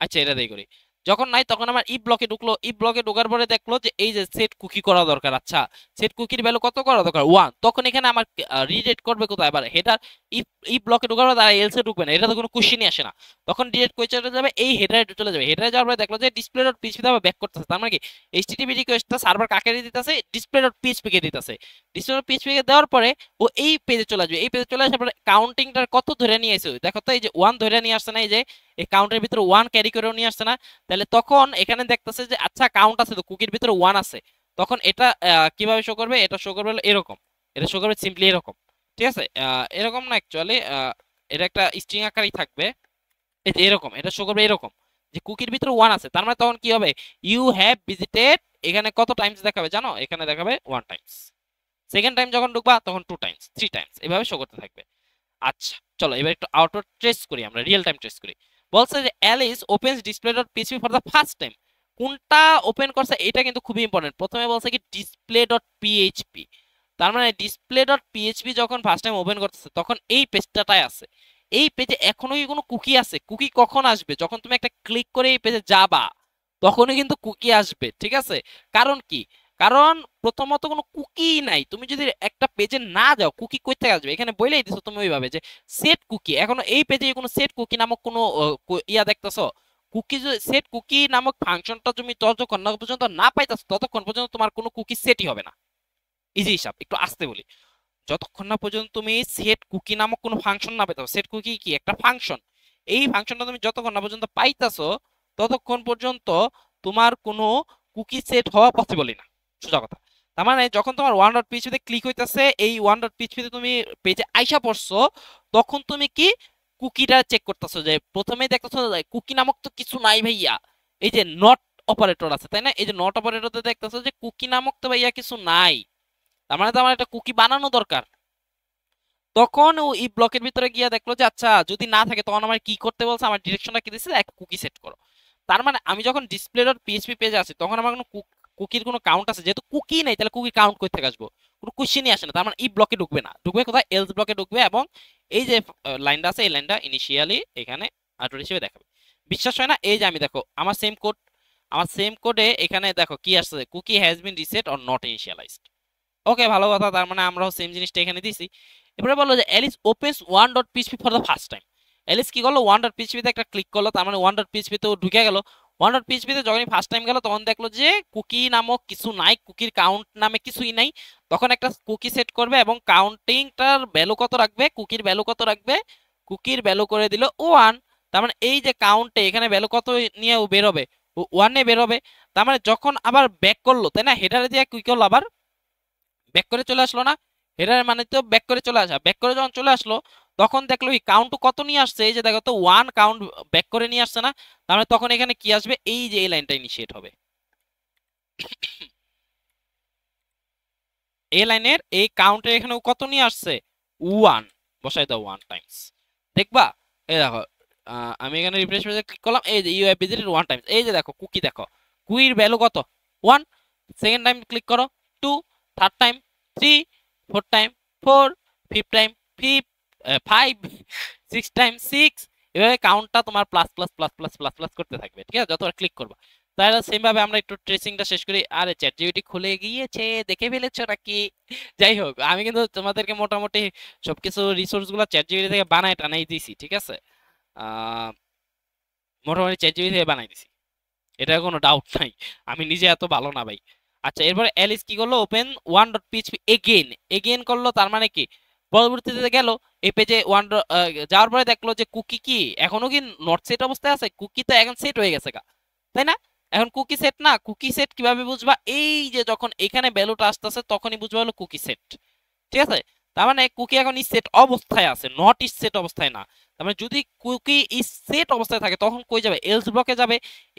S1: আচ্ছা এটা দিয়ে করি। যখন নাই তখন আমার ই ব্লকে ঢুকলো, ই ব্লকে ঢোকার পরে দেখলো যে এই যে সেট কুকি করা দরকার। আচ্ছা, সেট কুকির ভ্যালু কত করা দরকার, 1। তখন এখানে আমার রিডেট করবে কোথায়, এবার হেডার ই ই ব্লকে ঢোকার পরে তারা এলসে ঢুকবে না, এটা তো কোনো কোশ্চেনই আসে না। তখন ডিরেক্ট কই চলে যাবে, এই হেডারে চলে যাবে। হেডারে যাওয়ার পরে দেখলো যে ডিসপ্লে ডট পিএইচপি তে আবার ব্যাক করতেছে, তার মানে কি এইচটিটিপি রিকোয়েস্টটা সার্ভার কাকে দিতেছে, ডিসপ্লে ডট পিএইচপি কে দিতেছে। ডিসপ্লে ডট পিএইচপি কে দেওয়ার পরে ও এই পেজে চলে আসবে। এই পেজে চলে আসার পরে কাউন্টিংটার কত ধরে নিয়ে এসে দেখো তো, এই যে 1 ধরে নিয়ে আসছে না, এই যে এই কাউন্টের ভিতরে 1 ক্যারি করেও নিয়ে আসছে না। তাহলে তখন এখানে দেখতেছে যে আচ্ছা কাউন্ট আছে তো, কুকির ভিতরে 1 আছে। তখন এটা কিভাবে শো করবে, এটা শো করবে হলো এরকম, এটা শো করবে সিম্পলি এরকম। ঠিক আছে, এরকম না অ্যাকচুয়ালি, এটা একটা স্ট্রিং আকারই থাকবে, এই যে এরকম, এটা শো করবে এরকম যে কুকির ভিতরে 1 আছে। তার মানে তখন কি হবে, ইউ হ্যাভ ভিজিটেড, এখানে কত টাইমস দেখাবে জানো, এখানে দেখাবে 1 টাইমস। সেকেন্ড টাইম যখন ঢুকবা তখন 2 টাইমস, 3 টাইমস, এভাবে শো করতে থাকবে। আচ্ছা, চলো এবার একটু আউটপুট ট্রেস করি, আমরা রিয়েল টাইম ট্রেস করি। বলছে যে Alice opens display dot PHP for the first time. কোনটা ওপেন করছে এটা কিন্তু খুবই ইম্পর্টেন্ট। প্রথমে বলছে কি ডিসপ্লে ডট পিএইচপি, তার মানে ডিসপ্লে ডট পিএইচপি যখন ফার্স্ট টাইম ওপেন করতেছে তখন এই পেজটাই আছে। এই পেজে এখনো কি কোনো কুকি আছে? কুকি কখন আসবে, যখন তুমি একটা ক্লিক করে এই পেজে যাবা তখনই কিন্তু কুকি আসবে। ঠিক আছে, কারণ কি, কারণ প্রথমত কোনো কুকি নাই। তুমি যদি একটা পেজে না যাও কুকি কই থেকে আসবে, এখানে বলেই দিছো তুমি ওইভাবে যে সেট কুকি। এখনো এই পেজে কোনো সেট কুকি নামক কোনো ইয়া দেখতেছো? কুকি, সেট কুকি নামক ফাংশনটা তুমি যতক্ষণ না পর্যন্ত না পাইতেছো ততক্ষণ পর্যন্ত তোমার কোনো কুকি সেটই হবে না। ইজি হিসাব, একটু আসতে বলি। যতক্ষণ না পর্যন্ত তুমি সেট কুকি নামক কোনো ফাংশন না পেতে, সেট কুকি কি একটা ফাংশন, এই ফাংশনটা তুমি যতক্ষণ না পর্যন্ত পাইতাছো ততক্ষণ পর্যন্ত তোমার কোনো কুকি সেট হওয়া পসিবলই না, সোজা কথা। তার মানে যখন তোমার 1.php তে ক্লিক হইতাছে, এই 1.php তে তুমি পেজে আইসা পড়ছো, তখন তুমি কি কুকিটা চেক করতেছো, যে প্রথমেই দেখতেছো কুকি নামক তো কিছু নাই ভাইয়া, এই যে নট অপারেটর আছে তাই না, এই যে নট অপারেটরতে দেখতেছো যে কুকি নামক তো ভাইয়া কিছু নাই। তার মানে তো আমার একটা কুকি বানানো দরকার। তখন ও এই ব্লকের ভিতরে গিয়ে দেখলো যে আচ্ছা যদি না থাকে, তখন আমার কি করতে বলছে, আমার ডিরেকশনটা কি দিচ্ছে, একটা কুকি সেট করো। তার মানে আমি যখন ডিসপ্লে ডট পিএইচপি পেজে আছি তখন আমার কোনো কুকির কোনো কাউন্ট আছে, যেহেতু কুকি নেই তাহলে কুকি কাউন্ট কই থেকে আসবো, কোনো কোশ্চেনই আসে না। তার মানে এই ব্লকে ঢুকবে না, ঢুকবে কোথায়, এলস ব্লকে ঢুকবে, এবং এই যে লাইনটা আছে এই লাইনটা ইনিশিয়ালি এখানে আউটপুট হিসেবে দেখাবে। বিশ্বাস হয় না, এই যে আমি দেখো আমার সেম কোড, আমার সেম কোডে এখানে দেখো কি আসছে, cookie has been reset or not initialized. Okay, ভালো কথা, তার মানে আমরাও সেম জিনিসটা এখানে দিছি। এবারে বললো যে Alice opens 1.php for the first time. Alice কি করলো, 1.php তে একটা ক্লিক করলো, তার মানে 1.php তেও ঢুকে গেল। 1.php তে যখনই ফার্স্ট টাইম গেল তখন দেখলো যে কুকি নামক কিছু নাই, কুকির কাউন্ট নামে কিছুই নাই। তখন একটা কুকি সেট করবে এবং কাউন্টিংটার ভ্যালু কত রাখবে, কুকির ভ্যালু কত রাখবে, কুকির ভ্যালু করে দিল 1। তার মানে এই যে কাউন্টে এখানে ভ্যালু কত নিয়ে ও বেরোবে, 1 বেরোবে। তার মানে যখন আবার ব্যাক করলো তাই না, হেডারে দিয়ে কি করলো, আবার ব্যাক করে চলে আসলো না, হেডার মানে তো ব্যাক করে চলে আসা। ব্যাক করে যখন চলে আসলো তখন দেখলো এই কাউন্ট কত নিয়ে আসছে, এই যে দেখো তো 1 কাউন্ট ব্যাক করে নিয়ে আসছে না। তাহলে তখন এখানে কি আসবে, এই যে এই লাইনটা ইনিশিয়েট হবে, এই লাইনের এই কাউন্টের এখানে ও কত নিয়ে আসছে, 1 বসাই দাও 1 টাইমস। দেখবা, এই দেখো, আমি এখানে রিফ্রেশ পেজে ক্লিক করলাম, এই যে ইউ হ্যাভ ভিজিটেড 1 টাইমস, এই যে দেখো কুকি, দেখো কুইর ভ্যালু কত, 1। সেকেন্ড টাইম ক্লিক করো 2, third time 3, fourth time 4, fifth time 5, six time 6। এভাবে কাউন্টটা তোমার plus plus plus plus plus plus করতে থাকবে, ঠিক আছে, যতবার ক্লিক করবা। তাহলে সেম ভাবে আমরা একটু ট্রেসিংটা শেষ করি। আরে চ্যাট জিপিটি খুলে গিয়েছে, দেখে ফেলেছো নাকি? যাই হোক, আমি কিন্তু তোমাদেরকে মোটামুটি সবকিছু রিসোর্স গুলো চ্যাট জিপিটি থেকে বানায় টানাই দিছি, ঠিক আছে। আহ মোটামুটি চ্যাট জিপিটি থেকে বানাই দিছি, এটা কোনো ডাউট নাই। আমি নিজে এত ভালো না ভাই। আচ্ছা, এরপরে এলিস কি করলো, open one dot PHP again, again করলো, তার মানে কি পরবর্তীতে গেল এই পেজে যাওয়ার পরে দেখলো যে কুকি কি এখনো কি নট সেট অবস্থায় আছে, কুকি তো এখন সেট হয়ে গেছে গা, তাই না? এখন কুকি সেট না, কুকি সেট কিভাবে বুঝবা, এই যে যখন এখানে ভ্যালুটা আসতেছে তখনই বুঝবা হলো কুকি সেট, ঠিক আছে? তার মানে কুকি এখন সেট অবস্থায় আছে, নট ইস সেট অবস্থায় না। তার মানে যদি কুকি ইস সেট অবস্থায় থাকে তখন কই যাবে, এলস ব্লকে যাবে।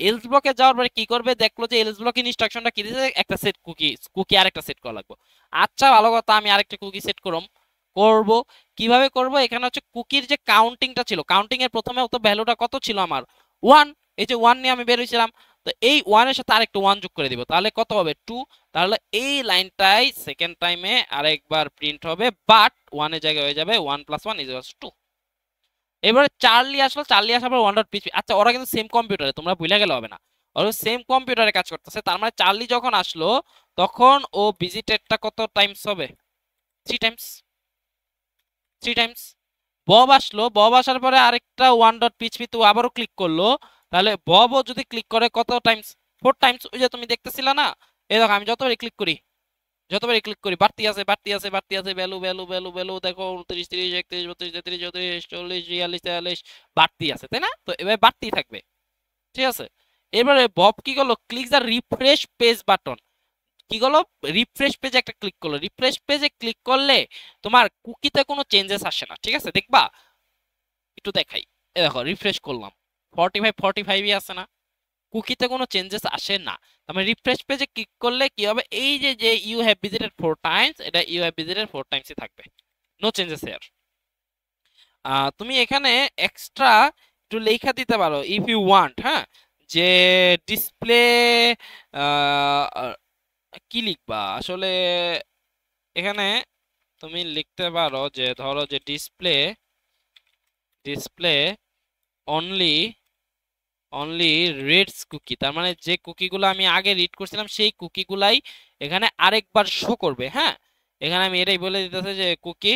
S1: এলস ব্লকে যাওয়ার পরে কি করবে, দেখলো যে এলস ব্লক ইনস্ট্রাকশনটা কি দিয়েছে, একটা সেট কুকি, কুকি আরেকটা সেট করা লাগবে। আচ্ছা ভালো কথা, আমি আরেকটা কুকি সেট করব। কিভাবে করব, এখানে হচ্ছে কুকির যে কাউন্টিংটা ছিল, কাউন্টিং এর প্রথমে তো ভ্যালুটা কত ছিল আমার, ওয়ান। এই যে ওয়ান নিয়ে আমি বের হয়েছিলাম, তো এই ওয়ানের সাথে আরেকটা ওয়ান যোগ করে দিব, তাহলে কত হবে, টু। তাহলে এই লাইনটাই সেকেন্ড টাইমে আরেকবার প্রিন্ট হবে, বাট ওয়ানের জায়গায় হয়ে যাবে one plus one is two. এবারে চার্লি আসলো, চার্লি আসার পর ওয়ান ডট পিএইচপি। আচ্ছা, ওরা কিন্তু সেম কম্পিউটারে, তোমরা ভুলে গেলে হবে না, ওরা সেম কম্পিউটারে কাজ করতেছে। তার মানে চার্লি যখন আসলো তখন ও ভিজিটেডটা কত টাইমস হবে, three Times, three Times. Bob আসলো, বব আসার পরে আরেকটা ওয়ান ডট পিএইচপি তো আবারও ক্লিক করলো, তাহলে ববও যদি ক্লিক করে কত টাইমস, ফোর টাইমস। ওই যে তুমি দেখতেছিলা না, এই দেখো আমি যতবারই ক্লিক করি, যতবারই ক্লিক করি বাড়তি আছে, বাড়তি আছে, বাড়তি আছে, ভ্যালু ভ্যালু ভ্যালু ভ্যালু, দেখো 29 30 31 32 33 34 40 46 43 বাড়তি আছে, তাই না? তো এবার বাড়তি থাকবে, ঠিক আছে? এবারে বব কি করলো, ক্লিক দা রিফ্রেশ পেজ বাটন, কি করলো, রিফ্রেশ পেজে একটা ক্লিক করলো। রিফ্রেশ পেজে ক্লিক করলে তোমার কুকিতে কোনো চেঞ্জেস আসে না, ঠিক আছে? দেখবা, একটু দেখাই, এ দেখো রিফ্রেশ করলাম, 45 45ই আছে না, কুকিতে কোনো চেঞ্জেস আসে না। তারপরে রিফ্রেশ পেজে ক্লিক করলে কি হবে, এই যে যে you have visited four times, এটা ইউ হ্যাভ ভিজিটেড ফোর টাইমসই থাকবে, নো চেঞ্জেস হেয়ার। তুমি এখানে এক্সট্রা একটু লেখা দিতে পারো ইফ ইউ ওয়ান্ট, হ্যাঁ, যে ডিসপ্লে, কি লিখবা আসলে এখানে, তুমি লিখতে পারো যে ধরো যে display, display only, only reads cookie, তার মানে যে কুকিগুলো আমি আগে রিড করছিলাম সেই কুকিগুলাই এখানে আরেকবার শো করবে, হ্যাঁ। এখানে আমি এটাই বলে দিতেছে যে কুকি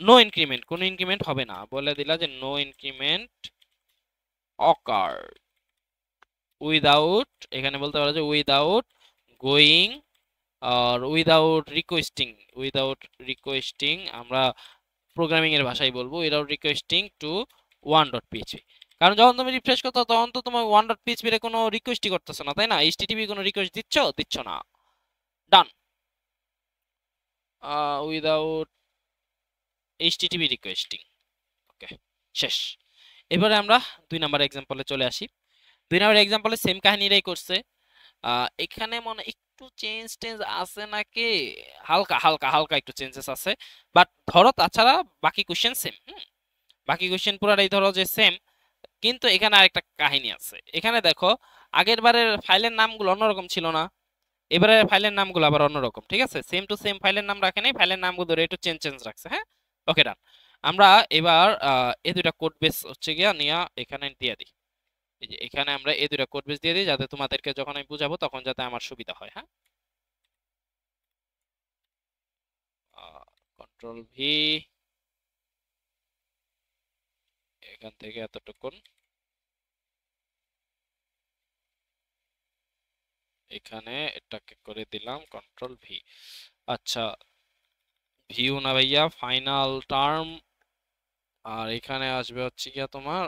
S1: নো ইনক্রিমেন্ট, কোনো ইনক্রিমেন্ট হবে না, বলে দিলা যে নো ইনক্রিমেন্ট অকার উইদাউট, এখানে বলতে পারো যে উইদাউট গোয়িং আর উইদাউট রিকোয়েস্টিং, উইদাউট রিকোয়েস্টিং আমরা প্রোগ্রামিং এর ভাষায় বলবো, without requesting two one dot PHP. কারণ যখন তুমি রিফ্রেশ করছো তখন তো তোমার ওয়ান ডট পিএইচপি এর কোনো রিকোয়েস্টই করতেছো না, তাই না? এইচটিটিপি কোনো রিকোয়েস্ট দিচ্ছ, দিচ্ছ না, ডান, উইদাউট এইচটিটিপি রিকোয়েস্টিং, ওকে, শেষ। এবারে আমরা 2 নাম্বার এক্সাম্পলে চলে আসি। 2 নাম্বার এক্সাম্পলে সেম কাহিনীটাই করছে, এখানে মনে একটু চেঞ্জ টেঞ্জ আছে নাকি, হালকা হালকা হালকা একটু চেঞ্জেস আছে, বাট ধরো তাছাড়া বাকি কোশ্চেন সেম, বাকি কোশ্চেন পুরাটাই ধরো যে সেম। কিন্তু এখানে আরেকটা কাহিনী আছে, এখানে দেখো আগের বারের ফাইলের নামগুলো অন্যরকম ছিল না, এবারের ফাইলের নামগুলো আবার অন্যরকম, ঠিক আছে? সেম টু সেম ফাইলের নাম রাখে নাই, ফাইলের নামগুলো ধরে একটু চেঞ্জ চেঞ্জ রাখছে, হ্যাঁ। ওকে, ডান। আমরা এবার এই দুইটা কোড বেস হচ্ছে গিয়া নিয়া এখানে দিয়ে দিই, এই যে এখানে আমরা এই দুইটা কোড বেস দিয়ে দিই, যাতে তোমাদেরকে যখন আমি বুঝাবো তখন যাতে আমার সুবিধা হয়, হ্যাঁ। কন্ট্রোল ভি, এখান থেকে এতটুকুন, এখানে এটাকে করে দিলাম কন্ট্রোল ভি। আচ্ছা, ভিউ না ভাইয়া, ফাইনাল টার্ম, আর এখানে আসবে হচ্ছে গিয়া তোমার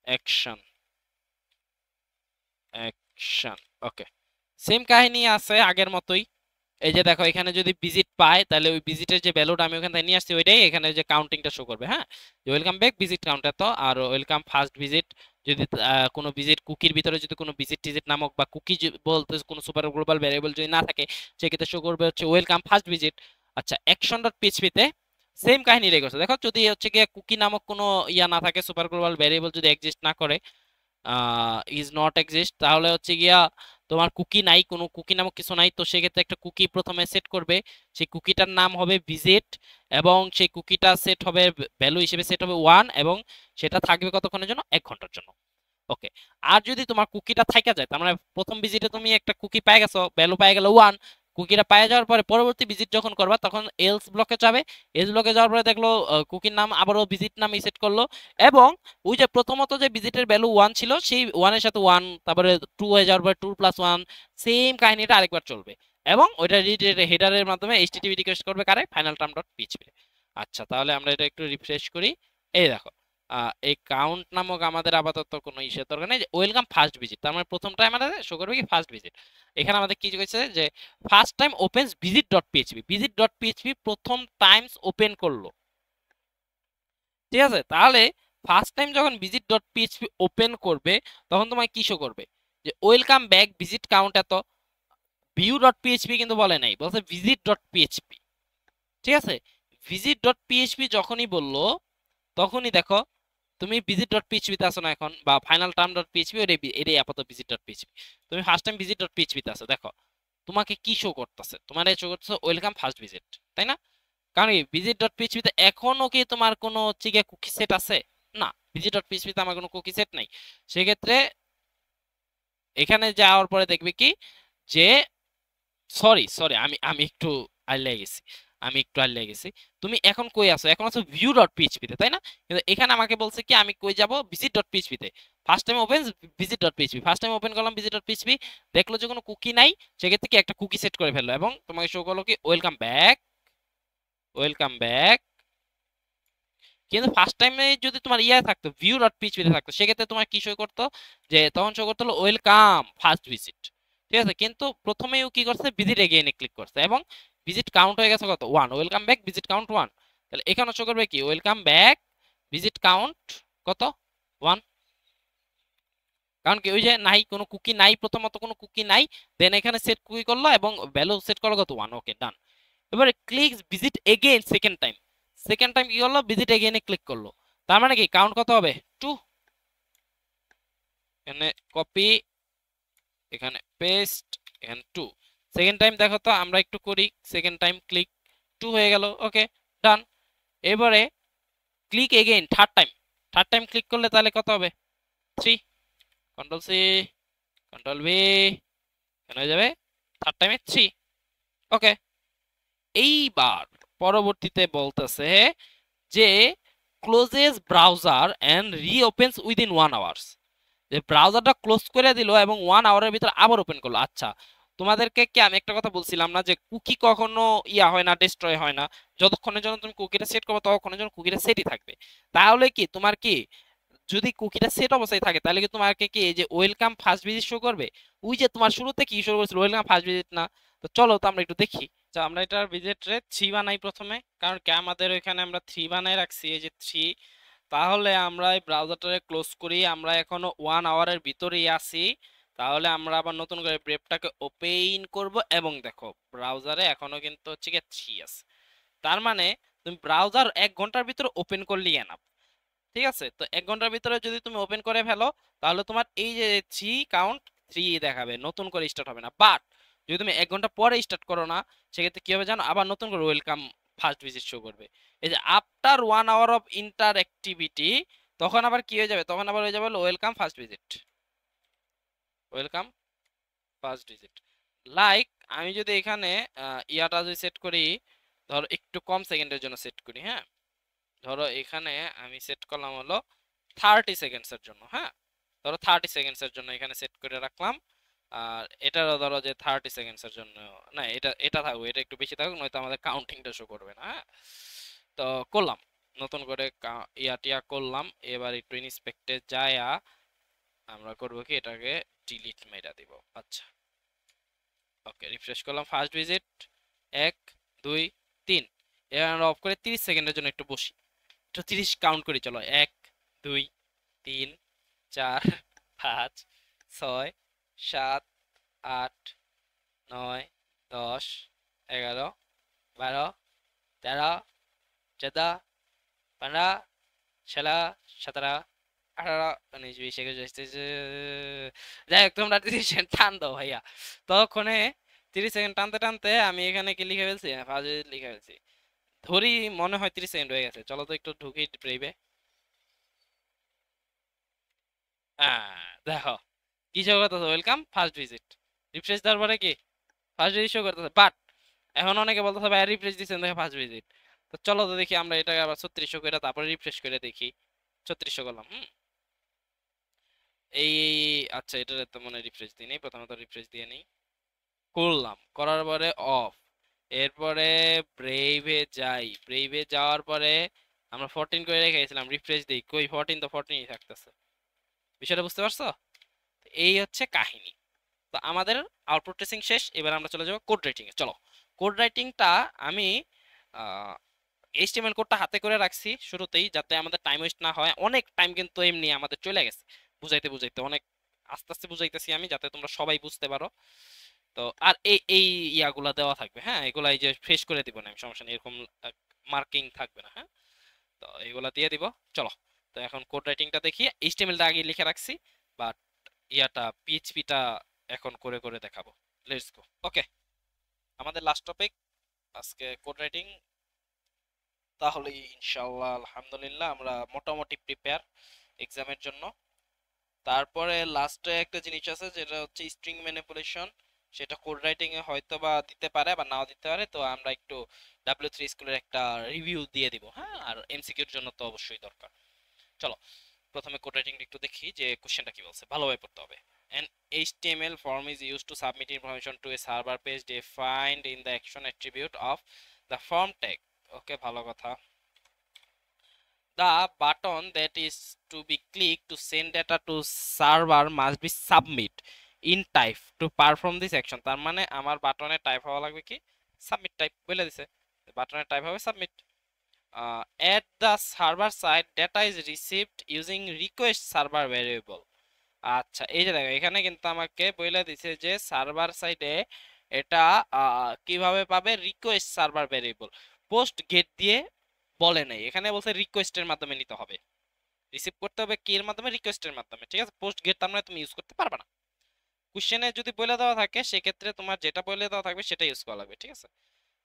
S1: অ্যাকশন, অ্যাকশন, ওকে। সেম কাহিনী আছে আগের মতোই, এই যে দেখো এখানে যদি ভিজিট পায় তাহলে ওই ভিজিটের যে ভ্যালুটা আমি ওখান থেকে নিয়ে আসছি ওইটাই এখানে যে কাউন্টিংটা শো করবে, হ্যাঁ। যে ওয়েলকাম ব্যাক ভিজিট কাউন্টার, তো আর ওয়েলকাম ফার্স্ট ভিজিট, যদি কোনো ভিজিট কুকির ভিতরে যদি কোনো ভিজিট টিজিট নামক বা কুকি বলতে কোনো সুপার গ্লোবাল ভ্যারিয়েবল যদি না থাকে সেক্ষেত্রে শো করবে হচ্ছে ওয়েলকাম ফার্স্ট ভিজিট। আচ্ছা, অ্যাকশন ডট পিএইচপিতে সেম কাহিনী রেখেছে, দেখো যদি হচ্ছে গিয়ে কুকি নামক কোনো ইয়া না থাকে, সুপার গ্লোবাল ভ্যারিয়েবল যদি এক্সিস্ট না করে, ইজ নট এক্সিস্ট, তাহলে হচ্ছে গিয়া তোমার কুকি নাই, কোনো কুকি নামক কিছু নাই, তো সেক্ষেত্রে একটা কুকি প্রথমে সেট করবে, সেই কুকিটার নাম হবে ভিজিট, এবং সেই কুকিটা সেট হবে ভ্যালু হিসেবে সেট হবে ওয়ান, এবং সেটা থাকবে কতক্ষণের জন্য, 1 ঘন্টার জন্য, ওকে। আর যদি তোমার কুকিটা থাইকা যায়, তার মানে প্রথম ভিজিটে তুমি একটা কুকি পেয়ে গেছো, ভ্যালু পেয়ে গেল ওয়ান, কুকিটা পায়ে যাওয়ার পরে পরবর্তী ভিজিট যখন করবা তখন এলস ব্লকে যাবে। এলস ব্লকে যাওয়ার পরে দেখলো কুকির নাম আবারও ভিজিট নাম সেট করলো, এবং ওই যে প্রথমত যে ভিজিটের ভ্যালু 1 ছিল সেই 1 এর সাথে 1, তারপরে 2 হয়ে যাওয়ার পরে 2 + 1, সেম কাহিনীটা আরেকবার চলবে, এবং ওইটা হেডারের মাধ্যমে এইচটিটিপি রিকোয়েস্ট করবে কারে, ফাইনাল টার্ম ডট পিএইচপি। আচ্ছা, তাহলে আমরা এটা একটু রিফ্রেশ করি। এই দেখো, এই কাউন্ট নামক আমাদের আপাতত কোনো ইসের দরকার নেই, যে ওয়েলকাম ফার্স্ট ভিজিট, তার মানে প্রথমটাই আমাদের শো করবে কি ফার্স্ট ভিজিট। এখানে আমাদের কি হয়েছে যে first time opens visit dot PHP, visit dot PHP প্রথম টাইমস ওপেন করলো, ঠিক আছে। তাহলে ফার্স্ট টাইম যখন ভিজিট ডট পিএইচপি ওপেন করবে তখন তোমায় কি শো করবে, যে ওয়েলকাম ব্যাক ভিজিট কাউন্ট এত, ভিউ ডট পিএইচপি কিন্তু বলে নাই, বলছে ভিজিট ডট পিএইচপি, ঠিক আছে। ভিজিট ডট পিএইচপি যখনই বললো তখনই দেখো তুমি ভিজিট ডট পিএইচপি তে আসো না এখন, বা ফাইনাল টার্ম ডট পিএইচপি, এটাই আপাতত ভিজিট ডট পিএইচপি। তুমি first time visit dot PHP তে আসো, দেখো তোমাকে কি শো করতেছে, তোমার শো করতেছে ওয়েলকাম ফার্স্ট ভিজিট, তাই না? কারণ কি ভিজিট ডট পিএইচপি তে এখনো কি তোমার কোনো হচ্ছে গিয়ে কুকি সেট আছে? না, ভিজিট ডট পিএইচপি তে আমার কোনো কুকি সেট নাই। সেক্ষেত্রে এখানে যাওয়ার পরে দেখবে কি যে সরি সরি আমি আমি একটু আইলে গেছি, তুমি এখন কই আছো? এখন আছো ভিউ ডট পিএইচপি তে, তাই না? কিন্তু এখানে আমাকে বলছে কি আমি কই যাব, ভিজিট ডট পিএইচপি তে। First time open visit dot PHP, first time open করলাম ভিজিট ডট পিএইচপি, দেখলো যে কোনো কুকি নাই, সেক্ষেত্রে কি একটা কুকি সেট করে ফেললো, এবং তোমাকে শো করলো কি ওয়েলকাম ব্যাক, ওয়েলকাম ব্যাক। কিন্তু ফার্স্ট টাইমে যদি তোমার ইয়া থাকতো ভিউ ডট পিএইচপি তে থাকতো, সেক্ষেত্রে তোমার কি শো করতো, যে তখন শো করতো ওয়েলকাম ফার্স্ট ভিজিট, ঠিক আছে। কিন্তু প্রথমেই ও কি করছে, ভিজিট এগেইনে ক্লিক করছে, এবং ভিজিট কাউন্ট হয়ে গেছে কত, 1, ওয়েলকাম ব্যাক ভিজিট কাউন্ট 1। তাহলে এখানে শো করবে কি ওয়েলকাম ব্যাক ভিজিট কাউন্ট কত, 1। কারণ কি ওই যে নাই, কোনো কুকি নাই, প্রথমত কোনো কুকি নাই, দেন এখানে সেট কুকি করলো এবং ভ্যালু সেট করলো কত, 1। ওকে, ডান। এবারে click visit again second time, second time কি করলো, ভিজিট এগেইনে ক্লিক করলো, তার মানে কি কাউন্ট কত হবে, 2। এখানে কপি, এখানে পেস্ট, এখানে 2। সেকেন্ড টাইম দেখো তো, আমরা একটু করি, সেকেন্ড টাইম ক্লিক, 2 হয়ে গেল, ওকে, ডান। এবারে click again third time, third time click করলে তাহলে কত হবে, 3। কন্ট্রোল সি, কন্ট্রোল ভি, এখানে হয়ে যাবে থার্ড টাইমে 3। ওকে, এইবার পরবর্তীতে বলতেছে যে closes browser and reopens within 1 hours, যে ব্রাউজারটা ক্লোজ করে দিল এবং 1 আওয়ারের ভিতর আবার ওপেন করলো। আচ্ছা, তোমাদেরকে কি আমি একটা কথা বলছিলাম না যে কুকি কখনো ইয়া হয় না, ডিস্ট্রয় হয় না, যতক্ষণের জন্য তুমি কুকিটা সেট করবে ততক্ষণের জন্য কুকিটা সেটই থাকবে। তাহলে কি তোমার কি যদি কুকিটা সেট অবস্থায় থাকে তাহলে কি তোমাকে কি এই যে ওয়েলকাম ফার্স্ট ভিজিট শো করবে? ওই যে তোমার শুরুতে কি শো করেছিল, ওয়েলকাম ফার্স্ট ভিজিট না? তো চলো তো আমরা একটু দেখি। আচ্ছা, আমরা এটার ভিজিট রে 3 বানাই প্রথমে, কারণ কি আমাদের ওইখানে আমরা 3 বানাই রাখছি, এই যে 3। তাহলে আমরা এই ব্রাউজারটারে ক্লোজ করি, আমরা এখনো 1 আওয়ারের ভিতরেই আছি। তাহলে আমরা আবার নতুন করে ব্রেভটাকে ওপেন করব, এবং দেখো ব্রাউজারে এখনো কিন্তু হচ্ছে কি 3 আছে। তার মানে তুমি ব্রাউজার 1 ঘন্টার ভিতরে ওপেন করলেই এনাফ, ঠিক আছে। তো 1 ঘন্টার ভিতরে যদি তুমি ওপেন করে ফেলো তাহলে তোমার এই যে 3 কাউন্ট 3 দেখাবে, নতুন করে স্টার্ট হবে না। বাট যদি তুমি 1 ঘন্টা পরে স্টার্ট করো না, সেক্ষেত্রে কি হবে জানো, আবার নতুন করে ওয়েলকাম ফার্স্ট ভিজিট শো করবে। এই যে after 1 hour of inactivity, তখন আবার কি হয়ে যাবে, তখন আবার হয়ে যাবে welcome first visit, welcome first visit. Like আমি যদি এখানে ইয়াটা যদি সেট করি, ধরো একটু কম সেকেন্ডের জন্য সেট করি, হ্যাঁ, ধরো এখানে আমি সেট করলাম হলো 30 সেকেন্ডসের জন্য, হ্যাঁ, ধরো 30 সেকেন্ডসের জন্য এখানে সেট করে রাখলাম। আর এটারও ধরো যে 30 সেকেন্ডসের জন্য, না এটা এটা থাকবে, এটা একটু বেশি থাকুক, নয়তো আমাদের কাউন্টিংটা শো করবে না, হ্যাঁ। তো করলাম, নতুন করে ইয়াটিয়া করলাম। এবার একটু ইন্সপেক্টে যায়া আমরা করব কি এটাকে ডিলিট মেরা দিব। আচ্ছা, ওকে, রিফ্রেশ করলাম, ফার্স্ট ভিজিট 1 2 3। এবার আমরা অফ করে 30 সেকেন্ডের জন্য একটু বসি, একটু 30 কাউন্ট করি, চলো 1 2 3 4 5 6 7 8 9 10 11 12 13 14 15 16 17 18 19 20 21 22 যাই হোক, তোমরা 30 সেকেন্ড টান দাও ভাইয়া। ততক্ষণে 30 সেকেন্ড টানতে টানতে আমি এখানে কি লিখে ফেলছি, ফার্স্ট লিখে ফেলছি, ধরি মনে হয় 30 সেকেন্ড হয়ে গেছে। চলো তো একটু ঢুকি ব্রেভে। দেখো কি জগৎ আছে, ওয়েলকাম ফার্স্ট ভিজিট। রিফ্রেশ দেওয়ার পরে কি ফার্স্ট ভিজিট শো করতেছে, বাট এখন অনেকে বলতেছে ভাই রিফ্রেশ দিচ্ছেন দেখে ফার্স্ট ভিজিট। তো চলো তো দেখি আমরা এটা আবার 3600 করে তারপরে রিফ্রেশ করে দেখি। 3600 করলাম। এই আচ্ছা, এটার তো মনে রিফ্রেশ দিই নেই, প্রথমত রিফ্রেশ দিয়ে নেই। করলাম, করার পরে অফ, এরপরে ব্রেইভে যাই, ব্রেইভে যাওয়ার পরে আমরা 14 করে রেখেছিলাম, রিফ্রেশ দিই, কই 14, তো 14ই থাকতেছে। বিষয়টা বুঝতে পারছো? এই হচ্ছে কাহিনী। তো আমাদের আউটপুট টেস্টিং শেষ, এবার আমরা চলে যাবো কোড রাইটিং এ। চলো, কোড রাইটিংটা আমি এইচটিএমএল কোডটা হাতে করে রাখছি শুরুতেই, যাতে আমাদের টাইম ওয়েস্ট না হয়। অনেক টাইম কিন্তু এমনি আমাদের চলে গেছে বুঝাইতে বুঝাইতে, অনেক আস্তে আস্তে বুঝাইতেছি আমি, যাতে তোমরা সবাই বুঝতে পারো। তো আর এই এই ইয়াগুলা দেওয়া থাকবে, হ্যাঁ, এগুলা এই যে ফ্রেশ করে দিব না আমি, সমস্যা নেই, এরকম মার্কিং থাকবে না, হ্যাঁ। তো এগুলা দিয়ে দিব। চলো, তো এখন কোড রাইটিংটা দেখি। এইচটিএমএলটা আগে লিখে রাখছি, বাট ইয়াটা পিএইচপিটা এখন করে করে দেখাবো। Let's go. ওকে, আমাদের লাস্ট টপিক আজকে কোড রাইটিং। তাহলে ইনশাআল্লাহ আলহামদুলিল্লাহ আমরা মোটামুটি প্রিপেয়ার এক্সামের জন্য। তারপরে লাস্টে একটা জিনিস আছে যেটা হচ্ছে স্ট্রিং ম্যানিপুলেশন, সেটা কোড রাইটিং এ হয়তো বা দিতে পারে বা নাও দিতে পারে। তো আমরা একটু W3 স্কুলের একটা রিভিউ দিয়ে দিব, হ্যাঁ, আর এমসিকিউর জন্য তো অবশ্যই দরকার। চলো, প্রথমে কোড রাইটিং একটু দেখি যে কোশ্চেনটা কি বলছে, ভালোভাবে পড়তে হবে। An HTML form is used to submit information to a server page defined in the action attribute of the form tag. ওকে, ভালো কথা। The button that is to be clicked to send data to server must be submit in type to perform this action. তার মানে আমার বাটনের type হওয়া লাগবে কি, submit type বলে দিছে, বাটনের টাইপ হবে submit. At the server side data is received using request server variable. আচ্ছা, এই যে দেখো এখানে কিন্তু আমাকে বলে দিছে যে সার্ভার সাইডে এটা কিভাবে পাবে, request server variable, post get দিয়ে বলে নাই, এখানে বলছে রিকোয়েস্টের মাধ্যমে নিতে হবে, রিসিভ করতে হবে কি এর মাধ্যমে, রিকোয়েস্টের মাধ্যমে, ঠিক আছে। পোস্ট গেট তার মানে তুমি ইউজ করতে পারবে না। কোশ্চেনে যদি বলে দেওয়া থাকে সেক্ষেত্রে তোমার যেটা বলে দেওয়া থাকবে সেটা ইউজ করা লাগবে, ঠিক আছে।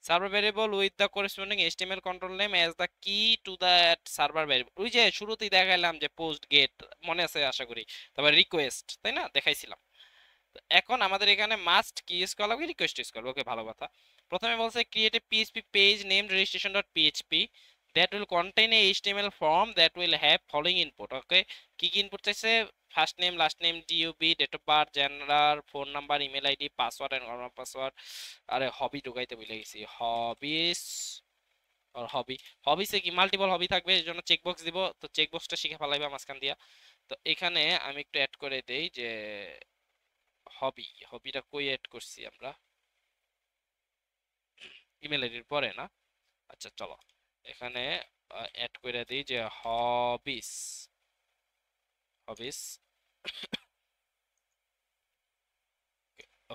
S1: Server variable with the corresponding HTML control name as the কি টু দ্যাট সার্ভার ভেরিয়েবল। ওই যে শুরুতেই দেখাইলাম যে পোস্ট গেট, মনে আছে আশা করি, তারপর রিকোয়েস্ট, তাই না, দেখাইছিলাম। তো এখন আমাদের এখানে মাস্ট কি ইউজ করা লাগবে, রিকোয়েস্ট ইউজ করবে। ওকে, ভালো কথা। প্রথমে বলছে create a PHP page name registration dot PHP that will contain a HTML form that will have following input. Okay, কি কি ইনপুট চাইছে, first name, last name, DUB, date of birth, gender, phone number, email ID, password and normal password. আরে hobby ঢুকাইতে ভুলে গেছি, হবিস আর হবি, হবিসে কি multiple হবি থাকবে, এর জন্য চেকবক্স দিব, তো চেকবক্সটা শিখে ফেলাইবা মাঝখান দিয়া। তো এখানে আমি একটু অ্যাড করে দেই যে হবি, হবিটা কই অ্যাড করছি আমরা, ইমেল আইডির পরে না। আচ্ছা চলো, এখানে অ্যাড করে দিই যে হবিস, হবিস।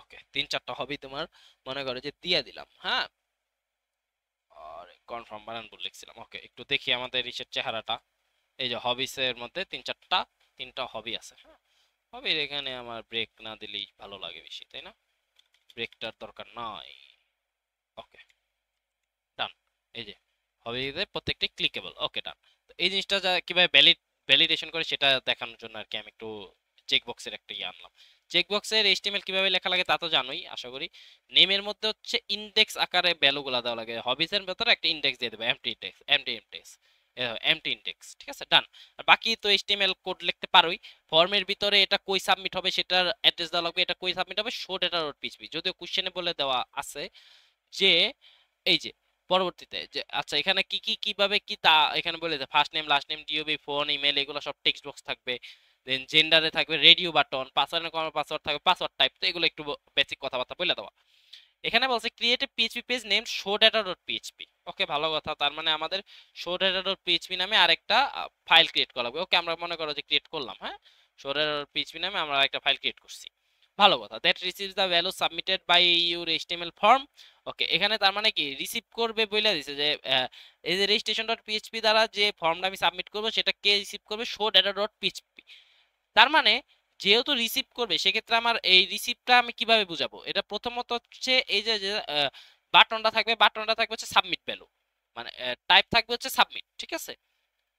S1: ওকে, 3-4টা হবি তোমার মনে করো যে দিয়ে দিলাম, হ্যাঁ, আর কনফার্ম বানান বলে লিখছিলাম। ওকে, একটু দেখি আমাদের ইসের চেহারাটা। এই যে হবিসের মধ্যে 3-4টা হবি আছে, হ্যাঁ। হবির এখানে আমার ব্রেক না দিলেই ভালো লাগে বেশি, তাই না, ব্রেকটার দরকার নাই। ওকে, ডান। এই যে হবিতে প্রত্যেকটি ক্লিকেবল। ওকে, ডান। তো এই জিনিসটা কিভাবে ভ্যালিডেশন করে সেটা দেখানোর জন্য আর কি আমি একটু চেক বক্সের একটা ইয়ে আনলাম। চেক বক্সের এইচটিএমএল কিভাবে লেখা লাগে তা তো জানোই আশা করি। নেমের মধ্যে হচ্ছে ইনডেক্স আকারে ভ্যালুগুলো দেওয়া লাগে, হবিস এর ভেতরে একটা ইনডেক্স দিয়ে দেবে, এমটি ইনডেক্স, এমটি ইনডেক্স, ঠিক আছে, ডান। আর বাকি তো এইচটিএমএল কোড লিখতে পারোই। ফর্মের ভিতরে এটা কই সাবমিট হবে সেটার অ্যাড্রেস দেওয়া লাগবে, এটা কই সাবমিট হবে, শো ডেটা ডট পিএইচপি, যদিও কোশ্চেনে বলে দেওয়া আছে যে এই যে পরবর্তীতে যে আচ্ছা এখানে কি কি কিভাবে কি তা এখানে বলে যে first name, last name, DOB, phone, email, এগুলো সব টেক্সট বক্স থাকবে। দেন জেন্ডারে থাকবে রেডিও বাটন, পাসওয়ার্ড কোন পাসওয়ার্ড থাকবে, পাসওয়ার্ড টাইপ। তো এগুলো একটু বেসিক কথাবার্তা বলে দেওয়া। এখানে বলছে create a PHP page name show data dot PHP. Okay, ভালো কথা। তার মানে আমাদের শো ডাটা ডট পিএইচপি নামে আরেকটা ফাইল ক্রিয়েট করা লাগবে। ওকে, আমরা মনে করো যে ক্রিয়েট করলাম, হ্যাঁ, শো ডাটা ডট পিএইচপি নামে আমরা একটা ফাইল ক্রিয়েট করছি। ভালো কথা। That receives the value submitted by your HTML form. Okay, এখানে তার মানে কি রিসিভ করবে বলে দিছে যে এই যে রেজিস্ট্রেশন ডট পিএইচপি দ্বারা যে ফর্মটা আমি সাবমিট করব সেটা কে রিসিভ করবে, শো ডাটা ডট পিএইচপি। তার মানে যেহেতু রিসিভ করবে সেক্ষেত্রে আমার এই রিসিভটা আমি কিভাবে বুঝাবো, এটা প্রথমত হচ্ছে এই যে বাটনটা থাকবে, বাটনটা থাকবে হচ্ছে সাবমিট ভ্যালু, মানে টাইপ থাকবে হচ্ছে সাবমিট, ঠিক আছে।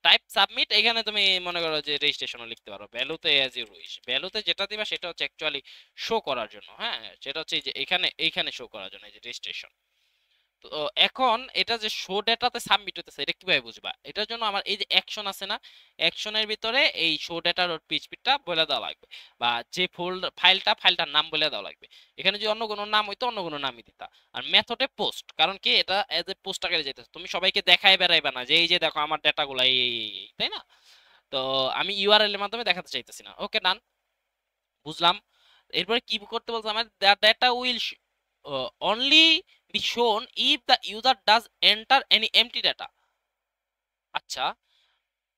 S1: টাইপ সাবমিট, এখানে তুমি মনে করো যে রেজিস্ট্রেশনও লিখতে পারো। ভ্যালুতে অ্যাজ ইউ উইশ, ভ্যালুতে যেটা দিবা সেটা হচ্ছে অ্যাকচুয়ালি শো করার জন্য। হ্যাঁ, সেটা হচ্ছে এই যে এইখানে শো করার জন্য, এই যে রেজিস্ট্রেশন। তো এখন এটা যে শো ডেটাতে সাবমিট হতেছে এটা কিভাবে বুঝবা? এটার জন্য আমার এই যে অ্যাকশন আছে না, অ্যাকশনের ভিতরে এই শো ডেটা ডট পিএইচপিটা বলে দেওয়া লাগবে, বা যে ফাইলটার নাম বলে দেওয়া লাগবে। এখানে যদি অন্য কোনো নাম হইতো অন্য কোনো নামই দিতা। আর মেথডে পোস্ট, কারণ কি এটা এজ এ পোস্ট আকারে যেতেছে, তুমি সবাইকে দেখাই বেড়াইবা না যে এই যে দেখো আমার ডেটাগুলো এই, তাই না? তো আমি ইউআরএল এর মাধ্যমে দেখাতে চাইতেছি না। ওকে, ডান, বুঝলাম। এরপরে কি করতে বলছে আমার, the data will only be shown if the user does enter any empty data. আচ্ছা,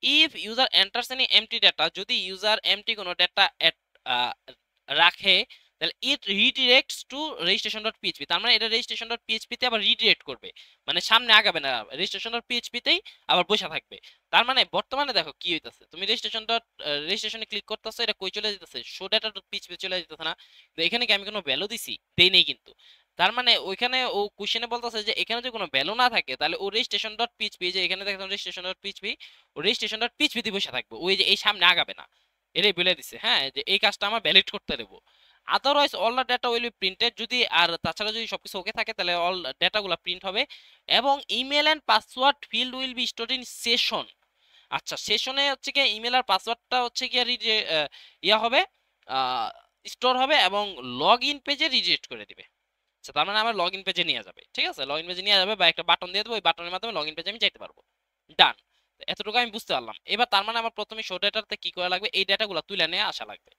S1: if user enters any empty data, যদি ইউজার এমটি কোনো ডেটা রাখে, তাহলে it redirects to registration dot PHP. তার মানে এটা রেজিস্ট্রেশন ডট পিএইচপি তে আবার রিডিরেক্ট করবে, মানে সামনে আগাবে না, রেজিস্ট্রেশন ডট পিএইচপি তেই আবার বসে থাকবে। তার মানে বর্তমানে দেখো কি হইতাছে, তুমি রেজিস্ট্রেশনে ক্লিক করতেছো, এটা কই চলে যেতেছে, শো ডেটা ডট পিএইচপি চলে যেতেছে না? তো এখানে কি আমি কোনো ভ্যালু দিছি? দেই নেই কিন্তু। তার মানে ওইখানে ও কোশ্চেনে বলতেছে যে এখানে যদি কোনো ভ্যালু না থাকে তাহলে ও রেজিস্ট্রেশন ডট পিএইচপি, যে এখানে দেখো রেজিস্ট্রেশন ডট পিএইচপি, ও রেজিস্ট্রেশন ডট পিএইচপি দিয়ে বসে থাকবে, ওই যে এই সামনে আগাবে না। এটাই বলে দিছে, হ্যাঁ, যে এই কাজটা আমার ভ্যালিড করতে দেবো। Otherwise all the data will be printed, যদি আর তাছাড়া যদি সবকিছু ওকে থাকে তাহলে অল ডেটাগুলো প্রিন্ট হবে। এবং email and password field will be stored in session. আচ্ছা, সেশনে হচ্ছে কি ইমেল আর পাসওয়ার্ডটা হচ্ছে কি ইয়া হবে, স্টোর হবে, এবং লগ ইন পেজে রিজেক্ট করে দিবে। আচ্ছা, তার মানে আমার লগ ইন পেজে নিয়ে যাবে, ঠিক আছে, লগ ইন পেজে নিয়ে যাবে, বা একটা বাটন দিয়ে দেবো, ওই বাটনের মাধ্যমে লগ ইন পেজে আমি যাইতে পারবো। ডান, এতটুকু আমি বুঝতে পারলাম। এবার তার মানে আমার প্রথমে শো ডেটাতে কি করা লাগবে, এই ডেটাগুলো তুলে নিয়ে আসা লাগবে।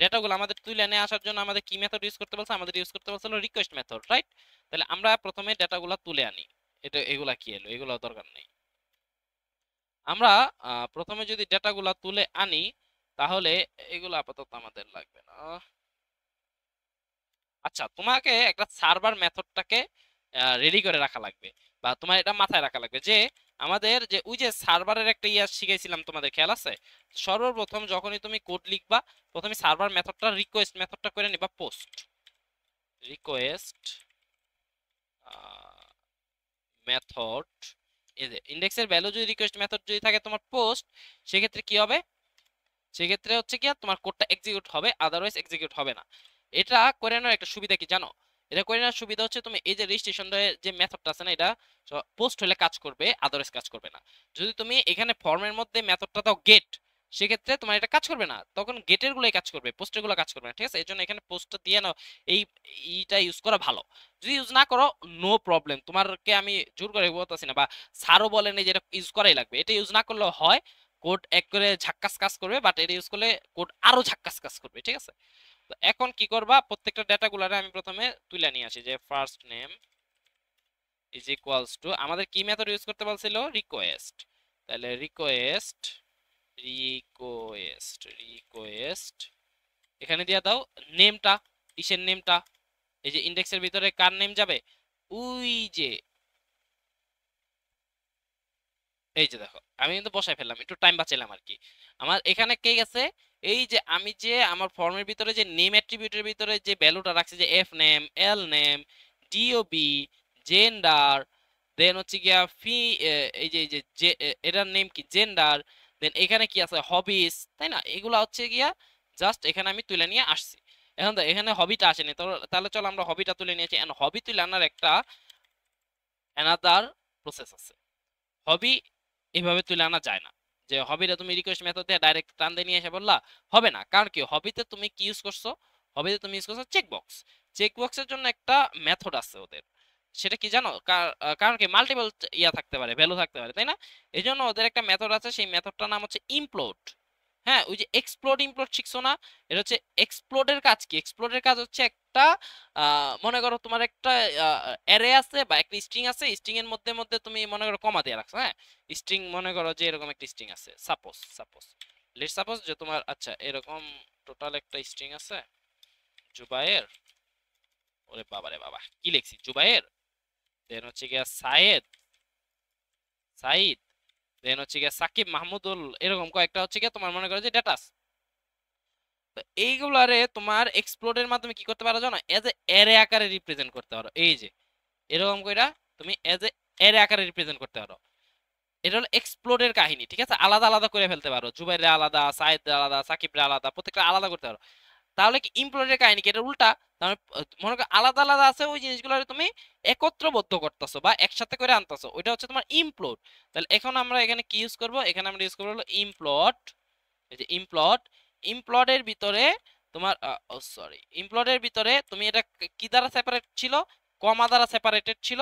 S1: ডেটাগুলো আমাদের তুলে নিয়ে আসার জন্য আমাদের কি মেথড ইউজ করতে বলছে, আমাদের ইউজ করতে বলছিল রিকোয়েস্ট মেথড, রাইট? তাহলে আমরা প্রথমে ডেটাগুলো তুলে আনি। এটা এগুলা কি এলো, এগুলো দরকার নেই। আমরা প্রথমে যদি ডেটাগুলো তুলে আনি, তাহলে এগুলো আপাতত আমাদের লাগবে না। আচ্ছা, তোমাকে একটা সার্ভার মেথডটাকে রেডি করে রাখা লাগবে, বা তোমার এটা মাথায় রাখা লাগবে যে আমাদের যে ওই যে সার্ভারের একটা ইয়া শিখাইছিলাম, তোমাদের খেয়াল আছে? সর্বপ্রথম যখনই তুমি কোড লিখবা, প্রথমে সার্ভার মেথডটা রিকোয়েস্ট মেথডটা করে নিবা, পোস্ট রিকোয়েস্ট মেথড। এই যে ইন্ডেক্সের ভ্যালু যদি রিকোয়েস্ট মেথড যদি থাকে তোমার পোস্ট, সেক্ষেত্রে কি হবে, সেক্ষেত্রে হচ্ছে কি তোমার কোডটা এক্সিকিউট হবে, আদারওয়াইজ এক্সিকিউট হবে না। এটা করে নেওয়ার একটা সুবিধা কি জানো? এটা করে নেওয়ার সুবিধা হচ্ছে তুমি এই যে রেজিস্ট্রেশন যে মেথডটা আছে না, এটা পোস্ট হলে কাজ করবে, আদারওয়াইজ কাজ করবে না। যদি তুমি এখানে ফর্মের মধ্যে মেথডটা দাও গেট, সেক্ষেত্রে তোমার এটা কাজ করবে না, তখন গেটের গুলোই কাজ করবে, পোস্টের গুলো কাজ করবে না, ঠিক আছে? এই জন্য এখানে পোস্টটা দিয়ে নাও, এই এইটা ইউজ করা ভালো। যদি ইউজ না করো, নো প্রবলেম, তোমারকে আমি জোর করে বলতেছি না, বা স্যারও বলেন যে এটা ইউজ করাই লাগবে, এটা ইউজ না করলেও হয়, কোড এক করে ঝাক্কাস কাজ করবে, বাট এটা ইউজ করলে কোড আরো ঝাক্কাস কাজ করবে, ঠিক আছে? তো এখন কি করবা, প্রত্যেকটা ডেটা গুলারে আমি প্রথমে তুলে নিয়ে আসি, যে first name is equals to, আমাদের কি মেথড ইউজ করতে বলছিল, রিকোয়েস্ট। তাহলে রিকোয়েস্ট এখানে দিয়ে দাও নেমটা, ইসের নেমটা, এই যে ইন্ডেক্সের ভিতরে কার নেম যাবে, ওই যে এই যে দেখো আমি কিন্তু বসাই ফেললাম, একটু টাইম বাঁচাইলাম আর কি। আমার এখানে কে গেছে, এই যে আমি যে আমার ফর্মের ভিতরে যে নেম অ্যাট্রিবিউটের ভিতরে যে ভ্যালুটা রাখছি, যে F name, L name, DOB, gender, then হচ্ছে গিয়া এই যে এটার নেম কি, জেন্ডার, দেন এখানে কি আছে, হবিস, তাই না? এগুলা হচ্ছে গিয়া জাস্ট এখানে আমি তুলে নিয়ে আসছি। এখন তো এখানে হবিটা আসেনি, তো তাহলে চলো আমরা হবিটা তুলে নিয়েছি। এন্ড হবি তুলে আনার একটা অ্যানাদার প্রসেস আছে। হবি এইভাবে তুলে আনা যায় না, যে হবিটা তুমি রিকোয়েস্ট মেথড দিয়ে ডাইরেক্ট টান দিয়ে নিয়ে এসে বললা, হবে না। কারণ কি, হবিতে তুমি কি ইউজ করছো, হবিতে তুমি ইউজ করছো চেকবক্স। চেকবক্সের জন্য একটা মেথড আছে ওদের, সেটা কি জানো? কারণ কি, মাল্টিপল ইয়া থাকতে পারে, ভ্যালু থাকতে পারে, তাই না? এই জন্য ওদের একটা মেথড আছে, সেই মেথডটার নাম হচ্ছে ইমপ্লোড। হ্যাঁ, ওই যে এক্সপ্লোড ইমপ্লোড শিখছো না? এটা হচ্ছে এক্সপ্লোডের কাজ কি, এক্সপ্লোডের কাজ হচ্ছে একটা মনে করো তোমার একটা অ্যারে আছে বা একটা স্ট্রিং আছে, স্ট্রিং এর মধ্যে মধ্যে তুমি মনে করো কমা দিয়ে রাখছো, হ্যাঁ, স্ট্রিং মনে করো যে এরকম একটা স্ট্রিং আছে, সাপোজ লেটস সাপোজ যে তোমার, আচ্ছা, এরকম টোটাল একটা স্ট্রিং আছে, জুবায়ের, ওরে বাবা রে বাবা, কি লিখছি, জুবায়ের, দেন হচ্ছে গিয়া সাইদ, দেন হচ্ছে গিয়া সাকিব মাহমুদুল, এরকম কয়েকটা হচ্ছে গিয়া তোমার মনে করো যে ডেটা। তো এইগুলারে তোমার এক্সপ্লোরের মাধ্যমে কি করতে পারো জানো, এজ এ অ্যারে আকারে রিপ্রেজেন্ট করতে পারো। এই যে এরকম কইরা তুমি এজ এ অ্যারে আকারে রিপ্রেজেন্ট করতে পারো। এটা হলো এক্সপ্লোরের কাহিনী, ঠিক আছে? আলাদা আলাদা করে ফেলতে পারো, জুবাইরের আলাদা, সাইদের আলাদা, সাকিবের আলাদা, প্রত্যেকটা আলাদা করতে পারো। তাহলে কি ইমপ্লয়ের কাহিনী কি এটা উল্টা? তাহলে মনে করো আলাদা আলাদা আছে, ওই জিনিসগুলো তুমি একত্রবদ্ধ করতেছো বা একসাথে করে আনতেছো, ওইটা হচ্ছে তোমার ইমপ্লোড। তাহলে এখন আমরা এখানে কি ইউজ করব? এখানে আমরা ইউজ করবো হলো ইমপ্লট। এই যে ইমপ্লট, ইমপ্লটের ভিতরে তোমার সরি, ইমপ্লটের ভিতরে তুমি এটা কি দ্বারা সেপারেট ছিল? কমা দ্বারা সেপারেটেড ছিল,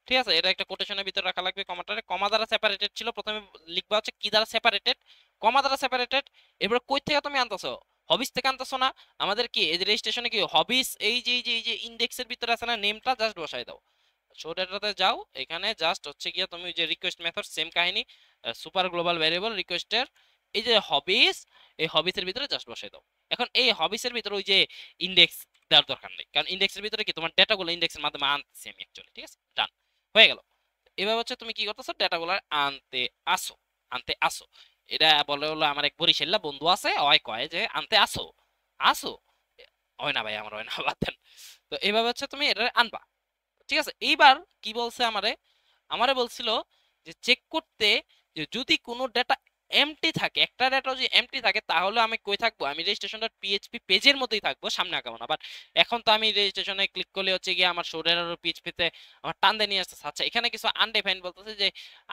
S1: ঠিক আছে? এটা একটা কোটেশনের ভিতরে রাখা লাগবে, কমাটারে কমা দ্বারা সেপারেটেড ছিল। প্রথমে লিখবা হচ্ছে কি দ্বারা সেপারেটেড, কমা দ্বারা সেপারেটেড। এবার কই থেকে তুমি আনতেছো? হবিস থেকে আনতেছো না? আমাদের কি এই যে রেজিস্ট্রেশনে কি হবিস, এই যে ইন্ডেক্সের ভিতরে আছে না, নেমটা জাস্ট বসাই দাও। শো ডেটাতে যাও, এখানে জাস্ট হচ্ছে গিয়ে তুমি ওই যে রিকোয়েস্ট মেথড, সেম কাহিনী, সুপার গ্লোবাল ভ্যারিয়েবল রিকোয়েস্টের এই যে হবিস, এই হবিসের ভিতরে জাস্ট বসাই দাও। এখন এই হবিসের ভিতরে ওই যে ইন্ডেক্স দেওয়ার দরকার নেই, কারণ ইন্ডেক্সের ভিতরে কি তোমার ডেটাগুলো ইন্ডেক্সের মাধ্যমে আনতেছি আমি অ্যাকচুয়ালি, ঠিক আছে? ডান হয়ে গেল। এভাবে হচ্ছে তুমি কি করতেছো, ডেটাগুলো আনতে আসো, আনতে আসো। এটা বলে হলো আমার এক বরিশাল্লা বন্ধু আছে, ওই কয় যে আনতে আসো, আসো। হয় না ভাই, আমার হয় না, বাদ দেন। তো এইভাবে হচ্ছে তুমি এটা আনবা, ঠিক আছে? এইবার কি বলছে আমারে? আমারে বলছিল যে চেক করতে, যে যদি কোনো ডেটা এমটি থাকে, একটা ডেটা যদি এমটি থাকে, তাহলে আমি কই থাকবো? আমি রেজিস্ট্রেশন ডট পিএইচপি পেজের মধ্যেই থাকবো, সামনে আগাবো না। বাট এখন তো আমি রেজিস্ট্রেশনে ক্লিক করলে হচ্ছে গিয়ে আমার শোল্ডার পিএইচপিতে আমার টান দিয়ে নিয়ে আসতেছে। আচ্ছা, এখানে কিছু আনডিফাইন বলতেছে, যে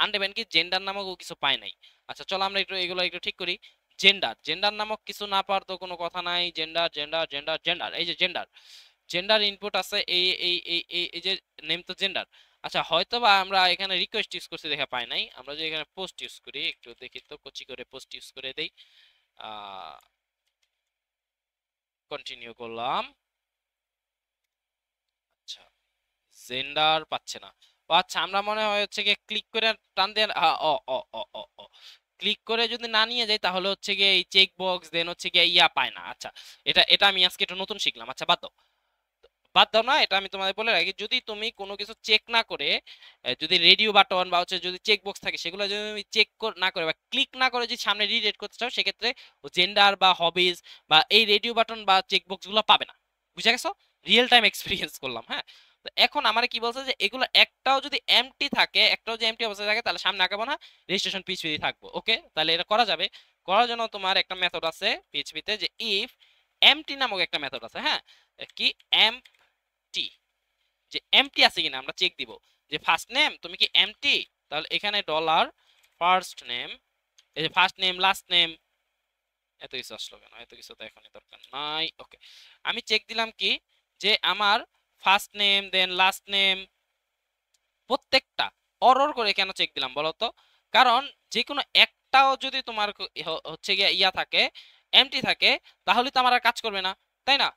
S1: আনডিফাইন কি জেন্ডার নামক কিছু পাই নাই। আচ্ছা চলো আমরা একটু এগুলো একটু ঠিক করি। জেন্ডার, জেন্ডার নামক কিছু না পাওয়ার তো কোনো কথা নাই। জেন্ডার জেন্ডার জেন্ডার জেন্ডার, এই যে জেন্ডার, জেন্ডার ইনপুট আছে, এই যে নেম তো জেন্ডার। আচ্ছা হয়তো বা আমরা এখানে রিকোয়েস্ট ইউজ করছি দেখা পাই নাই, আমরা যদি এখানে পোস্ট ইউজ করি, একটু দেখি তো কচি করে পোস্ট ইউজ করে দেই। কন্টিনিউ করলাম। আচ্ছা, জেন্ডার পাচ্ছে না। ও আচ্ছা, আমরা মনে হয় হচ্ছে গিয়ে ক্লিক করে টান দেন, ও ও ও ও ও ক্লিক করে যদি না নিয়ে যাই, তাহলে হচ্ছে গিয়ে এই চেক বক্স দেন হচ্ছে গিয়ে ইয়া পায় না। আচ্ছা, এটা এটা আমি আজকে একটু নতুন শিখলাম। আচ্ছা বাদ দাও, বাদ দাও না, এটা আমি তোমাদের বলে রাখি, যদি তুমি কোনো কিছু চেক না করে, যদি রেডিও বাটন বা হচ্ছে যদি চেক বক্স থাকে, সেগুলো যদি তুমি চেক না করে বা ক্লিক না করে যদি সামনে রিডেট করতে চাও, সেক্ষেত্রে জেন্ডার বা হবিজ বা এই রেডিও বাটন বা চেক বক্স গুলো পাবে না। বুঝা গেছো? রিয়েল টাইম এক্সপিরিয়েন্স করলাম, হ্যাঁ। তো এখন আমার কি বলছে, যে এগুলো একটাও যদি এমটি থাকে, একটাও যদি এমটি অবস্থায় থাকে, তাহলে সামনে আগাবো না, রেজিস্ট্রেশন পিএইচপি থাকবো। ওকে, তাহলে এটা করা যাবে। করার জন্য তোমার একটা মেথড আছে পিএইচপিতে, যে ইফ এমটি নামক একটা মেথড আছে, হ্যাঁ। কি টি, যে এমটি আছে কিনা আমরা চেক দিব। যে ফার্স্ট নেম তুমি কি এমটি, তাহলে এখানে ডলার ফার্স্ট নেম, এই যে ফার্স্ট নেম লাস্ট নেম, এত কিছু আসলো কেন? এত কিছু তো এখনই দরকার নাই। ওকে, আমি চেক দিলাম কি, যে আমার ফার্স্ট নেম দেন লাস্ট নেম প্রত্যেকটা অরর করে কেন চেক দিলাম বলো তো? কারণ যে কোনো একটাও যদি তোমার হচ্ছে গিয়ে ইয়া থাকে, এমটি থাকে, তাহলে তো আমার আর কাজ করবে না, তাই না?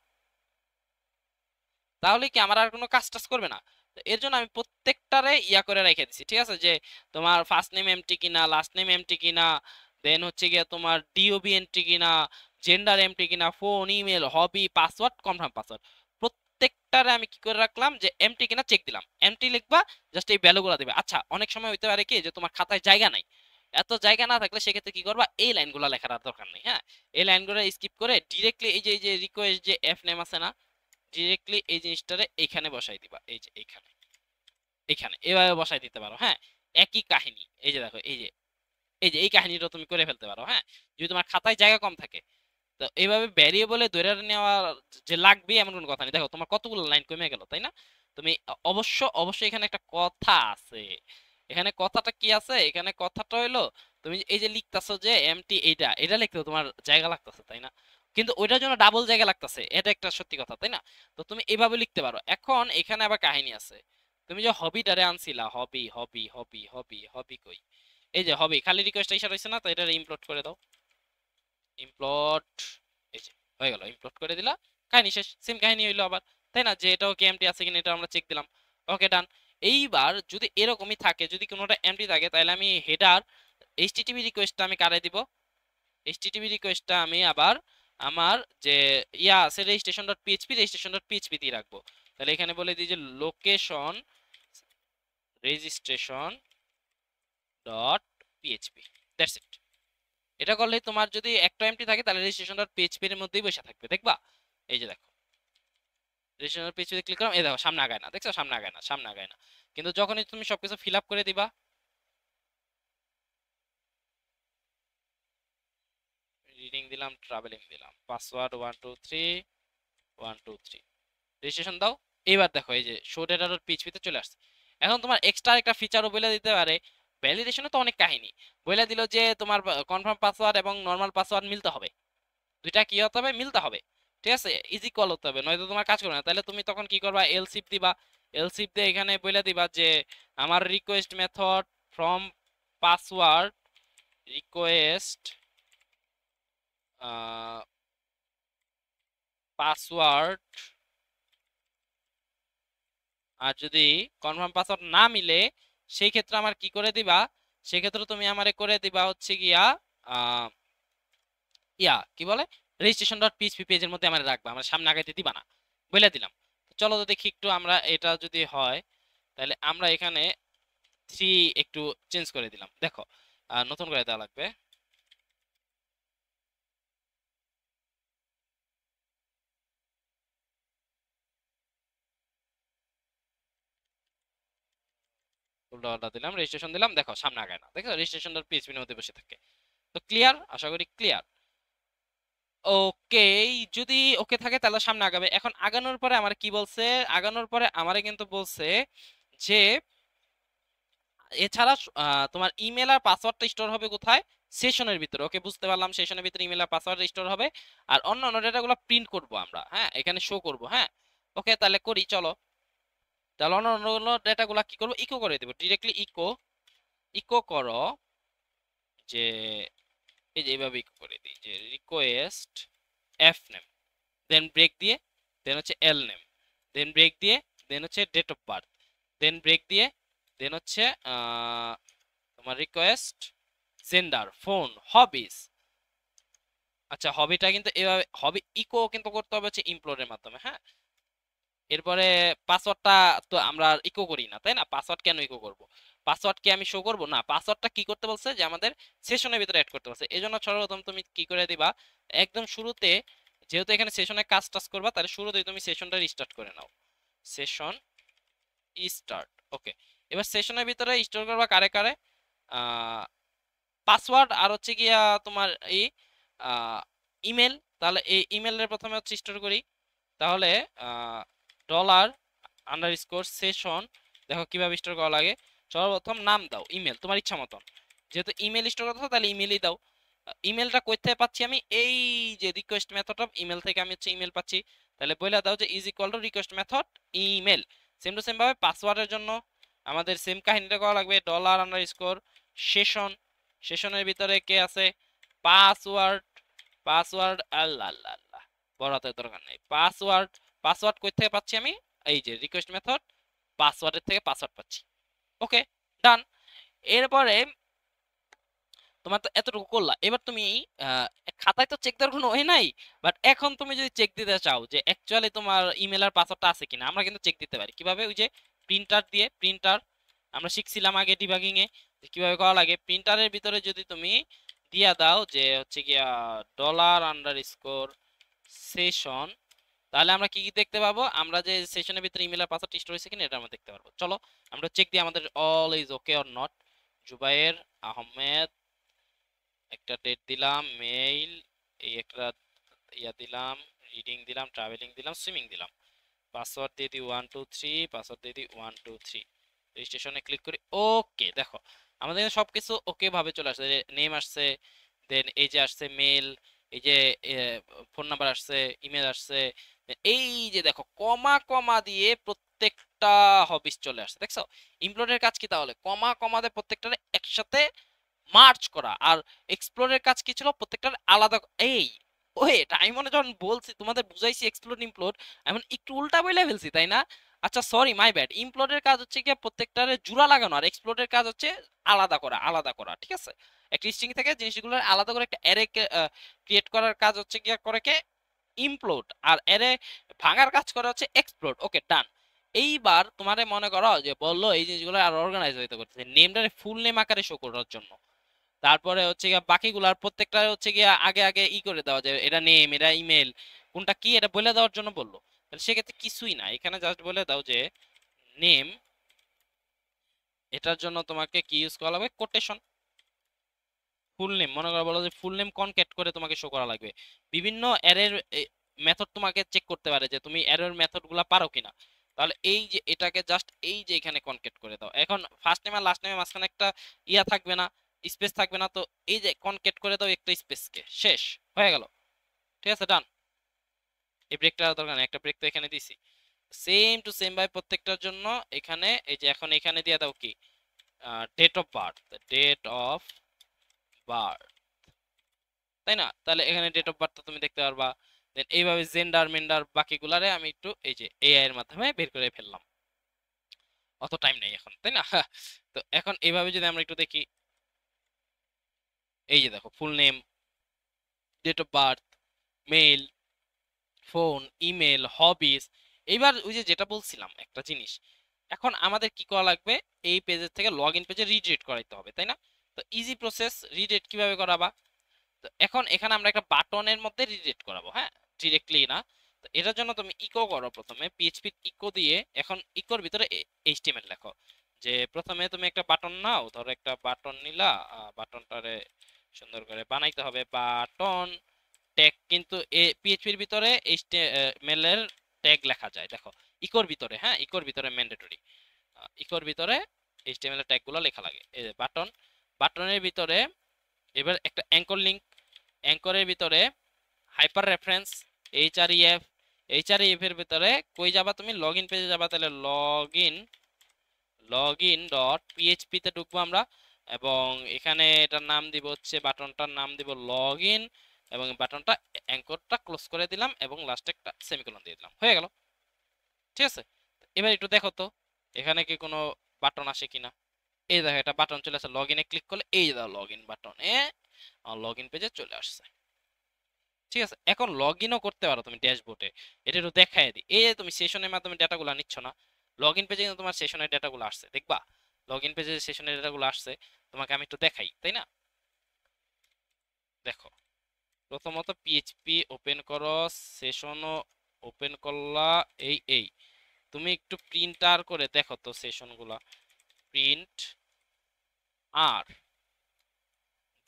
S1: তাহলে কি আমার আর কোনো কাজ টাজ করবে না? তো এর জন্য আমি প্রত্যেকটারে ইয়া করে রেখে দিছি, ঠিক আছে? যে তোমার ফার্স্ট নেম এমটি কিনা, লাস্ট নেম এমটি কিনা, দেন হচ্ছে গিয়ে তোমার ডিওবি এমটি কিনা, জেন্ডার এমটি কিনা, ফোন, ইমেল, হবি, পাসওয়ার্ড, কনফার্ম পাসওয়ার্ড, প্রত্যেকটারে আমি কি করে রাখলাম, যে এমটি কিনা চেক দিলাম। এমটি লিখবা, জাস্ট এই ভ্যালুগুলো দেবে। আচ্ছা অনেক সময় হইতে পারে কি, যে তোমার খাতায় জায়গা নাই, এত জায়গা না থাকলে সেক্ষেত্রে কি করবা, এই লাইনগুলো লেখার আর দরকার নেই, হ্যাঁ। এই লাইনগুলো স্কিপ করে ডিরেক্টলি এই যে রিকোয়েস্ট যে এফ নেম আছে না, ডিরেক্টলি এই জিনিসটারে এইখানে বসাই দিবা, এই যে এইখানে, এইখানে এভাবে বসাই দিতে পারো, হ্যাঁ। একই কাহিনী, এই যে দেখো, এই যে এই কাহিনীটা তুমি করে ফেলতে পারো, হ্যাঁ, যদি তোমার খাতায় জায়গা কম থাকে। তো এইভাবে ভ্যারিয়েবলে ধরে নেওয়া যে লাগবে এমন কোনো কথা নেই। দেখো তোমার কতগুলো লাইন কমে গেল, তাই না? তুমি অবশ্যই এখানে একটা কথা আছে। এখানে কথাটা কি আছে? এখানে কথাটা হইলো, তুমি এই যে লিখতাছো যে এমটি, এইটা এটা লিখতেও তোমার জায়গা লাগতেছে, তাই না? কিন্তু ওইটার জন্য ডাবল জায়গা লাগতেছে, এটা একটা সত্যি কথা, তাই না? তো তুমি এইভাবে লিখতে পারো। এখন এখানে আবার কাহিনী আছে। তুমি যে হবিটারে আনছিলা, হবি হবি হবি হবি হবি কই? এই যে হবি, খালি রিকোয়েস্ট এসে রয়েছে না, তো এটা ইমপ্লোড করে দাও। ইমপ্লট, এই যে হয়ে গেল, ইমপ্লট করে দিলা, কাহিনী শেষ। সেম কাহিনী হইলো আবার, তাই না? যে এটাও কি এমটি আছে কিনা এটা আমরা চেক দিলাম। ওকে ডান। এইবার যদি এরকমই থাকে, যদি কোনোটা এমটি থাকে, তাহলে আমি হেডার এইচটিটিপি রিকোয়েস্টটা আমি কারে দিব? এইচটিটিপি রিকোয়েস্টটা আমি আবার আমার যে ইয়া আছে registration dot PHP, registration dot PHP দিয়ে রাখবো। তাহলে এখানে বলে দিই যে location registration dot PHP, that's it. এটা করলে তোমার যদি একটা এমটি থাকে, তাহলে রেজিস্ট্রেশন ডট পিএইচপি এর মধ্যেই বসে থাকবে, দেখবা? এই যে দেখো, রেজিস্ট্রেশন ডট পিএইচপি ক্লিক করলাম, এই দেখো সামনে আগায় না, দেখছো? সামনে আগায় না, সামনে আগায় না। কিন্তু যখনই তুমি সবকিছু ফিল আপ করে দিবা, রিডিং দিলাম, ট্রাভেলিং দিলাম, পাসওয়ার্ড 123 রেজিস্ট্রেশন দাও। এবার দেখো এই যে শো ডেটা ডট পিএইচপি তে চলে আসছে। এখন তোমার এক্সট্রা একটা ফিচারও বলে দিতে পারে। ভ্যালিডেশনে তো অনেক কাহিনী বলে দিল যে তোমার কনফার্ম পাসওয়ার্ড এবং নর্মাল পাসওয়ার্ড মিলতে হবে, দুইটা কি হতে হবে, মিলতে হবে। ঠিক আছে, ইজ ইকুয়াল হতে হবে, নয়তো তোমার কাজ করবে না। তাহলে তুমি তখন কি করবা, এলসিফ দিবা। এলসিফ দিয়ে এখানে বলে দিবা যে আমার request method from password request password, আর যদি কনফার্ম পাসওয়ার্ড না মিলে সেই ক্ষেত্রে আমার কি করে দিবা, সেই ক্ষেত্রে তুমি আমারে করে দিবা হচ্ছে গিয়া আহ, কি বলে, রেজিস্ট্রেশন ডট পিএইচপি পেজের মধ্যে আমার রাখবা, আমার সামনে আগাইতে দিবা না, বলে দিলাম। তো চলো তো দেখি একটু আমরা এটা যদি হয়, তাহলে আমরা এখানে 3 একটু চেঞ্জ করে দিলাম। দেখো নতুন করে দেওয়া লাগবে। উল্টা দিলাম, রেজিস্ট্রেশন দিলাম, দেখো সামনে আগায় না, দেখো রেজিস্ট্রেশন ডট পিএইচপি এর মধ্যে বসে থাকে। তো ক্লিয়ার, আশা করি ক্লিয়ার। ওকে, যদি ওকে থাকে তাহলে সামনে আগাবে। এখন আগানোর পরে আমার কি বলছে, আগানোর পরে আমারে কিন্তু বলছে যে এছাড়া তোমার ইমেল আর পাসওয়ার্ডটা স্টোর হবে কোথায়, সেশনের ভিতরে। ওকে, বুঝতে পারলাম, সেশনের ভিতরে ইমেল আর পাসওয়ার্ড স্টোর হবে। আর অন্য অন্য ডেটাগুলো প্রিন্ট করব আমরা, হ্যাঁ, এখানে শো করব। হ্যাঁ, ওকে, তাহলে করি চলো। তাহলে অন্য অন্য ডেটাগুলো কি করব, ইকো করে দেবো ডিরেক্টলি। ইকো ইকো করো যে এই যে এইভাবে ইকো করে দিই যে রিকোয়েস্ট এফ নেম, দেন ব্রেক দিয়ে, দেন হচ্ছে এল নেম, দেন ব্রেক দিয়ে, দেন হচ্ছে date of birth, then break দিয়ে, দেন হচ্ছে তোমার রিকোয়েস্ট জেন্ডার, ফোন, হবিস। আচ্ছা, হবিটা কিন্তু এভাবে হবি ইকো কিন্তু করতে হবে হচ্ছে ইমপ্লোরের মাধ্যমে। হ্যাঁ, এরপরে পাসওয়ার্ডটা তো আমরা ইকো করি না, তাই না? পাসওয়ার্ড কেন ইকো করব? পাসওয়ার্ড কি আমি শো করব না? পাসওয়ার্ডটা কি করতে বলছে যে আমাদের সেশনের ভিতরে অ্যাড করতে বলছে। এজন্য সর্বপ্রথম তুমি কি করে দিবা, একদম শুরুতে, যেহেতু এখানে সেশনে কাজ টাজ করবা, তাহলে শুরুতেই তুমি সেশনটা রিস্টার্ট করে নাও। Session start. ওকে, এবার সেশনের ভিতরে স্টোর করবা কারে কারে, পাসওয়ার্ড আর হচ্ছে গিয়া তোমার এই ইমেল। তাহলে এই ইমেলের প্রথমে হচ্ছে স্টোর করি। তাহলে ডলার আন্ডার স্কোর সেশন, দেখো কিভাবে স্টোর করা লাগে। সর্বপ্রথম নাম দাও ইমেল, তোমার ইচ্ছা মতন, যেহেতু ইমেল স্টোর করতে হয় তাহলে ইমেলই দাও। ইমেলটা কই থেকে পাচ্ছি আমি, এই যে রিকোয়েস্ট মেথড অফ ইমেল থেকে আমি হচ্ছে ইমেল পাচ্ছি। তাহলে বলে দাও যে is equal to request method email. Same to same ভাবে পাসওয়ার্ডের জন্য আমাদের সেম কাহিনীটা করা লাগবে, ডলার আন্ডার স্কোর সেশন, সেশনের ভিতরে কে আছে, পাসওয়ার্ড, পাসওয়ার্ড আল্লাহ আল্লাহ আল্লাহ, বড় হাতের দরকার নেই, পাসওয়ার্ড। পাসওয়ার্ড কই থেকে পাচ্ছি আমি, এই যে রিকোয়েস্ট মেথড পাসওয়ার্ডের থেকে পাসওয়ার্ড পাচ্ছি। ওকে, ডান। এরপরে তোমার তো এতটুকু করলা, এবার তুমি আহ, খাতায় তো চেক দেওয়ার কোনো ওয়ে নাই। বাট এখন তুমি যদি চেক দিতে চাও যে অ্যাকচুয়ালি তোমার ইমেল আর পাসওয়ার্ডটা আছে কিনা, আমরা কিন্তু চেক দিতে পারি কিভাবে, ওই যে প্রিন্টার দিয়ে। প্রিন্টার আমরা শিখছিলাম আগে ডিবাগিং এ যে কিভাবে করা লাগে। প্রিন্টারের ভিতরে যদি তুমি দিয়া দাও যে হচ্ছে গিয়া ডলার আন্ডার স্কোর সেশন, তাহলে আমরা কি কি দেখতে পাবো, আমরা যে সেশনের ভিতরে ইমেল আর পাসওয়ার্ড স্টোর হয়েছে কিনা এটা আমরা দেখতে পারবো। চলো আমরা চেক দিই আমাদের all is okay or not. Zubair Ahmed, একটা ডেট দিলাম, মেইল, এই একটা দিলাম, রিডিং দিলাম, ট্রাভেলিং দিলাম, সুইমিং দিলাম, পাসওয়ার্ড দিয়ে দিই 123, পাসওয়ার্ড দিয়ে দিই 123, রেজিস্ট্রেশনে ক্লিক করি। ওকে, দেখো আমাদের এখানে সবকিছু ওকে ভাবে চলে আসছে, নেম আসছে, দেন এই যে আসছে মেল, এই যে ফোন নাম্বার আসছে, ইমেল আসছে, এই যে দেখো কমা কমা দিয়ে প্রত্যেকটা হবিস চলে আসছে, দেখছো? ইমপ্লয়ের কাজ কি তাহলে, কমা কমা দিয়ে প্রত্যেকটা একসাথে মার্চ করা। আর এক্সপ্লোরের কাজ কি ছিল, প্রত্যেকটার আলাদা। এই ওয়েট, আমি মনে যখন বলছি তোমাদের বুঝাইছি এক্সপ্লোর ইমপ্লোর, এখন একটু উল্টা বলে ফেলছি তাই না? আচ্ছা সরি, মাই ব্যাড। ইমপ্লোরের কাজ হচ্ছে কি প্রত্যেকটারে জোড়া লাগানো, আর এক্সপ্লোরের কাজ হচ্ছে আলাদা করা, আলাদা করা। ঠিক আছে, একটা স্ট্রিং থেকে জিনিসগুলো আলাদা করে একটা অ্যারে ক্রিয়েট করার কাজ হচ্ছে কি করে কে, ইমপ্লোড। আর অ্যারে ভাঙার কাজ করে হচ্ছে এক্সপ্লোড। ওকে, ডান। এইবার তোমারে মনে করো যে বললো এই জিনিসগুলো আর অর্গানাইজ হইতে করতেছে, নেমটারে ফুল নেম আকারে শো করার জন্য। তারপরে হচ্ছে গিয়া বাকিগুলার প্রত্যেকটা হচ্ছে গিয়া আগে আগে করে দেওয়া যায়, এটা নেম, এটা ইমেল, কোনটা কি এটা বলে দেওয়ার জন্য বললো। তাহলে সেক্ষেত্রে কিছুই না, এখানে জাস্ট বলে দাও যে নেম, এটার জন্য তোমাকে কি ইউজ করা লাগবে, কোটেশন। ফুল নেম মনে করো, বলো যে ফুল নেম কনক্যাট করে তোমাকে শো করা লাগবে। বিভিন্ন অ্যারের মেথড তোমাকে চেক করতে পারে যে তুমি অ্যারের মেথড গুলা পারো কিনা। তাহলে এই যে এটাকে জাস্ট এই যে এখানে কনক্যাট করে দাও। এখন ফার্স্ট নেম আর লাস্ট নেমের মাঝখানে একটা ইয়া থাকবে না, স্পেস থাকবে না, তো এই যে কনক্যাট করে দাও একটা স্পেসকে, শেষ হয়ে গেল। ঠিক আছে, ডান। এই ব্রেকটা দরকার নেই, একটা ব্রেক তো এখানে দিছি। সেম টু সেম ভাই প্রত্যেকটার জন্য এখানে এই যে এখন এখানে দিয়ে দাও কি date of birth, date of birth, তাই না? তাহলে এখানে ডেট অফ বার্থ তুমি দেখতে পারবা। দেন এইভাবে জেন্ডার মেন্ডার বাকিগুলারে আমি একটু এই যে এআই এর মাধ্যমে বের করে ফেললাম, অত টাইম নেই এখন, তাই না? তো এখন এইভাবে যদি আমরা একটু দেখি, এই যে দেখো full name, date of birth, male, phone, email, hobbies. এইবার ওই যে যেটা বলছিলাম একটা জিনিস, এখন আমাদের কি করা লাগবে, এই পেজের থেকে লগ ইন পেজে রিডাইরেক্ট করাইতে হবে, তাই না? তো ইজি প্রসেস, রিডাইরেক্ট কিভাবে করাবা? তো এখন এখানে আমরা একটা বাটনের মধ্যে রিডাইরেক্ট করাবো, হ্যাঁ, ডিরেক্টলি না। তো এটার জন্য তুমি ইকো করো, প্রথমে পিএইচপি ইকো দিয়ে এখন ইকোর ভিতরে এইচটিএমএল লেখো। যে প্রথমে তুমি একটা বাটন নাও, ধরো একটা বাটন নিলা, বাটনটারে সুন্দর করে বানাইতে হবে বাটন ট্যাগ, কিন্তু পিএইচপির ভিতরে এইচটিএমএল এর ট্যাগ লেখা যায়, দেখো ইকোর ভিতরে, হ্যাঁ, ইকোর ভিতরে ম্যান্ডেটরি, ইকোর ভিতরে এইচটিএমএল এর ট্যাগ গুলো লেখা লাগে। এই যে বাটন, বাটনের ভিতরে এবার একটা অ্যাঙ্কর লিংক, অ্যাঙ্করের ভিতরে হাইপার রেফারেন্স, এইচআরইএফ, এইচআরইএফ এর ভিতরে কই যাবা তুমি, লগ ইন পেজে যাবা, তাহলে লগ ইন ডট পিএইচপি তে ঢুকবো আমরা, এবং এখানে এটার নাম দিব হচ্ছে, বাটনটার নাম দিব লগ ইন, এবং বাটনটা অ্যাঙ্করটা ক্লোজ করে দিলাম, এবং লাস্টে একটা সেমিকোলন দিয়ে দিলাম, হয়ে গেল। ঠিক আছে, এবার একটু দেখো তো এখানে কি কোনো বাটন আসে কিনা। এই দেখো একটা বাটন চলে আসে, লগ ইনে ক্লিক করলে এই যে দাও লগ ইন বাটনে লগ ইন পেজে চলে আসছে। ঠিক আছে, এখন লগ ইনও করতে পারো তুমি ড্যাশবোর্ডে, এটা একটু দেখাই দিই। এই যে তুমি সেশনের মাধ্যমে ডেটাগুলো নিচ্ছ না, লগ ইন পেজে কিন্তু তোমার সেশনের ডেটাগুলো আসছে, দেখবা লগ ইন পেজে সেশনের ডেটাগুলো আসছে, তোমাকে আমি একটু দেখাই, তাই না? দেখো, প্রথমত পিএইচপি ওপেন করো, সেশনও ওপেন করলা, এই তুমি একটু প্রিন্ট আর করে দেখো তো সেশনগুলা, প্রিন্ট আর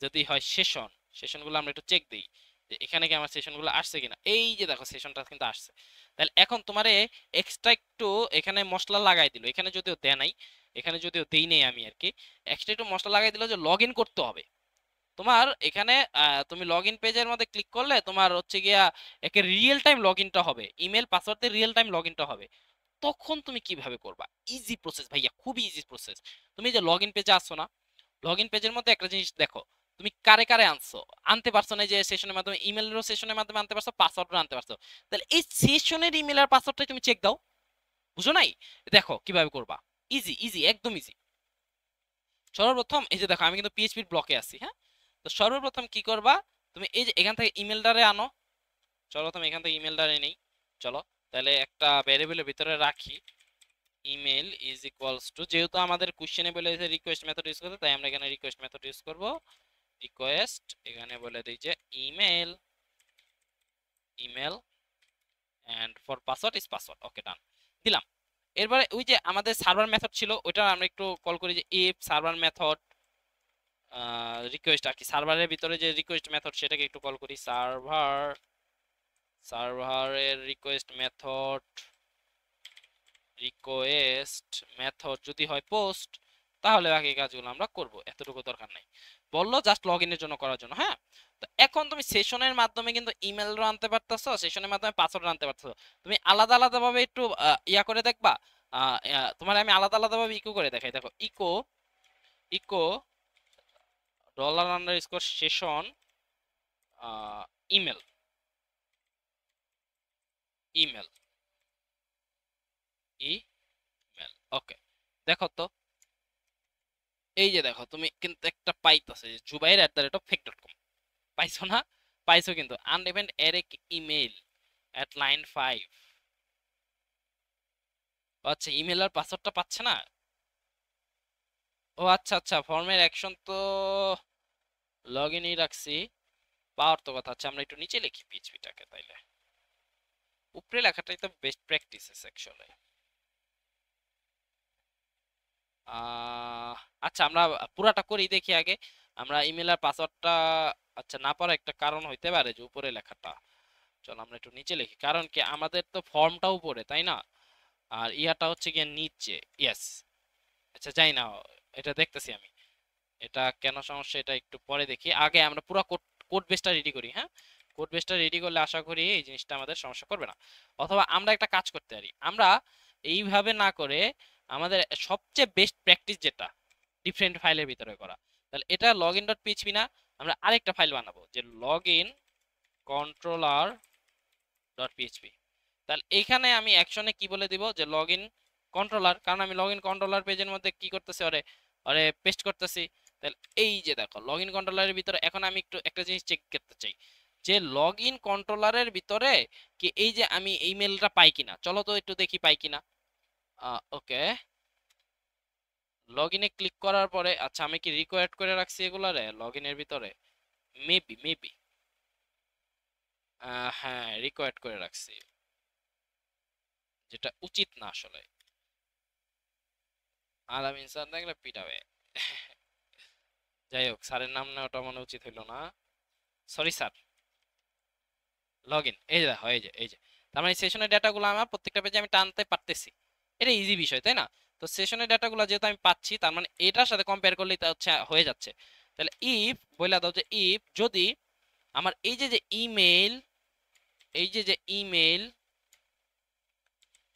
S1: যদি হয় সেশন, সেশনগুলো আমরা একটু চেক দিই যে এখানে কি আমার সেশনগুলো আসছে কিনা। এই যে দেখো সেশনটা কিন্তু আসছে। তাহলে এখন তোমারে এক্সট্রা একটু এখানে মশলা লাগাই দিল, এখানে যদিও দেয় নাই, এখানে যদিও দেই নেই আমি আর কি, এক্সট্রা একটু মশলা লাগাই দিল যে লগ ইন করতে হবে তোমার এখানে। তুমি লগ ইন পেজের মধ্যে ক্লিক করলে তোমার হচ্ছে গিয়া একে রিয়েল টাইম লগ ইনটা হবে, ইমেল পাসওয়ার্ড দিয়ে রিয়েল টাইম লগ ইনটা হবে। তখন তুমি কিভাবে করবা? ইজি প্রসেস ভাইয়া, খুবই ইজি প্রসেস। তুমি যে লগ ইন পেজে আসছো না, লগ ইন পেজের মধ্যে একটা জিনিস দেখো, তুমি কারে কারে আনছো, আনতে পারছো না, যে সেশনের মাধ্যমে ইমেলেরও সেশনের মাধ্যমে আনতে পারছো, পাসওয়ার্ডও আনতে পারছো, তাহলে এই সেশনের ইমেল আর পাসওয়ার্ডটাই তুমি চেক দাও। বুঝো নাই? দেখো কিভাবে করবা, ইজি ইজি, একদম ইজি। সর্বপ্রথম এই যে দেখো আমি কিন্তু পিএইচপির ব্লকে আছি, হ্যাঁ। তো সর্বপ্রথম কি করবা, তুমি এই যে এখান থেকে ইমেলটারে আনো, সর্বপ্রথম এখান থেকে ইমেলটারে নেই, চলো তাহলে একটা ভ্যারিয়েবলের ভিতরে রাখি, ইমেল ইজ ইকুয়ালস টু, যেহেতু আমাদের কোশ্চেনে বলেছে রিকোয়েস্ট মেথড ইউজ করতে, তাই আমরা এখানে রিকোয়েস্ট মেথড ইউজ করব। রিকোয়েস্ট, এখানে বলে দিই যে email, email and for password is password, okay done দিলাম। এরপরে ওই যে আমাদের সার্ভার মেথড ছিল, ওইটা আমরা একটু কল করি, যে ইফ সার্ভার মেথড রিকোয়েস্ট আর কি, সার্ভারের ভিতরে যে রিকোয়েস্ট মেথড সেটাকে একটু কল করি, সার্ভারের রিকোয়েস্ট মেথড, রিকোয়েস্ট মেথড যদি হয় পোস্ট, তাহলে বাকি কাজগুলো আমরা করব, এতটুকু দরকার নাই। বললো জাস্ট লগ ইনের জন্য করার জন্য, হ্যাঁ। তো এখন তুমি সেশনের মাধ্যমে কিন্তু ইমেলও আনতে পারতেছো, সেশনের মাধ্যমে পাসওয়ার্ড আনতে পারতেছো, তুমি আলাদা আলাদা ভাবে একটু ইয়া করে দেখবা। তোমার আমি আলাদা আলাদা ভাবে ইকো করে দেখাই, দেখো echo, echo $_ session email, email, email, okay. দেখো তো এই যে দেখো তুমি কিন্তু একটা পাইতেছো, jubair@fake.com, পাইছো না? পাইছো কিন্তু আনডিফাইন্ড এরিক ইমেল এট লাইন 5। আচ্ছা, ইমেল আর পাসওয়ার্ডটা পাচ্ছে না। ও আচ্ছা আচ্ছা, ফর্মের অ্যাকশন তো লগ ইনই রাখছি, পাওয়ার তো কথা। আচ্ছা আমরা একটু নিচে লিখি পিএইচপিটাকে, তাইলে উপরে লেখাটাই তো বেস্ট প্র্যাকটিসেস অ্যাকচুয়ালি। আচ্ছা আমরা পুরাটা করি দেখি আগে। আমরা ইমেলের পাসওয়ার্ডটা আচ্ছা না পারার একটা কারণ হইতে পারে যে উপরে লেখাটা। চলো আমরা একটু নিচে লিখি, কারণ কি আমাদের তো ফর্মটা উপরে তাই না, আর ইয়াটা হচ্ছে গিয়ে নিচে। ইয়েস। আচ্ছা যাই না, এটা দেখতেছি আমি, এটা কেন সমস্যা এটা একটু পরে দেখি, আগে আমরা পুরো কোড কোড বেসটা রেডি করি। হ্যাঁ, কোড বেসটা রেডি করলে আশা করি এই জিনিসটা আমাদের সমস্যা করবে না। অথবা আমরা একটা কাজ করতে পারি, আমরা এইভাবে না করে আমাদের সবচেয়ে বেস্ট প্র্যাকটিস যেটা ডিফারেন্ট ফাইলের ভিতরে করা, তাহলে এটা লগ ইন ডট পিএইচপি না, আমরা আরেকটা ফাইল বানাবো যে log in controller dot PHP. তাহলে এখানে আমি অ্যাকশনে কি বলে দিব যে লগ ইন কন্ট্রোলার, কারণ আমি লগ ইন কন্ট্রোলার পেজের মধ্যে কি করতেছি, ওরে ওরে পেস্ট করতেছি। তাহলে এই যে দেখো লগ ইন কন্ট্রোলারের ভিতরে এখন আমি একটু একটা জিনিস চেক করতে চাই যে লগ ইন কন্ট্রোলারের ভিতরে কি এই যে আমি ইমেলটা পাই কিনা, চলো তো একটু দেখি পাই কিনা। ওকে, লগ ইনে ক্লিক করার পরে আচ্ছা আমি কি রিকোয়ার্ড করে রাখছি এগুলারে লগ ইনের ভিতরে, মেবি মেবি হ্যাঁ রিকোয়ার্ড করে রাখছি, যেটা উচিত না আসলে। আলামিন স্যার দেখলে পিটাবে। যাই হোক, স্যারের নাম নেওয়াটা মনে উচিত হইলো না, সরি স্যার। লগ ইন এই যে দেখো, এই যে তার মানে সেশনের ডাটাগুলো আমার প্রত্যেকটা পেজে আমি টানতে পারতেছি, এটা ইজি বিষয় তাই না। তো সেশনের ডাটাগুলো যেহেতু আমি পাচ্ছি, তার মানে এটার সাথে কম্পেয়ার করলেই তা হচ্ছে হয়ে যাচ্ছে। তাহলে ইফ বলে দাও যে ইফ যদি আমার এই যে যে ইমেল, এই যে যে ইমেল,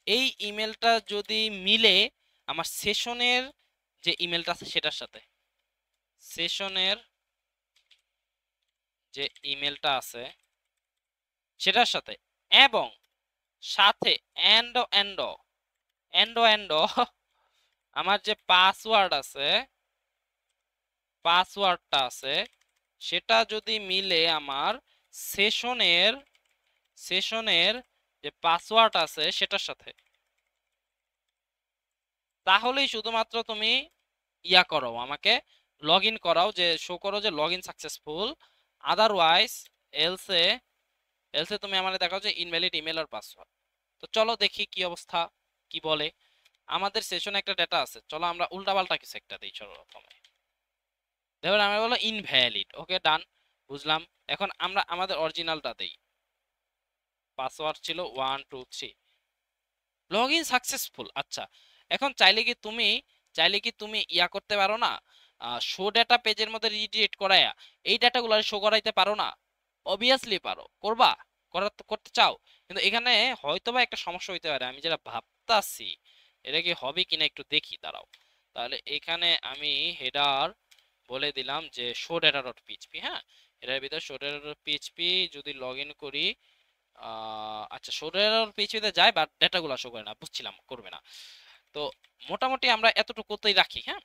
S1: এই ইমেলটা যদি মিলে আমার সেশনের যে ইমেলটা আছে সেটার সাথে, সেশনের যে ইমেলটা আছে সেটার সাথে, এবং সাথে এন্ড এন্ড এন্ড এন্ড আমার যে পাসওয়ার্ডটা আছে সেটা যদি মিলে আমার সেশনের সেশনের যে পাসওয়ার্ড আছে সেটার সাথে, তাহলেই শুধুমাত্র তুমি ইয়া করো, আমাকে লগ ইন করাও, যে শো করো যে log in successful. Otherwise else else তুমি আমাকে দেখাও যে ইনভ্যালিড ইমেল আর পাসওয়ার্ড। তো চলো দেখি কি অবস্থা, কি বলে। আমাদের সেশনে একটা ডেটা আছে, চলো আমরা উল্টাপাল্টা কিছু একটা দিই। চলো প্রথমে দেখো আমি বলো ইনভ্যালিড, ওকে ডান, বুঝলাম। এখন আমরা আমাদের অরিজিনালটা দেই, পাসওয়ার্ড ছিল 123, লগ ইন সাকসেসফুল। আচ্ছা এখন চাইলে কি তুমি ইয়া করতে পারো না, শো ডাটা পেজের মধ্যে রিডিরেক্ট করায়া এই ডাটাগুলো শো করাইতে পারো না? অবভিয়াসলি পারো, করবা, করতে চাও, কিন্তু এখানে হয়তোবা একটা সমস্যা হইতে পারে, আমি যেটা ভাবতাছি এটা কি হবে কিনা একটু দেখি, দাঁড়াও। তাহলে এখানে আমি হেডার বলে দিলাম যে শো ডাটা ডট পিএইচপি। হ্যাঁ, এটার ভিতরে শো ডাটা ডট পিএইচপি যদি লগ ইন করি, আচ্ছা শো ডাটা ডট পিএইচপিতে যায় বাট ডাটাগুলো শো করে না, বুঝছিলাম করবে না। তো মোটামুটি আমরা এতটুকুতেই রাখি। হ্যাঁ,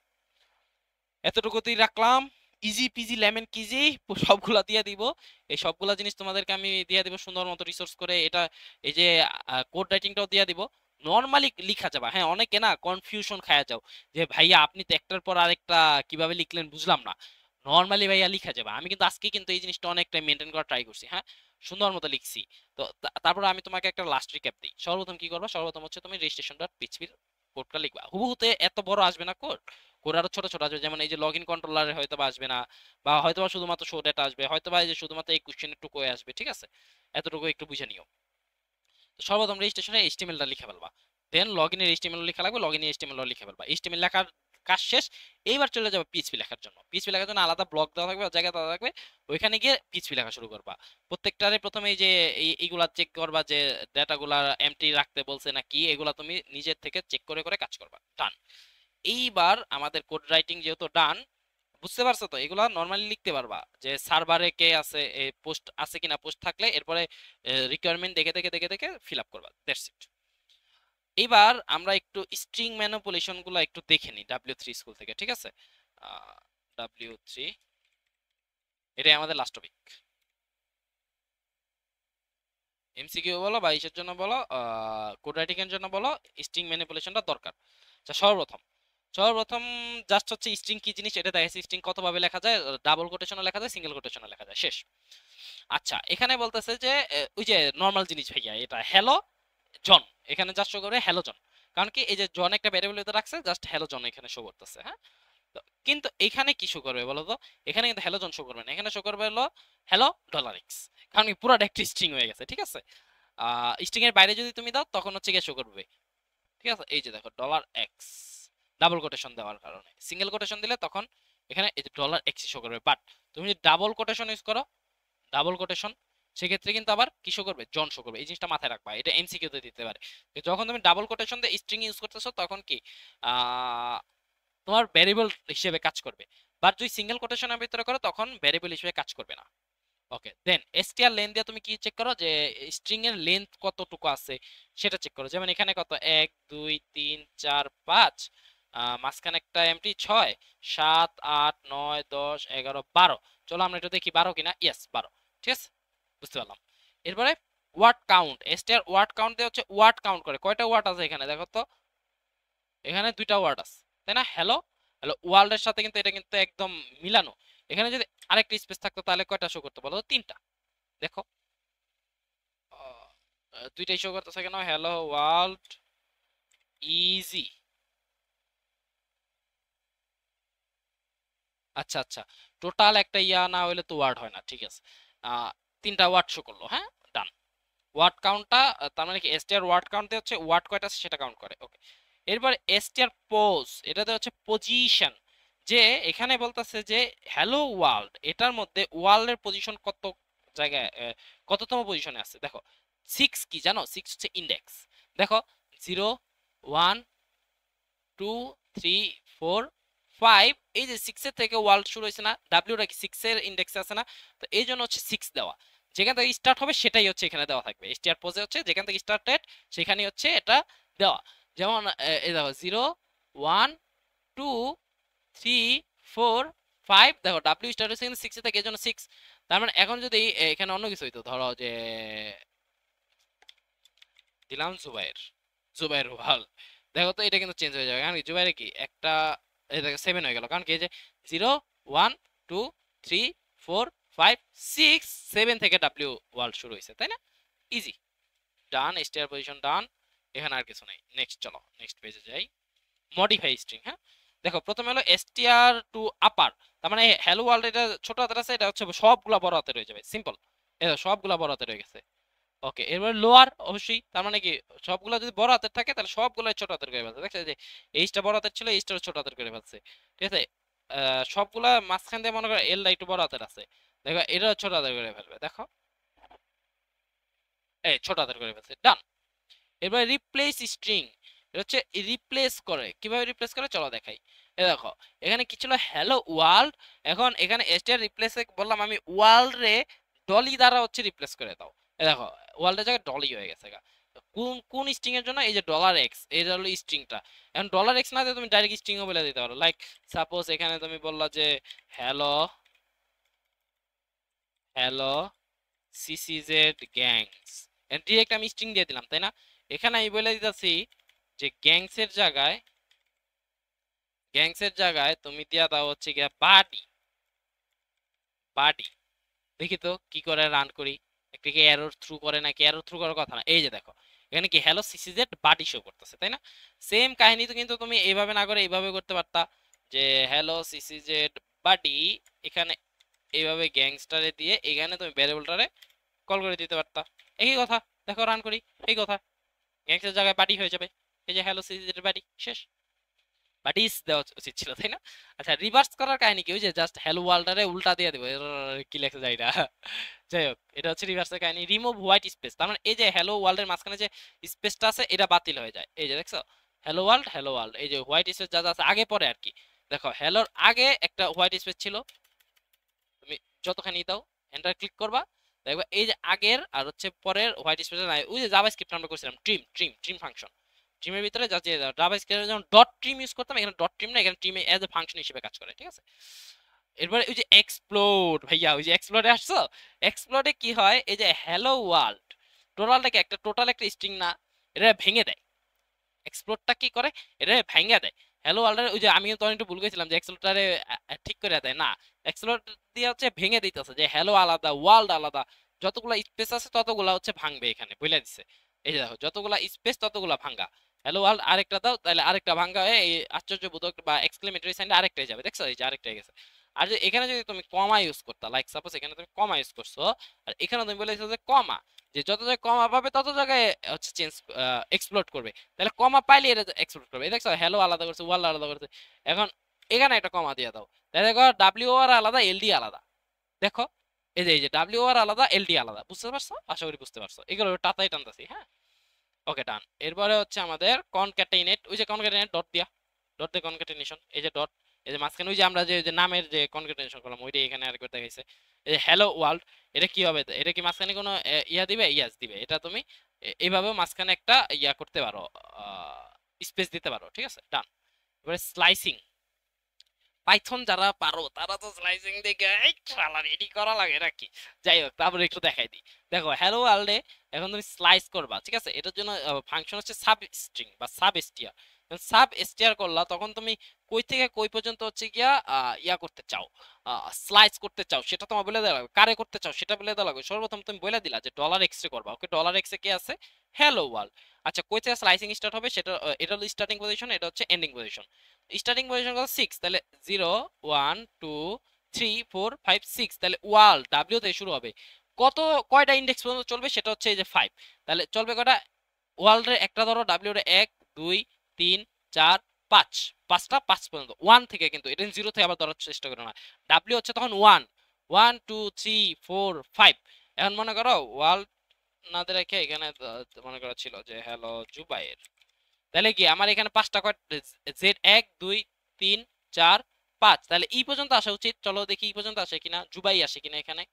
S1: এতটুকুতেই রাখলাম, ইজি পিজি লেমন কিজি, সবগুলা দিয়ে দিব। এই সবগুলা জিনিস তোমাদেরকে আমি দিয়ে দিব সুন্দর মতো রিসোর্স করে। এটা এই যে কোড রাইটিংটাও দিয়ে দিব, নর্মালি লিখা যাবে। হ্যাঁ, অনেকে না কনফিউশন খায়া যাও যে ভাইয়া আপনি তো একটার পর আরেকটা কিভাবে লিখলেন বুঝলাম না, নর্মালি ভাইয়া লিখা যাবে। আমি কিন্তু আজকে কিন্তু এই জিনিসটা অনেকটা মেনটেন করা ট্রাই করছি। হ্যাঁ, সুন্দর মতো লিখছি। তো তারপর আমি তোমাকে একটা লাস্ট রিক্যাপ দিই। সর্বপ্রথম কি করবা, সর্বপ্রথম হচ্ছে তুমি রেজিস্ট্রেশন ডট পিএইচপির কোডটা লিখবা। হুবহুতে এত বড় আসবে না কোড, কোড আরো ছোট ছোট আসবে, যেমন এই যে লগ ইন কন্ট্রোলারে হয়তো বা আসবে না, বা হয়তো বা শুধুমাত্র শো ডেটা আসবে, হয়তো বা এই যে শুধুমাত্র এই কোশ্চেনের টুকু আসবে। ঠিক আছে, এতটুকু একটু বুঝে নিও। তো সর্বপ্রথম রেজিস্ট্রেশনে এইচটিএমএলটা লিখে ফেলবা, দেন লগ ইনের এইচটিএমএল লেখা লাগবে, লগ ইনের এইচটিএমএল লিখে ফেলবা। এইচটিএমএল লেখার কাজ শেষ। এইবার চলে যাবে পিএইচপি লেখার জন্য। পিএইচপি লেখার জন্য আলাদা ব্লক দেওয়া থাকবে, জায়গা দেওয়া থাকবে, ওইখানে গিয়ে পিএইচপি লেখা শুরু করবা। প্রত্যেকটারে প্রথমে এই যে এইগুলা চেক করবা যে ডেটাগুলা এমটি রাখতে বলছে না কি, এগুলা তুমি নিজের থেকে চেক করে করে কাজ করবা। ডান। এইবার আমাদের কোড রাইটিং যেহেতু ডান, বুঝতে পারছো তো, এগুলা নরমালি লিখতে পারবা যে সার্ভারে কে আছে, পোস্ট আছে কিনা, পোস্ট থাকলে এরপরে রিকোয়ারমেন্ট দেখে দেখে দেখে দেখে ফিল আপ করবা। That's it. এবার আমরা একটু স্ট্রিং ম্যানিপুলেশন গুলো একটু দেখে নিই W3 স্কুল থেকে। ঠিক আছে, W3 এটাই আমাদের লাস্ট টপিক। এমসিকিউ বলো বা ইসের জন্য বলো, কোড রাইটিং এর জন্য বলো, স্ট্রিং ম্যানিপুলেশনটা দরকার। আচ্ছা সর্বপ্রথম জাস্ট হচ্ছে স্ট্রিং কি জিনিস এটা দেখাচ্ছি। স্ট্রিং কত ভাবে লেখা যায়, ডাবল কোটেশনে লেখা যায়, সিঙ্গেল কোটেশনে লেখা যায়, শেষ। আচ্ছা এখানে বলতেছে যে ওই যে নর্মাল জিনিস ভাইয়া, এটা হ্যালো জন, এখানে জাস্ট শো করে হ্যালো জন, কারণ কি এই যে জন একটা ভ্যারিয়েবল ভিতরে রাখছে, জাস্ট হ্যালো জন এখানে শো করতেছে। হ্যাঁ, তো কিন্তু এখানে কি শো করবে বলো তো? এখানে কিন্তু হ্যালোজন শো করবে না, এখানে শো করবে হলো হ্যালো ডলার এক্স, কারণ কি পুরোটা একটা স্ট্রিং হয়ে গেছে, ঠিক আছে? স্ট্রিং এর বাইরে যদি তুমি দাও তখন হচ্ছে গিয়ে শো করবে, ঠিক আছে? এই যে দেখো ডলার এক্স ডাবল কোটেশন দেওয়ার কারণে, সিঙ্গেল কোটেশন দিলে তখন এখানে এই যে ডলার এক্স শো করবে, বাট তুমি যদি ডাবল কোটেশন ইউজ করো, ডাবল কোটেশন, সেক্ষেত্রে কিন্তু আবার কি শো করবে? জন শো করবে। এই জিনিসটা মাথায় রাখবা, এটা এমসিকিউ তে দিতে পারে যে যখন তুমি ডাবল কোটেশন দিয়ে স্ট্রিং ইউজ করতেছো তখন কি আহ তোমার ভ্যারিয়েবল হিসেবে কাজ করবে, বাট যদি সিঙ্গেল কোটেশনের ভিতরে করো তখন ভ্যারিয়েবল হিসেবে কাজ করবে না। ওকে, দেন এসটিআর লেন্থ দিয়ে তুমি কি চেক করো? যে স্ট্রিং এর লেন্থ কতটুকু আছে সেটা চেক করো। যেমন এখানে কত 1 2 3 4 5, মাঝখানে একটা এমটি 6 7 8 9 10 11 12। চলো আমরা এটা দেখি 12 কিনা। ইয়েস 12, ঠিক আছে, বুঝতে পারলাম। এরপরে word count, STR word count দিয়ে হচ্ছে ওয়ার্ড কাউন্ট করে, কয়টা ওয়ার্ড আছে এখানে দেখো তো, এখানে দুইটা ওয়ার্ড আছে, তাই না? হ্যালো, হ্যালো ওয়ার্ল্ড এর সাথে কিন্তু এটা কিন্তু একদম মিলানো। এখানে যদি আরেকটা স্পেস থাকতো তাহলে কয়টা শো করতে বলো? তিনটা। দেখো দুইটাই শো করতেছে কেন? Hello world easy. আচ্ছা আচ্ছা, টোটাল একটা ইয়া না হইলে তো ওয়ার্ড হয় না, ঠিক আছে। আহ, তিনটা ওয়ার্ড শো করলো, হ্যাঁ ডান। ওয়ার্ড কাউন্টটা তার মানে কি এসটিআর ওয়ার্ড কাউন্টে হচ্ছে ওয়ার্ড কয়টা আছে সেটা কাউন্ট করে। ওকে, এরপর এসটিআর পোজ, এটাতে হচ্ছে পজিশন, যে এখানে বলতেছে যে হ্যালো ওয়ার্ল্ড এটার মধ্যে ওয়ার্ল্ডের পজিশন কত জায়গায়, কততম পজিশনে আছে। দেখো 6 কি জানো? 6 হচ্ছে ইন্ডেক্স। দেখো 0 1 2 3 4 5, এই যে 6 এর থেকে ওয়ার্ল্ড শুরু হয়েছে না, ডাব্লিউটা কি 6 এর ইন্ডেক্সে আছে না? তো এই জন্য হচ্ছে 6 দেওয়া, যেখান থেকে স্টার্ট হবে সেটাই হচ্ছে এখানে দেওয়া থাকবে। এসটিআর পোজে হচ্ছে যেখান থেকে স্টার্টেড সেখানেই হচ্ছে এটা দেওয়া। যেমন এই দেখো 0 1 2 3 4 5, দেখো ডাব্লিউ স্টার্ট হচ্ছে কিন্তু 6 এ থেকে, এই জন্য 6। তার মানে এখন যদি এখানে অন্য কিছু হইতো, ধরো যে দিলাম জুবাইর, জুবাইর ওয়াল, দেখো তো এটা কিন্তু চেঞ্জ হয়ে যাবে, কারণ কি জুবাইরে কি একটা এই দেখো 7 হয়ে গেল, কারণ কি এই যে 0 1 2 3 4 5 6 7 থেকে ডাব্লিউ ওয়ার্ল্ড শুরু হয়েছে, তাই না? ইজি, ডান, স্টেয়ার পজিশন ডান, এখানে আর কিছু নেই। নেক্সট, চলো নেক্সট পেজে যাই। মডিফাই স্ট্রিং, হ্যাঁ দেখো প্রথমে হলো এসটিআর টু আপার, তার মানে হ্যালো ওয়ার্ল্ড এটা ছোট হাতের আছে, এটা হচ্ছে সবগুলা বড় হাতে রয়ে যাবে, সিম্পল। এটা সবগুলা বড় হাতে রয়ে গেছে। ওকে, এবার লোয়ার অবশ্যই, তার মানে কি সবগুলা যদি বড় হাতের থাকে তাহলে সবগুলাই ছোট হাতের করে ফেলছে। দেখছো যে এইচটা বড় হাতের ছিল, এইচটা ছোট হাতের করে ফেলছে, ঠিক আছে। সবগুলা মাঝখান দিয়ে মনে করো এলটা একটু বড় হাতের আছে, দেখো এটা ছোট হাতের করে ফেলবে, দেখো এই ছোট হাতের করে ফেলছে, ডান। এবার রিপ্লেস স্ট্রিং, এটা হচ্ছে রিপ্লেস করে, কিভাবে রিপ্লেস করে চলো দেখাই। এ দেখো এখানে কি ছিল? হ্যালো ওয়ার্ল্ড, এখন এখানে এসটিআর রিপ্লেস বললাম আমি ওয়ার্ল্ড রে ডলি দ্বারা হচ্ছে রিপ্লেস করে দাও। এ দেখো ওয়ার্ল্ডের জায়গায় ডলি হয়ে গেছে গা। কোন কোন স্ট্রিং এর জন্য? এই যে ডলার এক্স, এটা হলো স্ট্রিংটা। এখন ডলার এক্স না দিয়ে তুমি ডাইরেক্ট স্ট্রিংও বলে দিতে পারো, লাইক সাপোজ এখানে তুমি বললা যে হ্যালো, হ্যালো সিসিজেড গ্যাংস, ডিরেক্ট আমি স্ট্রিং দিয়ে দিলাম, তাই না? এখানে আমি বলে দিতেছি যে গ্যাংসের জায়গায় তুমি দিয়া দাও হচ্ছে গিয়া বাডি, বাডি। দেখি তো কি করে রান করি, একটা কি এরর থ্রু করে নাকি? এরর থ্রু করার কথা না, এই যে দেখো এখানে কি হ্যালো সিসিজেড বাডি শো করতেছে, তাই না? সেম কাহিনী তো কিন্তু তুমি এইভাবে না করে এইভাবে করতে পারতা, যে হ্যালো সিসিজেড বাডি, এখানে এইভাবে গ্যাংস্টারে দিয়ে এখানে তুমি ভ্যারিয়েবলটারে কল করে দিতে পারতা, একই কথা। দেখো রান করি, এই কথা, গ্যাংসের জায়গায় বাডি হয়ে যাবে, এই যে হ্যালো সিসিজেড বাডি, শেষ। বাট ইস দেওয়া উচিত ছিল, তাই না? আচ্ছা, রিভার্স করার কাহিনী কি? ওই যে জাস্ট হ্যালো ওয়ার্ল্ডারে উল্টা দিয়ে দেবো, কি লেখা যায় না। যাই হোক, এটা হচ্ছে রিভার্সের কাহিনী। রিমুভ হোয়াইট স্পেস, তার মানে এই যে হ্যালো ওয়ার্ল্ডের মাঝখানে যে স্পেসটা আছে এটা বাতিল হয়ে যায়, এই যে দেখছো হ্যালো ওয়ার্ল্ড, হ্যালো ওয়ার্ল্ড, এই যে হোয়াইট স্পেস যা যা আছে আগে পরে আর কি। দেখো হ্যালোর আগে একটা হোয়াইট স্পেস ছিল, তুমি যতখানি দাও এন্টার ক্লিক করবা, দেখবা এই যে আগের আর হচ্ছে পরের হোয়াইট স্পেস নাই। ওই যে জাভাস্ক্রিপ্ট আমরা করছিলাম ট্রিম ফাংশন, ট্রিমের ভিতরে যা যে জাভাস্ক্রিপ্টে যখন ডট ট্রিম ইউজ করতাম, এখানে ডট ট্রিম না, এখানে ট্রিম এজ এ ফাংশন হিসেবে কাজ করে, ঠিক আছে। এরপরে ওই যে এক্সপ্লোড, ভাইয়া ওই যে এক্সপ্লোডে আসছো, এক্সপ্লোডে কি হয়? এই যে হ্যালো ওয়ার্ল্ড টোটাল একটা স্ট্রিং না, এটা ভেঙে দেয়। এক্সপ্লোরটা কি করে? এটা ভেঙে দেয়। হ্যালো ওয়ার্ল্ডের ওই যে আমি তো একটু ভুল গেছিলাম যে এক্সপ্লোরটারে ঠিক করে দেয় না, এক্সপ্লোর দিয়ে হচ্ছে ভেঙে দিতেছে, যে হ্যালো আলাদা ওয়ার্ল্ড আলাদা, যতগুলা স্পেস আছে ততগুলা হচ্ছে ভাঙবে, এখানে বলে দিছে। এই যে দেখো যতগুলা স্পেস ততগুলা ভাঙা, হ্যালো ওয়ার্ল্ড আরেকটা দাও, তাহলে আরেকটা ভাঙা হয়ে এই আশ্চর্যবোধক বা এক্সক্লেমেটরি সাইন আরেকটাই যাবে, দেখছো এই যে আরেকটাই গেছে। আর যে এখানে যদি তুমি কমা ইউজ করতা, লাইক সাপোজ এখানে তুমি কমা ইউজ করছো, আর এখানে তুমি বলেছো যে কমা, যে যত জায়গায় কমা পাবে তত জায়গায় হচ্ছে চেঞ্জ এক্সপ্লোড করবে, তাহলে কমা পাইলে এটা এক্সপ্লোড করবে। এই দেখছো হ্যালো আলাদা করছে, ওয়ার্ল্ড আলাদা করছে। এখন এখানে একটা কমা দিয়ে দাও, তাহলে দেখো ডাব্লিউ আর আলাদা, এলডি আলাদা। দেখো এই যে ডাব্লিউ আর আলাদা, এলডি আলাদা, বুঝতে পারছো? আশা করি বুঝতে পারছো, এগুলো টাতাই টানতাছি, হ্যাঁ। ওকে ডান। এরপরে হচ্ছে আমাদের কনক্যাটেনেট, ওই যে কনক্যাটেনেট ডট দিয়া, ডট দিয়ে কনক্যাটেনেশন, এই যে ডট, এই যে মাঝখানে ওই যে আমরা যে নামের যে কনক্যাটেনেশন করলাম ওইটাই এখানে আরেকবার দেখাইছে। এই যে হ্যালো ওয়ার্ল্ড, এটা কি হবে? এটা কি মাঝখানে কোনো ইয়া দিবে? ইয়াস দিবে। এটা তুমি এইভাবেও মাঝখানে একটা ইয়া করতে পারো, স্পেস দিতে পারো, ঠিক আছে ডান। এবারে স্লাইসিং, পাইথন যারা পারো তারা তো স্লাইসিং দেখে এই শালা রেডি করা লাগে নাকি। যাই হোক, তারপরে একটু দেখাই দিই। দেখো হ্যালো ওয়ার্ল্ডে এখন তুমি স্লাইস করবা, ঠিক আছে? এটার জন্য ফাংশন হচ্ছে সাব স্ট্রিং বা সাব এসটিআর। সাব এসটিআর করলা তখন তুমি কই থেকে কই পর্যন্ত হচ্ছে গিয়া ইয়া করতে চাও, স্লাইস করতে চাও, সেটা তোমার বলে দেওয়া লাগবে। কারে করতে চাও সেটা বলে দেওয়া লাগবে। সর্বপ্রথম তুমি বলে দিলা যে ডলার এক্স এ করবা, ওকে ডলার এক্স এ কি আছে? Hello world. আচ্ছা কই থেকে স্লাইসিং স্টার্ট হবে সেটা, এটা হলো স্টার্টিং পজিশন, এটা হচ্ছে এন্ডিং পজিশন। স্টার্টিং পজিশন কত? 6, তাহলে 0 1 2 3 4 5 6, তাহলে ওয়ার্ল্ড ডাব্লিউ থেকে শুরু হবে। কত কয়টা ইন্ডেক্স পর্যন্ত চলবে সেটা হচ্ছে এই যে 5, তাহলে চলবে কয়টা? ওয়ার্ল্ডের একটা ধরো, ডাব্লিউ এর 1 2 3 4 5, পাঁচটা 5 পর্যন্ত, 1 থেকে, কিন্তু এটা 0 থেকে আবার ধরার চেষ্টা করো না। ডাব্লিউ হচ্ছে তখন 1 1 2 3 4 5। এখন মনে করো ওয়ার্ল্ড না দিয়ে রেখে এখানে মনে করা ছিল যে হ্যালো জুবাইর, তাহলে কি আমার এখানে পাঁচটা জেড 1 2 3 4 5, তাহলে ই পর্যন্ত আসা উচিত। চলো দেখি ই পর্যন্ত আসে কিনা, জুবাই আসে কিনা এখানে।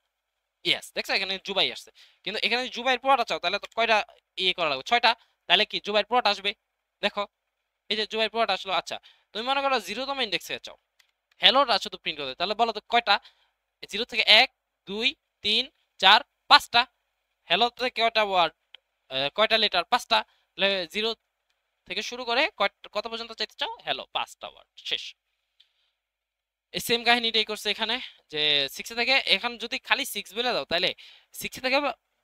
S1: ইয়েস, দেখছো এখানে জুবাই আসছে। কিন্তু এখানে যদি জুবাইয়ের পুরোটা চাও তাহলে তো কয়টা ইয়ে করা লাগবে? 6টা। তাহলে কি জুবাইয়ের পুরোটা আসবে? দেখো এই যে জুবাইয়ের পুরোটা আসলো। আচ্ছা তুমি মনে করো 0তম ইন্ডেক্সে চাও হ্যালোটা শুধু প্রিন্ট করতে, তাহলে বলো তো কয়টা? 0 থেকে 1 2 3 4 5টা। হ্যালো থেকে কয়টা ওয়ার্ড, কয়টা লেটার? 5টা। তাহলে 0 থেকে শুরু করে কত পর্যন্ত চাইতে চাও? হ্যালো 5টা ওয়ার্ড, শেষ। এই সেম কাহিনীটাই করছে এখানে, যে 6 থেকে এখন যদি খালি 6 বলে দাও তাহলে 6 থেকে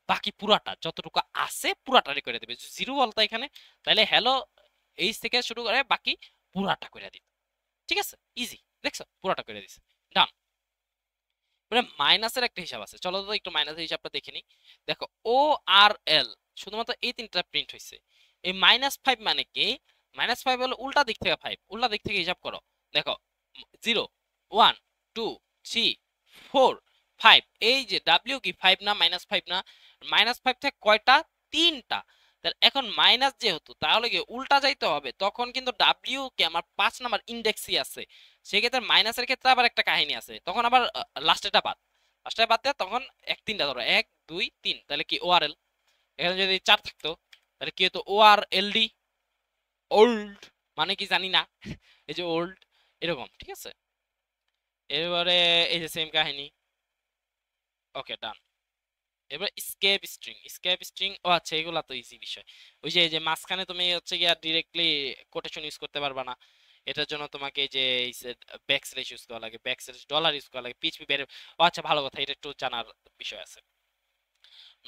S1: বাকি পুরাটা যতটুকু আছে পুরাটা করে দেবে। 0 বলতো এখানে, তাহলে হ্যালো এইচ থেকে শুরু করে বাকি পুরাটা করে দিবে, ঠিক আছে? ইজি, দেখছো পুরাটা করে দিছে, ডান। মানে মাইনাসের একটা হিসাব আছে, চলো তো একটু মাইনাসের হিসাবটা দেখে নিই। দেখো ও আর এল শুধুমাত্র এই তিনটা প্রিন্ট হয়েছে। এই -5 মানে কি? -5 হলো উল্টা দিক থেকে 5, উল্টা দিক থেকে হিসাব করো। দেখো 0 1 2 3 4 5, এই যে ডাব্লিউ কি 5 না? -5 না? -5 থেকে কয়টা? তিনটা। তাহলে এখন মাইনাস যেহেতু, তাহলে কি উল্টা যাইতে হবে, তখন কিন্তু ডাব্লিউ কে আমার 5 নাম্বার ইন্ডেক্সই আছে। সেক্ষেত্রে মাইনাসের ক্ষেত্রে আবার একটা কাহিনী আছে, তখন আবার লাস্টেটা বাদ, লাস্টের বাদ দিয়ে তখন এক তিনটা ধরো 1 2 3, তাহলে কি ওআরএল। এখানে যদি 4 থাকতো তাহলে কি হতো? ওআরএলডি, ওল্ড মানে কি জানি না এই যে ওল্ড, এরকম, ঠিক আছে? এবারে এই যে সেম কাহিনী, ওকে ডান। এবার স্কেপ স্ট্রিং, স্কেপ স্ট্রিং, ও আচ্ছা এগুলা তো ইজি বিষয়। ওই যে মাঝখানে তুমি হচ্ছে গিয়া ডিরেক্টলি কোটেশন ইউজ করতে পারবা না, এটার জন্য তোমাকে এই যে ব্যাকস্ল্যাশ ইউজ করা লাগে, ব্যাকস্ল্যাশ ডলার ইউজ করা লাগে, পিএইচপি বের। ও আচ্ছা ভালো কথা, এটা একটু জানার বিষয় আছে।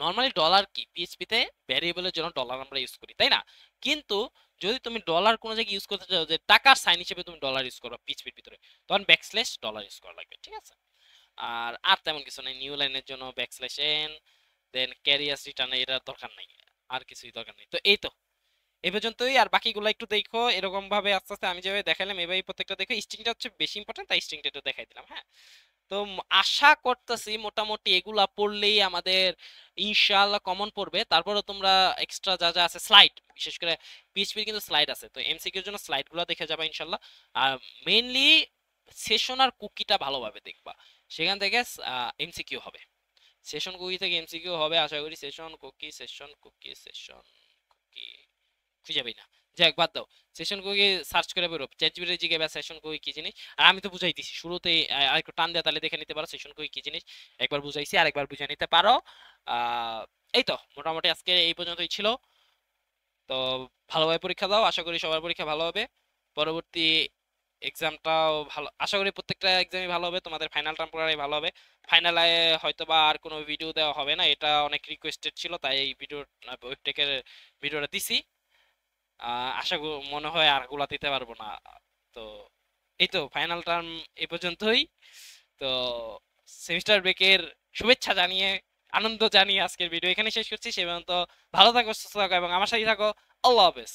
S1: নর্মালি ডলার কি পিএইচপি তে ভ্যারিয়েবলের জন্য ডলার আমরা ইউজ করি, তাই না? কিন্তু যদি তুমি ডলার কোনো জায়গায় ইউজ করতে চাও, যে টাকার সাইন হিসেবে তুমি ডলার ইউজ করো পিএইচপির ভিতরে, তখন ব্যাকস্ল্যাশ ডলার ইউজ করা লাগবে, ঠিক আছে? আর আর তেমন কিছু নেই, নিউ লাইনের জন্য ব্যাকস্ল্যাশ এন, দেন ক্যারিয়াস রিটার্ন, এটার দরকার নাই, আর কিছুই দরকার নেই। তো এই তো এই পর্যন্তই, আর বাকিগুলো একটু দেখো এরকম ভাবে আস্তে আস্তে আমি যেভাবে দেখালাম এভাবেই প্রত্যেকটা দেখো। স্ট্রিংটা হচ্ছে বেশি ইম্পর্টেন্ট, তাই স্ট্রিংটা একটু দেখাই দিলাম, হ্যাঁ। তো আশা করতেছি মোটামুটি এগুলা পড়লেই আমাদের ইনশাআল্লাহ কমন পড়বে। তারপরে তোমরা এক্সট্রা যা যা আছে স্লাইড, বিশেষ করে পিএইচপির কিন্তু স্লাইড আছে, তো এমসিকিউর জন্য স্লাইডগুলো দেখে যাবা ইনশাআল্লাহ। আর মেইনলি সেশন আর কুকিটা ভালোভাবে দেখবা, সেখান থেকে এমসিকিউ হবে। সেশন কুকি থেকে এমসিকিউ হবে আশা করি। Session cookie, session cookie, session cookie খুঁজে পাই না, যাক বাদ দাও। সেশন কুকি সার্চ করে বেরো, চ্যাটজিপিটি জিজ্ঞাসা সেশন কুকি কি জিনিস। আর আমি তো বুঝাই দিছি শুরুতেই, আরেকটু টান দেয়া তাহলে দেখে নিতে পারো সেশন কুকি কি জিনিস। একবার বুঝাইছি, আরেকবার বুঝে নিতে পারো। এই তো মোটামুটি আজকে এই পর্যন্তই ছিল। তো ভালোভাবে পরীক্ষা দাও, আশা করি সবার পরীক্ষা ভালো হবে। পরবর্তী এক্সামটাও ভালো, আশা করি প্রত্যেকটা এক্সামই ভালো হবে, তোমাদের ফাইনাল টার্ম পড়াই ভালো হবে। ফাইনালে হয়তো বা আর কোনো ভিডিও দেওয়া হবে না, এটা অনেক রিকোয়েস্টেড ছিল, তাই এই ভিডিও ওয়েবটেকের ভিডিওটা দিছি। মনে হয় আর গুলা দিতে পারবো না। তো এই তো ফাইনাল টার্ম এই পর্যন্তই। তো সেমিস্টার ব্রেকের শুভেচ্ছা জানিয়ে, আনন্দ জানিয়ে আজকের ভিডিও এখানে শেষ করছি। সে পর্যন্ত ভালো থাকো, সুস্থ থাকো এবং আমার সাথে থাকো। আল্লাহ হাফেজ।